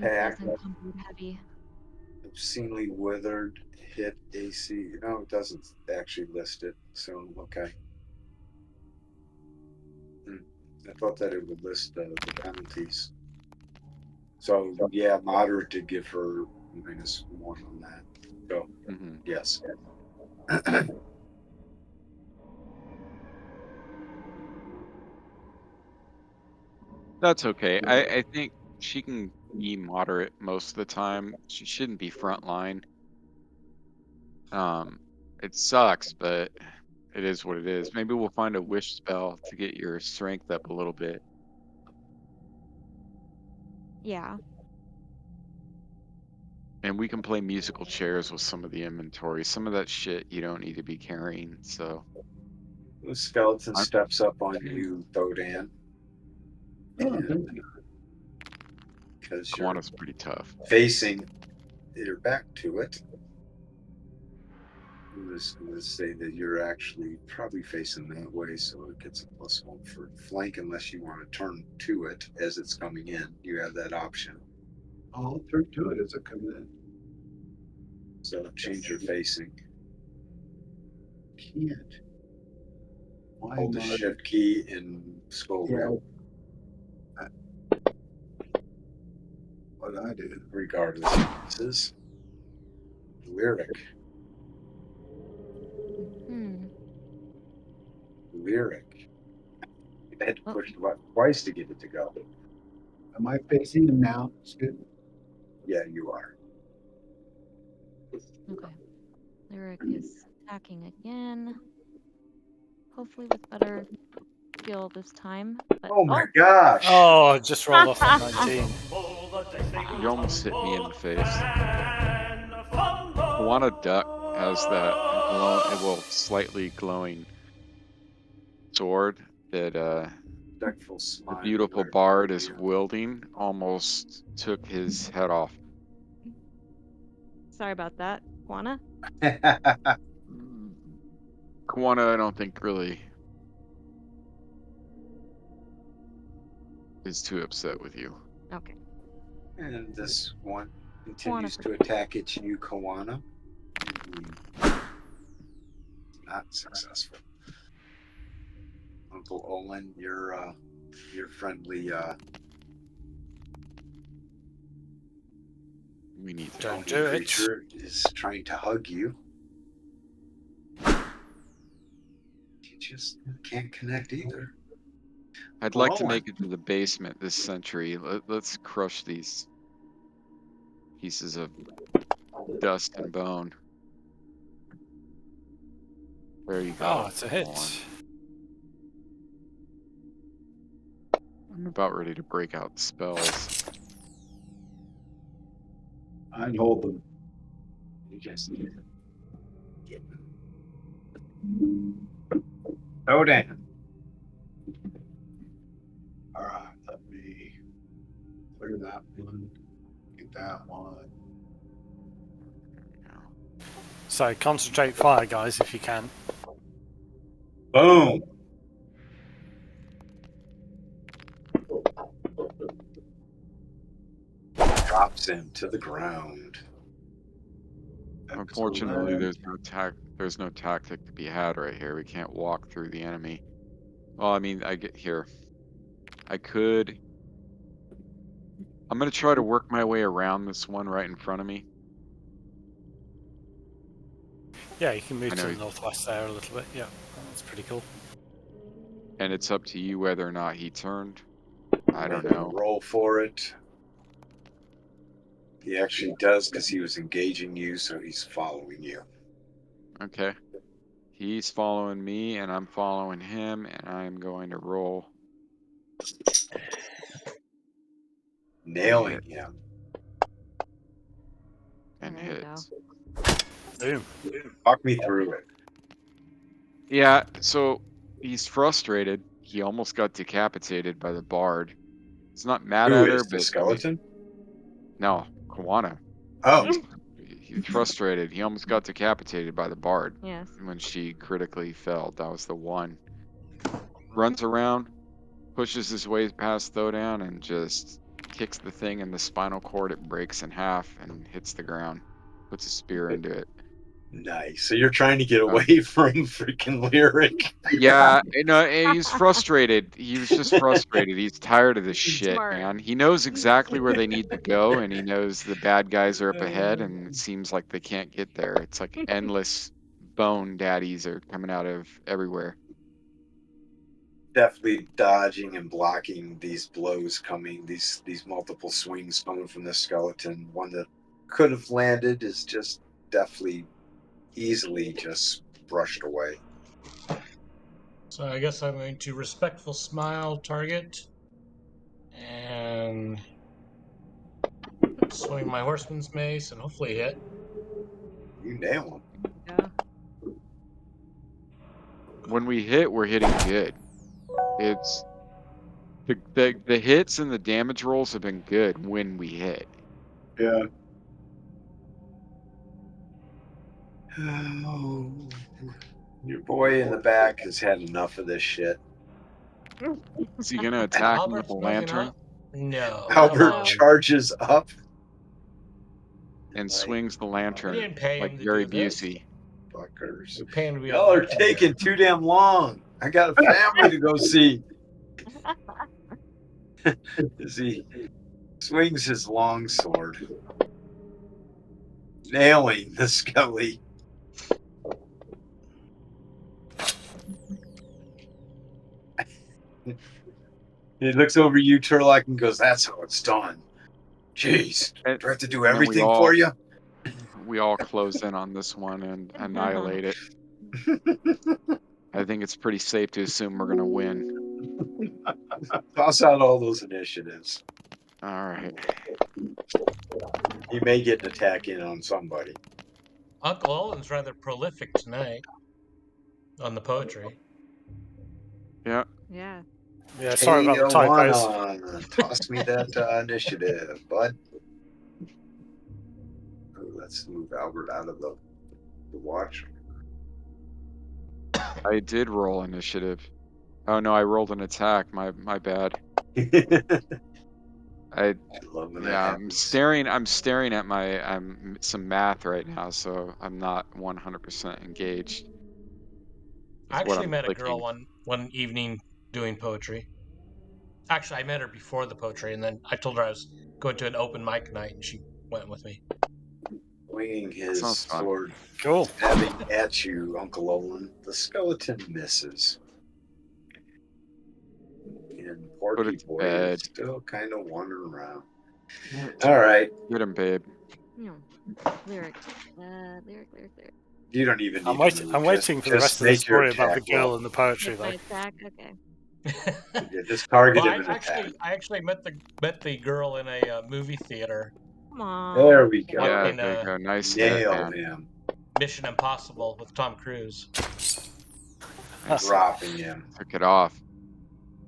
It Attack. says encumbered heavy. Obscenely withered, hit AC. No, it doesn't actually list it. So, okay. I thought that it would list the penalties. So, yeah, moderate did give her -1 on that. So, yes. That's okay. I think she can be moderate most of the time. She shouldn't be frontline. It sucks, but it is what it is. Maybe we'll find a wish spell to get your strength up a little bit. Yeah. And we can play musical chairs with some of the inventory. Some of that shit you don't need to be carrying, so. The skeleton I'm- steps up on you, Thodan. Because you're Kawana's pretty tough. facing your back to it. I'm just going to say that you're actually probably facing that way, so it gets a +1 for flank unless you want to turn to it as it's coming in. You have that option. I'll turn to it as it comes in. So change your facing. Can't. Why Hold the am I- shift key in scroll wheel, What did I do? regardless. This is lyric. Lyric. I had to push the button twice to get it to go. Am I facing him now? It's good. Yeah, you are. Okay. Lyric is attacking again. Hopefully with better skill this time. But, Oh my gosh! Oh, just rolled off at 19. You almost hit me in the face. Kawana Duck has that slightly glowing sword that the beautiful bard is wielding. Almost took his head off. Sorry about that, Juana. Kawana, I don't think really is too upset with you. Okay. And this one continues to attack at you, Kawana. Not successful. Uncle Olin, your friendly we need to Don't do it. creature is trying to hug you. You just can't connect either. I'd like to make it to the basement this century. Let's crush these pieces of dust and bone. There you go. Oh, it's a hit. I'm about ready to break out spells. I'd hold them. You just Oh, damn. All right, let me clear that one. Get that one. So concentrate fire, guys, if you can. Boom. Drops him to the ground. Unfortunately, there's no tactic to be had right here. We can't walk through the enemy. Well, I mean, I'm gonna try to work my way around this one right in front of me. Yeah, you can move to the northwest there a little bit. Yeah, that's pretty cool. And it's up to you whether or not he turned. I don't know. Roll for it. He actually does because he was engaging you, so he's following you. Okay. He's following me, and I'm following him, and I'm going to roll. Nailing him. And There you hits. Boom. Walk me through it. Yeah, so he's frustrated. He almost got decapitated by the bard. He's not mad at her, Is the but skeleton? no, Kawana. Oh, He's frustrated. He almost got decapitated by the bard. Yes. When she critically fell. That was the one. Runs around, pushes his way past Thodan, and just kicks the thing in the spinal cord. It breaks in half and hits the ground. puts a spear into it. Nice. So you're trying to get away from freaking Lyric. Yeah, he's frustrated. He was just frustrated. He's tired of this shit, Smart. man. He knows exactly where they need to go, and he knows the bad guys are up ahead, and it seems like they can't get there. It's like endless bone daddies are coming out of everywhere. Definitely dodging and blocking these blows coming, these multiple swings coming from the skeleton. One that could have landed is just definitely easily just brushed away. So I guess I'm going to respectful smile target and swing my horseman's mace and hopefully hit. You nail him. Yeah. When we hit, we're hitting good. It's the hits and the damage rolls have been good when we hit. Yeah. Oh, your boy in the back has had enough of this shit. Is he gonna attack me with Albert's a moving lantern up. No. Albert on. charges up and like, swings the We lantern didn't pay like him to Gary do this. Busey? fuckers. We pay him to be Y'all a are taking too damn long. I got a family to go see. As he swings his long sword, nailing the skelly. He looks over you, Turlock, and goes, "That's how it's done." Jeez, And- do I have to do and then we everything all- for you? We all close in on this one and annihilate it. I think it's pretty safe to assume we're gonna win. Toss out all those initiatives. All right. You may get an attack in on somebody. Uncle Owen's rather prolific tonight on the poetry. Yeah. Yeah. Yeah, sorry about the typos. Tijuana, toss me that initiative, bud. Oh, let's move Albert out of the watch. I did roll initiative. Oh no, I rolled an attack. My bad. I love when that yeah, happens. I'm staring at my some math right now, so I'm not 100% engaged. I with what actually I'm met a girl clicking. one evening doing poetry. Actually, I met her before the poetry, and then I told her I was going to an open mic night, and she went with me. Swinging his sounds fun. sword, Cool. stabbing at you, Uncle Olin. The skeleton misses. And Porky it to Boy bed. is still kind of wandering around. All right. Get him, babe. Lyric. Lyric. You don't even need I'm to waiting. move. I'm waiting for the rest of the make your story about the attack girl roll. and the poetry, Make my though. attack. Okay. Yeah, just target Well, him and attack. I actually met the girl in a movie theater Come on. There we go. Yeah, in there you go. Nice hit, Nailed man. him. Mission Impossible with Tom Cruise. Nice. Dropping him. Took it off.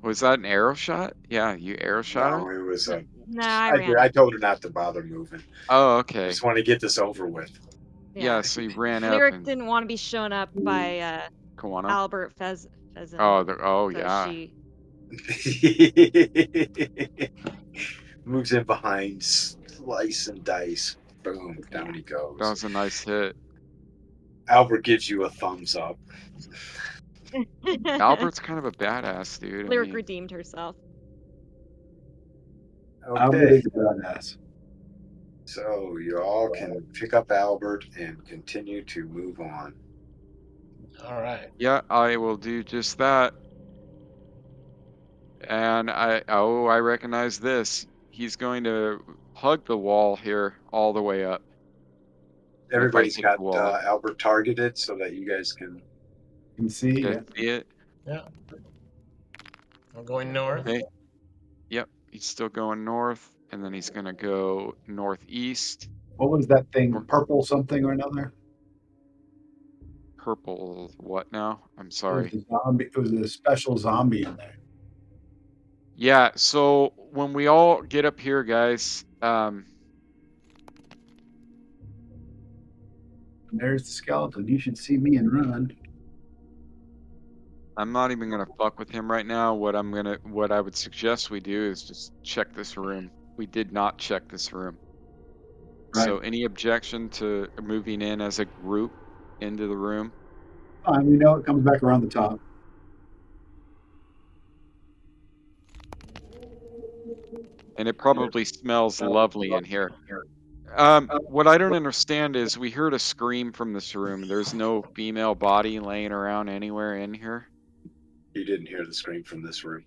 Was that an arrow shot? Yeah, you arrow shot No, her? it was a. No, I ran. I told her not to bother moving. Oh, I okay. just want to get this over with. Yeah, so you ran up Lyric and didn't want to be shown up by Kawano? Albert Pheasant. Oh, so yeah. She... Moves in behind, slice and dice. Boom, down he goes. That was a nice hit. Albert gives you a thumbs up. Albert's kind of a badass, dude. I Lyric mean, redeemed herself. Albert Okay, is a badass. so you all can pick up Albert and continue to move on. All right. yeah, I will do just that. And I recognize this. He's going to hug the wall here all the way up. Everybody's take got the wall. Albert targeted so that you guys can. You can see. You Yeah. guys see it? I'm going north. Okay. Yep, he's still going north, and then he's gonna go northeast. What was that thing? Purple something or another? Purple what now? I'm It was sorry. a zombie. It was a special zombie in there. Yeah, so when we all get up here, guys, And there's the skeleton. You should see me and run. I'm not even gonna fuck with him right now. What I would suggest we do is just check this room. We did not check this room. So any objection to moving in as a group into the room? We know it comes back around the top. And it probably smells lovely in here. What I don't understand is we heard a scream from this room. There's no female body laying around anywhere in here. You didn't hear the scream from this room.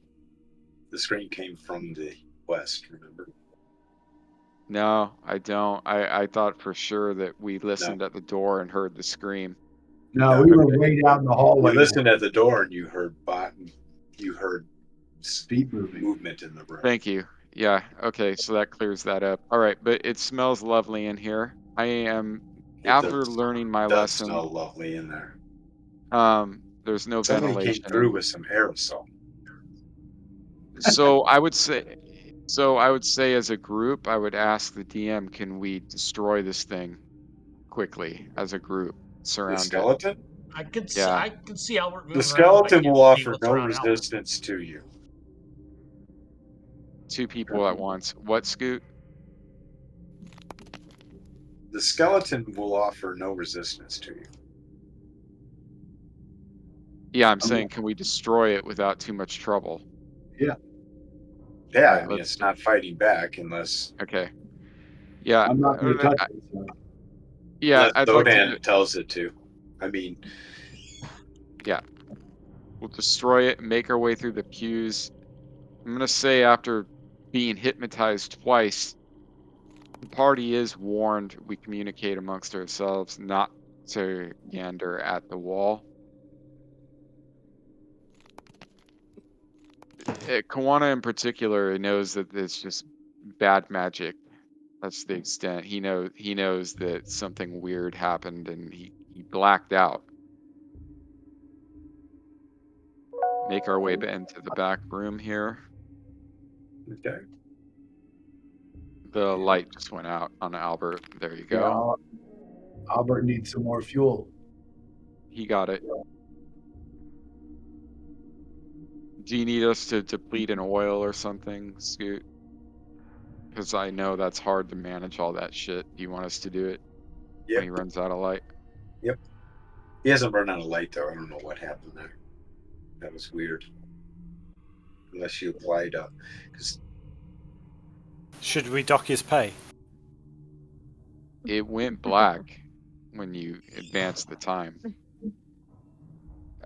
The scream came from the west, remember? No, I don't. I thought for sure that we listened at the door and heard the scream. No, we were way down in the hallway. You listened at the door and you heard feet moving. movement in the room. Thank you. Yeah, okay, so that clears that up. All right, but it smells lovely in here. I am, after learning my lesson, smell lovely in there. there's no Somebody ventilation. came through with some aerosol. So I would say as a group, I would ask the DM, can we destroy this thing quickly as a group? Surround The skeleton? I could Yeah. see Albert moving The skeleton around, but I will can't see offer what's no around Albert. resistance to you. Two people at once. What, Scoot? The skeleton will offer no resistance to you. Yeah, I'm saying, can we destroy it without too much trouble? Yeah, Alright, I mean, let's- it's not fighting back unless Okay. Yeah. I'm not going to touch it. So. Yeah, unless I'd like Dodan to. tells it to. I mean, We'll destroy it, make our way through the pews. I'm gonna say after being hypnotized twice, the party is warned. We communicate amongst ourselves not to gander at the wall. Kawana in particular knows that it's just bad magic. That's the extent. He knows that something weird happened and he blacked out. Make our way into the back room here. okay. The light just went out on Albert. There you go. Yeah, Albert needs some more fuel. He got it. Do you need us to deplete an oil or something, Scoot? Because I know that's hard to manage all that shit. Do you want us to do it Yep. when he runs out of light? He hasn't run out of light, though. I don't know what happened there. That was weird. Unless you applied up. Because Should we dock his pay? It went black when you advanced the time.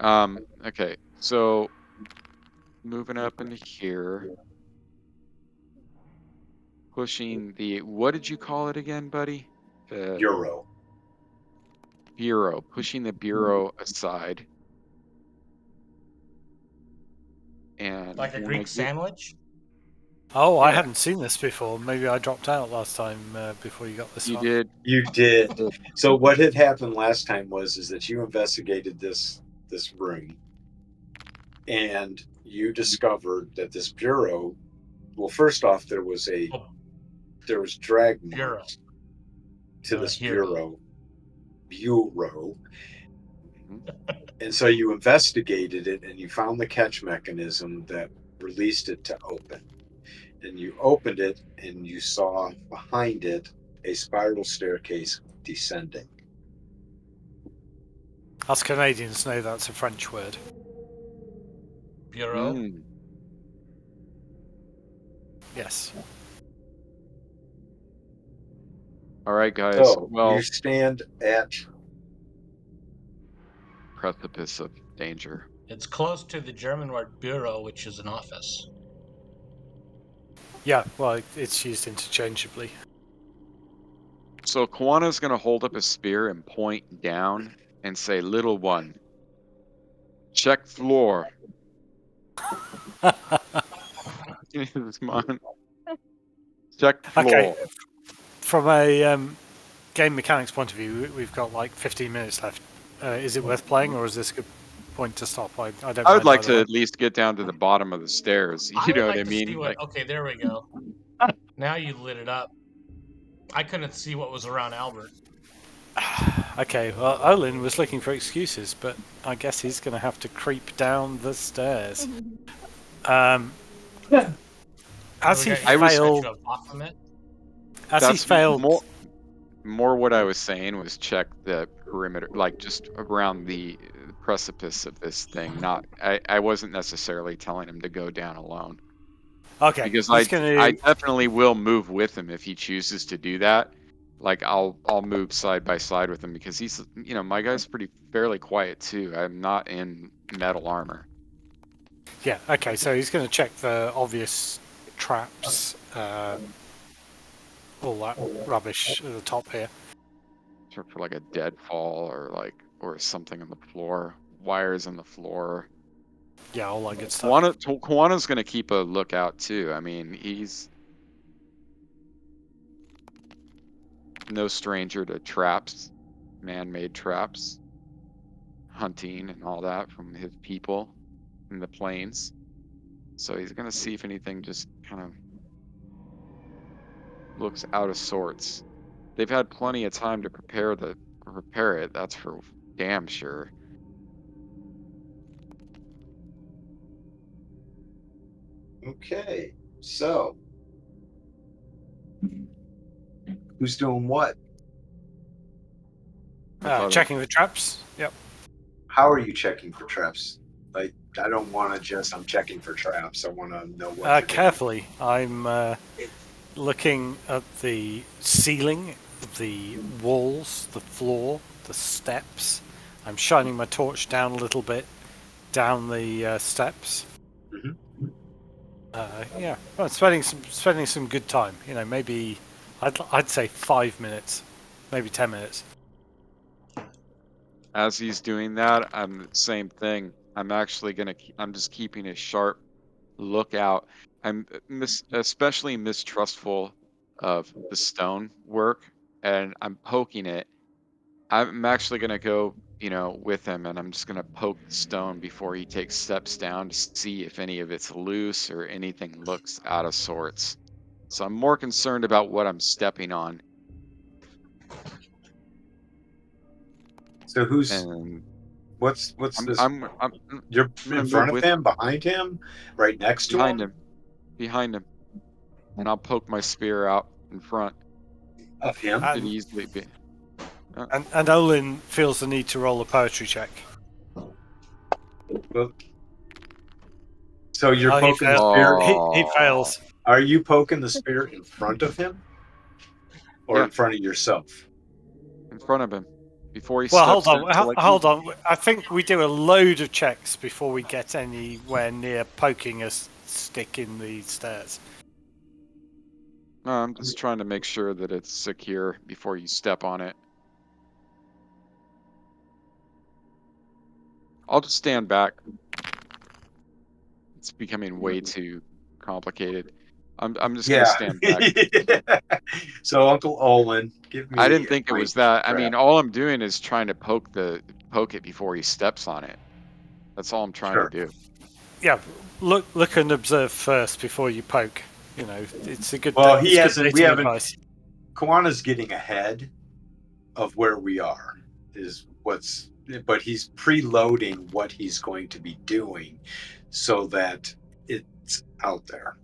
Okay, so moving up into here. Pushing the, what did you call it again, buddy? Bureau. Bureau. Pushing the bureau aside. And Like a when I Greek get- sandwich? Oh, I Yeah. hadn't seen this before. Maybe I dropped out last time before you got this You far. did. You did. So what had happened last time is that you investigated this room, and you discovered that this bureau. Well, first off, there was drag Bureau. marks to this Hero. bureau. And so you investigated it and you found the catch mechanism that released it to open. And you opened it and you saw behind it a spiral staircase descending. Us Canadians know that's a French word. Bureau? Mm. Yes. All right, guys. So Well, you stand at precipice of danger. It's close to the German word Bureau, which is an office. Yeah, well, it's used interchangeably. So Kawana's going to hold up a spear and point down and say, "Little one, check floor." Come on. Check floor. Okay. From a game mechanics point of view, we've got like 15 minutes left. Is it worth playing, or is this a good point to stop? I don't. I would mind like either to way. at least get down to the bottom of the stairs. You know what I mean? Like, Okay, there we go. Now you lit it up. I couldn't see what was around Albert. Okay, well, Olin was looking for excuses, but I guess he's going to have to creep down the stairs. As he I was failed, off from it. as he that's failed, more. more what I was saying was check the perimeter, like just around the precipice of this thing. Not, I wasn't necessarily telling him to go down alone. Okay, Because he's I gonna. definitely will move with him if he chooses to do that. Like I'll move side by side with him because he's, you know, my guy's fairly quiet too. I'm not in metal armor. Yeah. Okay, so he's gonna check the obvious traps, all that rubbish at the top here. For like a deadfall or something on the floor, wires on the floor. Yeah, all that good stuff. Kawana's gonna keep a lookout too. I mean, he's no stranger to traps, man-made traps, hunting and all that from his people in the plains. So he's gonna see if anything just kind of looks out of sorts. They've had plenty of time to prepare it. That's for damn sure. Okay, so who's doing what? I thought Checking the traps. Yep. How are you checking for traps? Like, I don't want to just, I'm checking for traps. I want to know what. Carefully, I'm looking at the ceiling, the walls, the floor, the steps. I'm shining my torch down a little bit down the steps. Mhm. Yeah, well, spending some good time. You know, maybe I'd say 5 minutes, maybe 10 minutes. As he's doing that, I'm same thing. I'm just keeping a sharp lookout. I'm especially mistrustful of the stone work, and I'm poking it. I'm actually gonna go, you know, with him, and I'm just gonna poke the stone before he takes steps down to see if any of it's loose or anything looks out of sorts. So I'm more concerned about what I'm stepping on. So And what's this? I'm You're gonna in move front of with him, behind him, right next to behind him? behind him, and I'll poke my spear out in front. Of him? Could easily be. And Olin feels the need to roll a poetry check. Well, so you're He poking the fails. spear. He fails. Are you poking the spear in front of him, or Yeah. in front of yourself? In front of him, before he Well, steps hold on, in. So, like, hold on. I think we do a load of checks before we get anywhere near poking a stick in the stairs. No, I'm just trying to make sure that it's secure before you step on it. I'll just stand back. It's becoming way too complicated. I'm just gonna stand back. So Uncle Olin, give me. I didn't think it was that. I crap. mean, all I'm doing is trying to poke it before he steps on it. That's all I'm trying to do. Yeah, look and observe first before you poke. You know, it's a good. Well, it's he good hasn't. We dating haven't. advice. Kawana's getting ahead of where we are. But he's preloading what he's going to be doing, so that it's out there.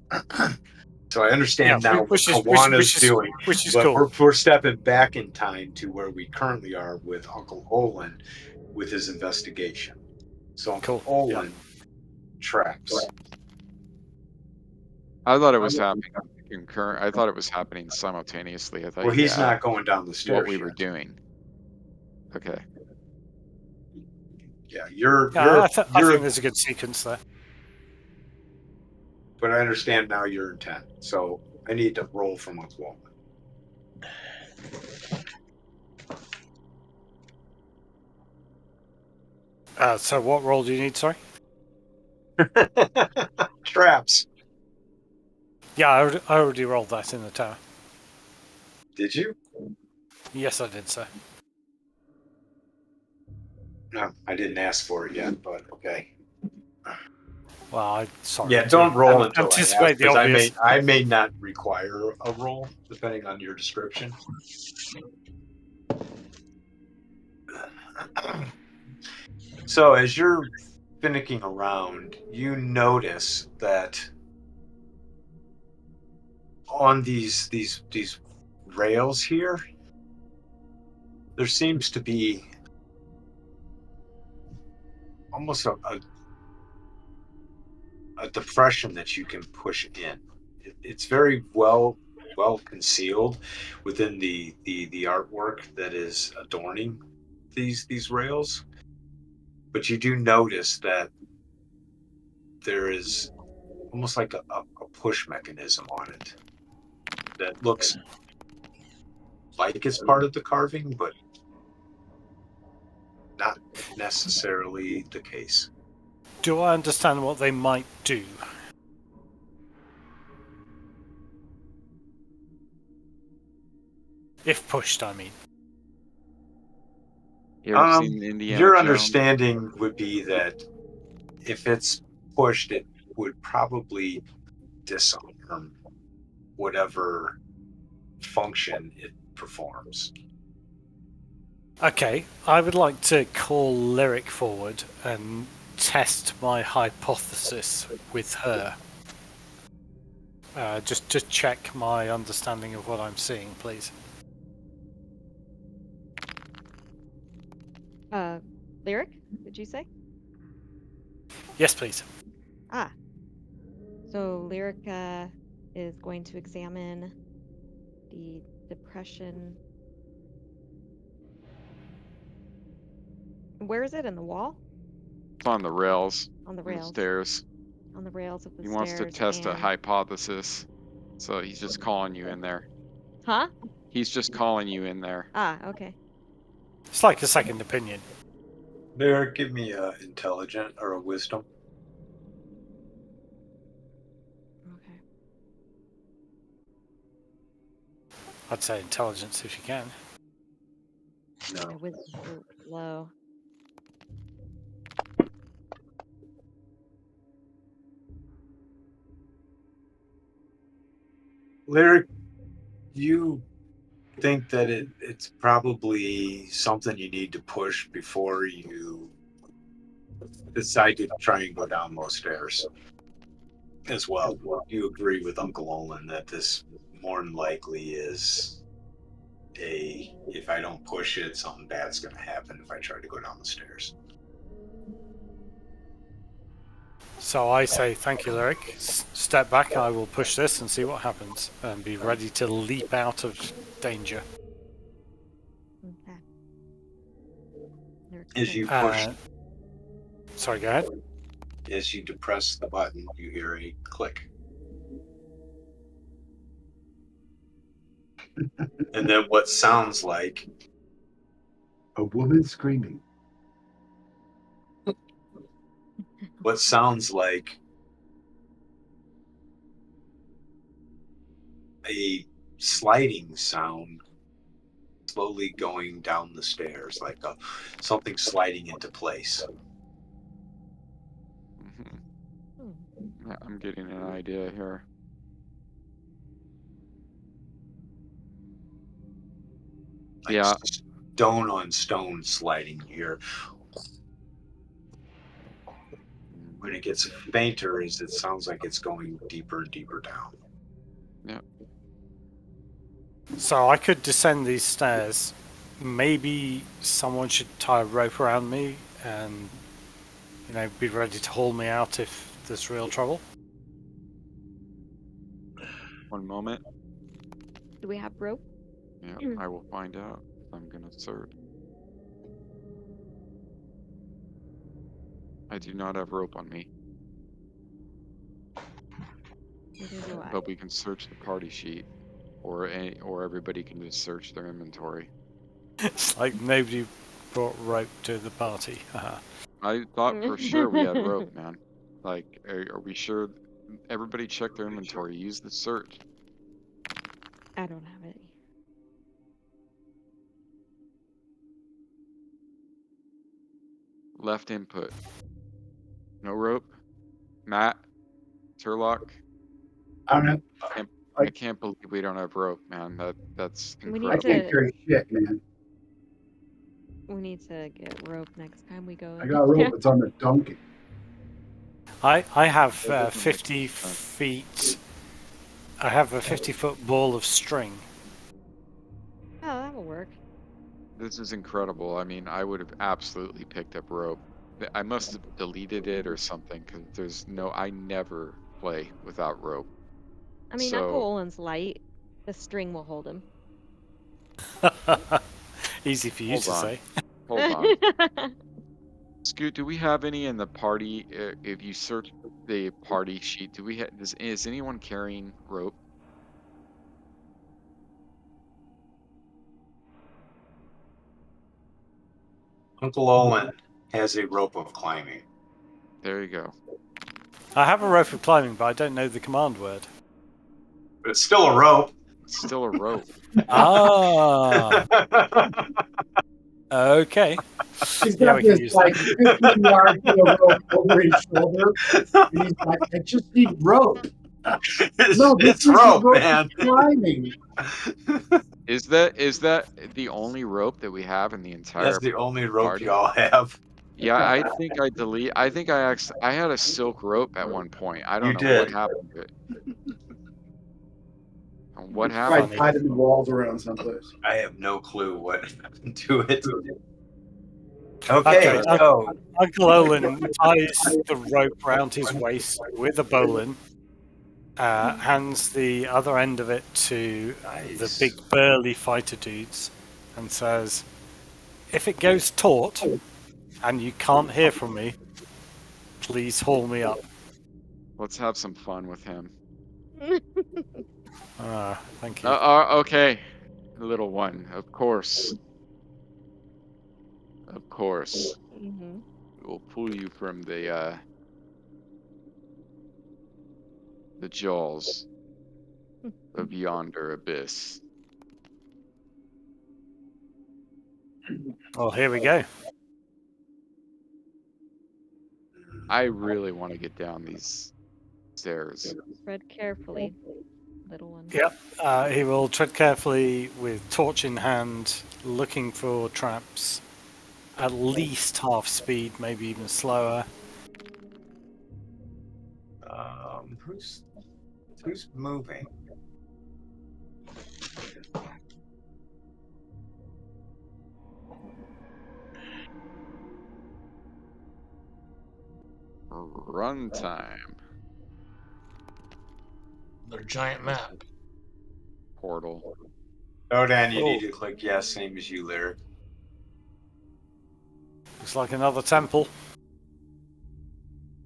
So I understand now what Kawana's doing, which is but cool. we're stepping back in time to where we currently are with Uncle Olin with his investigation. So Uncle Olin traps. I thought it was happening concurrent. I thought it was happening simultaneously. I thought. Well, he's not going down the stairs. What we were doing. Okay. Yeah, I think there's a good sequence there. But I understand now your intent. So I need to roll from Uncle Olin. So what roll do you need? Sorry. Traps. Yeah, I already rolled that in the tower. Did you? Yes, I did, sir. No, I didn't ask for it yet, but okay. Well, sorry. Yeah, don't roll until anticipate the obvious. I may not require a roll depending on your description. So as you're finicking around, you notice that on these rails here, there seems to be almost a depression that you can push in. It's very well concealed within the artwork that is adorning these rails, but you do notice that there is almost like a push mechanism on it that looks like it's part of the carving, but not necessarily the case. Do I understand what they might do? If pushed, I mean. You ever seen Indiana Your Jones? understanding would be that if it's pushed, it would probably disarm whatever function it performs. Okay, I would like to call Lyric forward and test my hypothesis with her. Just to check my understanding of what I'm seeing, please. Lyric, did you say? Yes, please. Ah. So Lyric is going to examine the depression. Where is it? In the wall? It's on the rails. On the On the rails. stairs. On the rails of the He stairs. wants to test a and- hypothesis. So he's just calling you in there. Huh? He's just calling you in there. Ah, okay. It's like a second opinion. There, give me a intelligent or a wisdom. Okay. I'd say intelligence if you can. My No. wisdom's low. Lyric, you think that it's probably something you need to push before you decide to try and go down those stairs as well. You agree with Uncle Olin that this more than likely is if I don't push it, something bad's going to happen if I try to go down the stairs. So I say thank you, Lyric. Step back, I will push this and see what happens. And be ready to leap out of danger. Okay. Lyric's As you gonna- push, Sorry, go ahead. as you depress the button, you hear a click. And then what sounds like A woman screaming. a sliding sound slowly going down the stairs, like something sliding into place. Yeah, I'm getting an idea here. Like Yeah. stone on stone sliding here. When it gets fainter, it sounds like it's going deeper and deeper down. Yeah. So I could descend these stairs. Maybe someone should tie a rope around me and, be ready to haul me out if there's real trouble. One moment. Do we have rope? Yeah, I will find out. I'm gonna search. I do not have rope on me, Neither do I. but we can search the party sheet, or everybody can just search their inventory. It's like nobody brought rope to the party. I thought for sure we had rope, man. Like, are we sure? Everybody check their inventory. Use the search. I don't have any. Left input. No rope. Matt. Turlock. I don't know. I can't believe we don't have rope, man. That's We need I incredible. can't carry shit, man. We need to get rope next time we go. I got a rope. It's on the donkey. I have 50 feet. I have a 50-foot ball of string. Oh, that will work. This is incredible. I mean, I would have absolutely picked up rope. I must have deleted it or something because I never play without rope. I mean, So, Uncle Olin's light. The string will hold him. Easy for you hold to on. say. Hold on. Scoot, do we have any in the party? If you search the party sheet, do we have, is anyone carrying rope? Uncle Olin has a rope of climbing. There you go. I have a rope of climbing, but I don't know the command word. But it's still a rope. It's still a rope. Ah, okay. He's Yeah, got we can this use like that. 15-yard rope over his shoulder. And he's like, I just need rope. No, this It's is rope, rope man. climbing. Is that the only rope that we have in the entire That's the only rope party? y'all have. Yeah, I think I had a silk rope at one point. I don't You know what did. happened to it. What Probably happened? tied him in walls around someplace. I have no clue what happened to it. Okay, so Uncle Olin ties the rope round his waist with a bowline, hands the other end of it to the Nice. big burly fighter dudes, and says, "If it goes taut and you can't hear from me, please haul me up." Let's have some fun with him. Thank you. Okay, little one. Of course. Of course. Mm-hmm. We'll pull you from the jaws of yonder abyss. Well, here we go. I really want to get down these stairs. Tread carefully, little one. Yep. He will tread carefully with torch in hand, looking for traps. At least half speed, maybe even slower. Who's moving? Run time. Their giant map. Portal. Oh, Dan, you need to click yes, same as you, Lyric. Looks like another temple.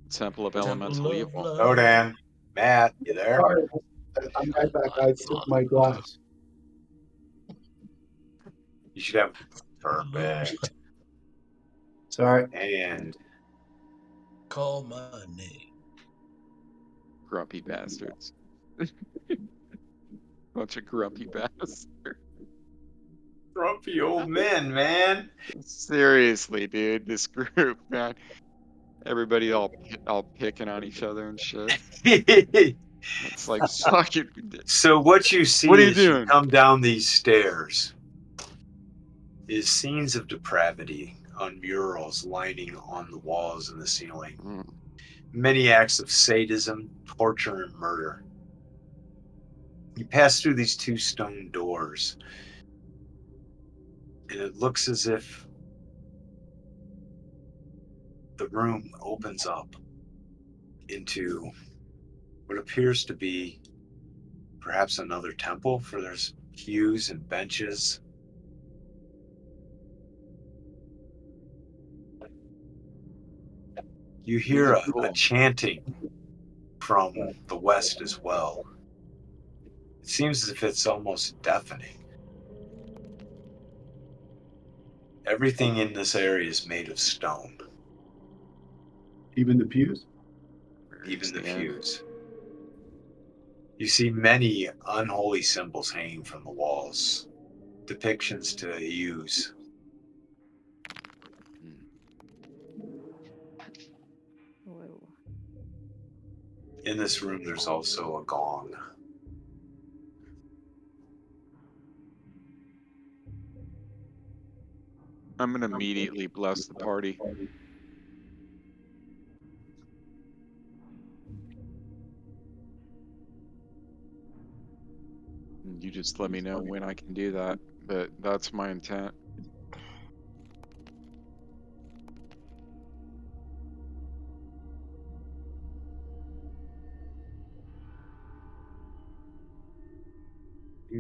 Temple of Elemental Evil. Oh, Dan. Matt, you there? Sorry, I'm right back. I took my glass. You should have perfect. Sorry. And Call my name. Grumpy bastards. Bunch of grumpy bastards. grumpy old men, man. Seriously, dude, this group, man. Everybody all picking on each other and shit. It's like fucking. So what you see What are you as doing? you come down these stairs is scenes of depravity on murals lining on the walls and the ceiling. Mm. Many acts of sadism, torture, and murder. You pass through these two stone doors, and it looks as if the room opens up into what appears to be perhaps another temple, for there's pews and benches. You hear a chanting from the west as well. It seems as if it's almost deafening. Everything in this area is made of stone, Even the pews? even the Yeah. pews. You see many unholy symbols hanging from the walls, depictions to use. Whoa. In this room, there's also a gong. I'm gonna immediately bless the party. You just let me know when I can do that, but that's my intent.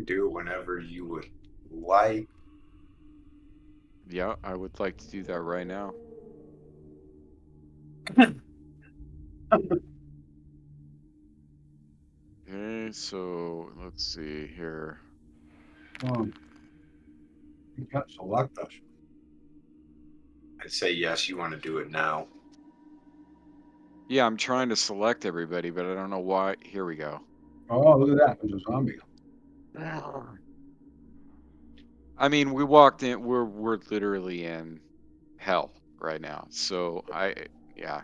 do it whenever you would like. Yeah, I would like to do that right now. Okay, so let's see here. You got select us. I'd say yes, you want to do it now. Yeah, I'm trying to select everybody, but I don't know why. Here we go. Oh, look at that. There's a zombie. I mean, we walked in. We're literally in hell right now. So yeah.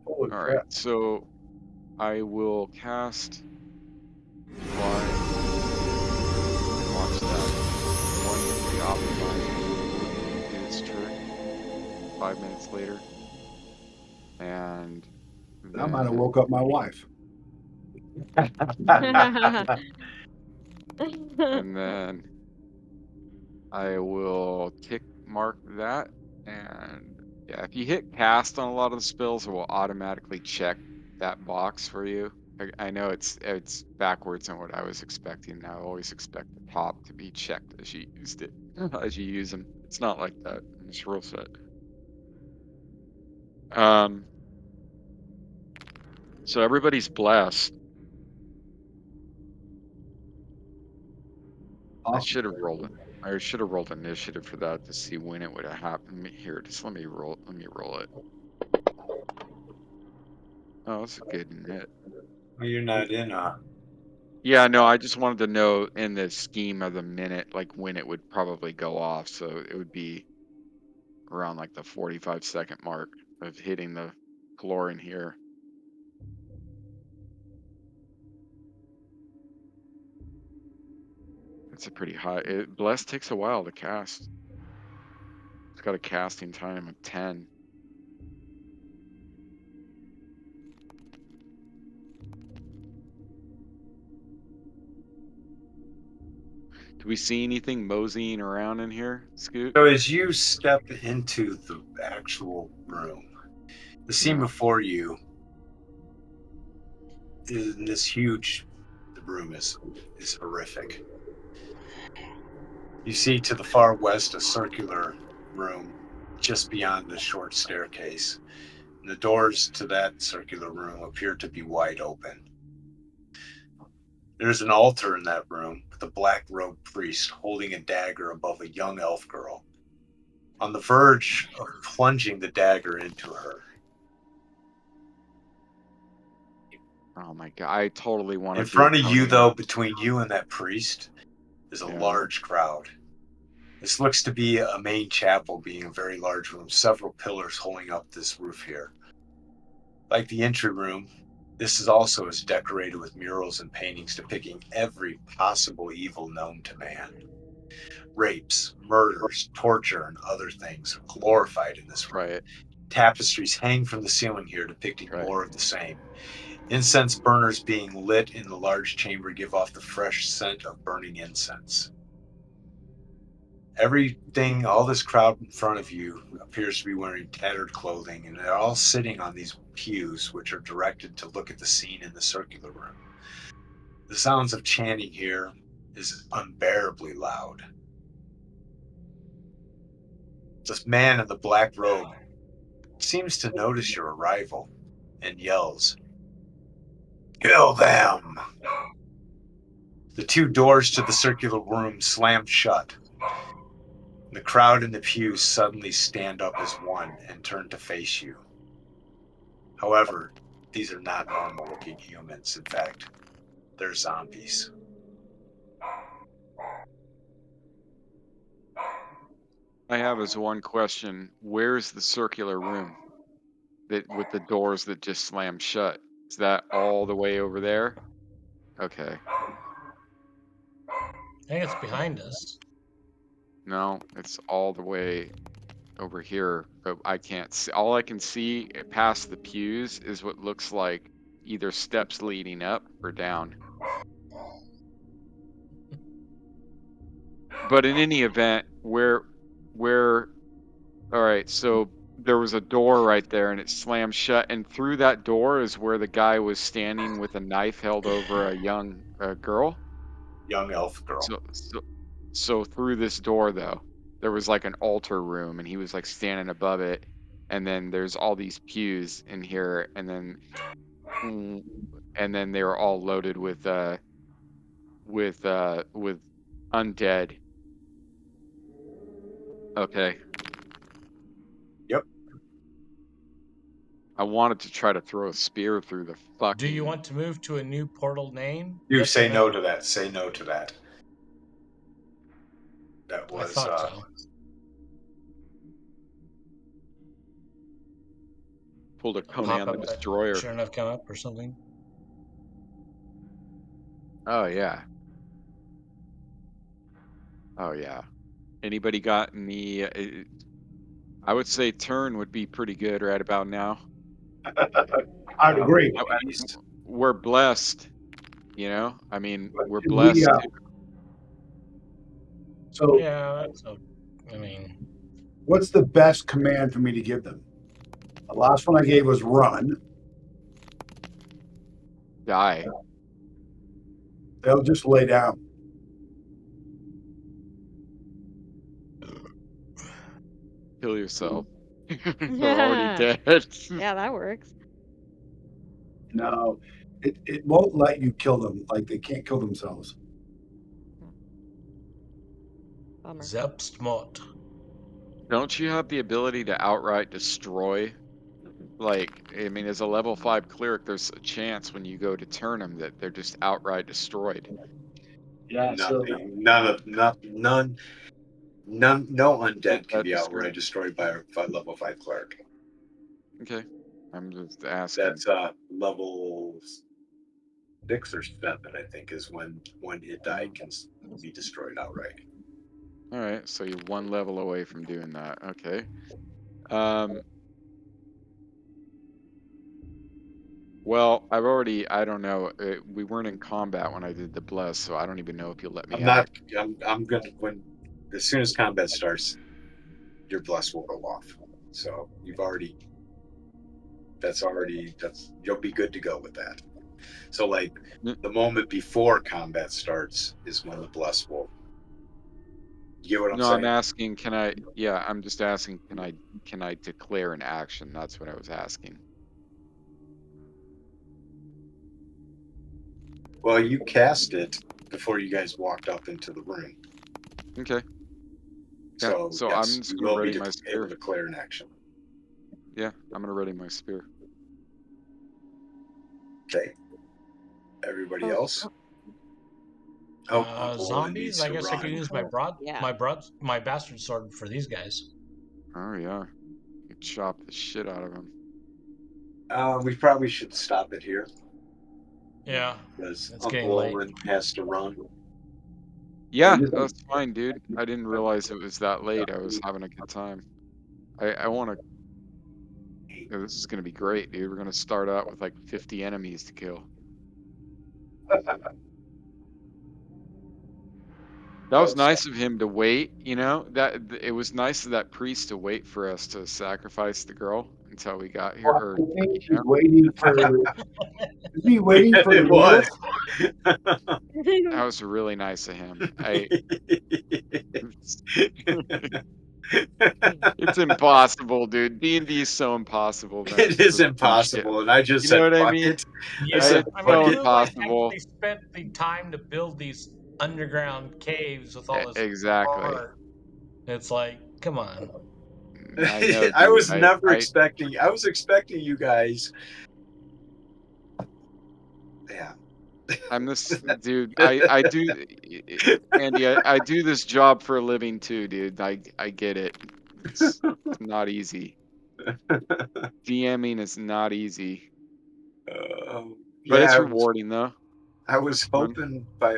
Holy All right. crap. So I will cast fly and watch that wonderfully optimized do its turn 5 minutes later, and I might have then woke up my wife. and then I will tick mark that. And yeah, if you hit cast on a lot of the spells, it will automatically check that box for you. I know it's backwards on what I was expecting. I always expect the top to be checked as you used it, as you use them. It's not like that in this rule set. So everybody's blessed. I should have rolled it. I should have rolled initiative for that to see when it would have happened. Here, just let me roll it. Oh, that's a good hit. Well, you're not in Yeah, no, I just wanted to know in the scheme of the minute, like when it would probably go off. So it would be around like the 45-second mark of hitting the floor in here. It's a pretty high. Bless takes a while to cast. It's got a casting time of 10. Do we see anything moseying around in here, Scoot? So as you step into the actual room, the scene Yeah. before you is in this huge. The room is horrific. You see to the far west a circular room just beyond the short staircase. And the doors to that circular room appear to be wide open. There's an altar in that room with a black-robed priest holding a dagger above a young elf girl, on the verge of plunging the dagger into her. Oh my god, I totally want to. In front of you, though, between you and that priest, is a large crowd. This looks to be a main chapel, being a very large room, several pillars holding up this roof here. Like the entry room, this is also as decorated with murals and paintings depicting every possible evil known to man. Rapes, murders, torture, and other things are glorified in this room. Right. Tapestries hang from the ceiling here depicting more of the same. Incense burners being lit in the large chamber give off the fresh scent of burning incense. Everything, all this crowd in front of you appears to be wearing tattered clothing, and they're all sitting on these pews, which are directed to look at the scene in the circular room. The sounds of chanting here is unbearably loud. This man in the black robe seems to notice your arrival and yells, "Kill them!" The two doors to the circular room slam shut. The crowd in the pews suddenly stand up as one and turn to face you. However, these are not normal-looking humans. In fact, they're zombies. I have is one question. Where's the circular room that with the doors that just slam shut? Is that all the way over there? Okay. I think it's behind us. No, it's all the way over here, but I can't see. All I can see past the pews is what looks like either steps leading up or down. But in any event, where all right, so there was a door right there and it slammed shut, and through that door is where the guy was standing with a knife held over a young girl. young elf girl. So through this door though, there was like an altar room, and he was like standing above it, and then there's all these pews in here, and then they were all loaded with undead. Okay. Yep. I wanted to try to throw a spear through the fucking. Do you want to move to a new portal name? You Yes or say no to that. Say no to that. That I was thought so. pulled a Pop Conan the up that Destroyer. Sure enough, come up or something. Oh yeah. Oh yeah. Anybody got any? I would say turn would be pretty good right about now. I'd agree. We're blessed, you know. I mean, we're We, blessed. So Yeah, I mean, what's the best command for me to give them? The last one I gave was run. Die. They'll just lay down. Kill yourself. They're already dead. Yeah, that works. No, it won't let you kill them. Like they can't kill themselves. Bummer. Selbstmord. Don't you have the ability to outright destroy? Like, I mean, as a level 5 cleric, there's a chance when you go to turn them that they're just outright destroyed. Yeah. Nothing. No undead can be outright destroyed by a level 5 cleric. Okay. I'm just asking. That's level 6 or 7, I think, is when it die can be destroyed outright. All right, so you're one level away from doing that. Okay. Well, I don't know. We weren't in combat when I did the bless, so I don't even know if you'll let me I'm gonna, as soon as combat starts, your bless will go off. So you'll be good to go with that. So like the moment before combat starts is when the bless will. You get what I'm saying? I'm asking, I'm just asking, can I declare an action? That's what I was asking. Well, you cast it before you guys walked up into the room. Okay. So, so yes, I'm just you gonna will ready be my able spear. to declare an action. Yeah, I'm gonna ready my spear. Okay. Everybody else? Zombies. I guess I could use my my bastard sword for these guys. Oh yeah, you could chop the shit out of them. We probably should stop it here. Yeah, because it's getting Uncle late. Owen has to run. Yeah, that's fine, dude. I didn't realize it was that late. I was having a good time. I want to. This is gonna be great, dude. We're gonna start out with like 50 enemies to kill. That was nice of him to wait, you know. That it was nice of that priest to wait for us to sacrifice the girl until we got here. Or, waiting for. Is he waiting for it the was. That was really nice of him. It's impossible, dude. D&D is so impossible. It is impossible, and I just said, what I fuck mean? it. Yeah, It's so impossible. They spent the time to build these underground caves with all this. Exactly. Art. It's like, come on. I know. I was never expecting. I was expecting you guys. Yeah. I'm this dude. I do, Andy. I do this job for a living too, dude. I get it. It's not easy. DMing is not easy. But it's rewarding though. I was hoping by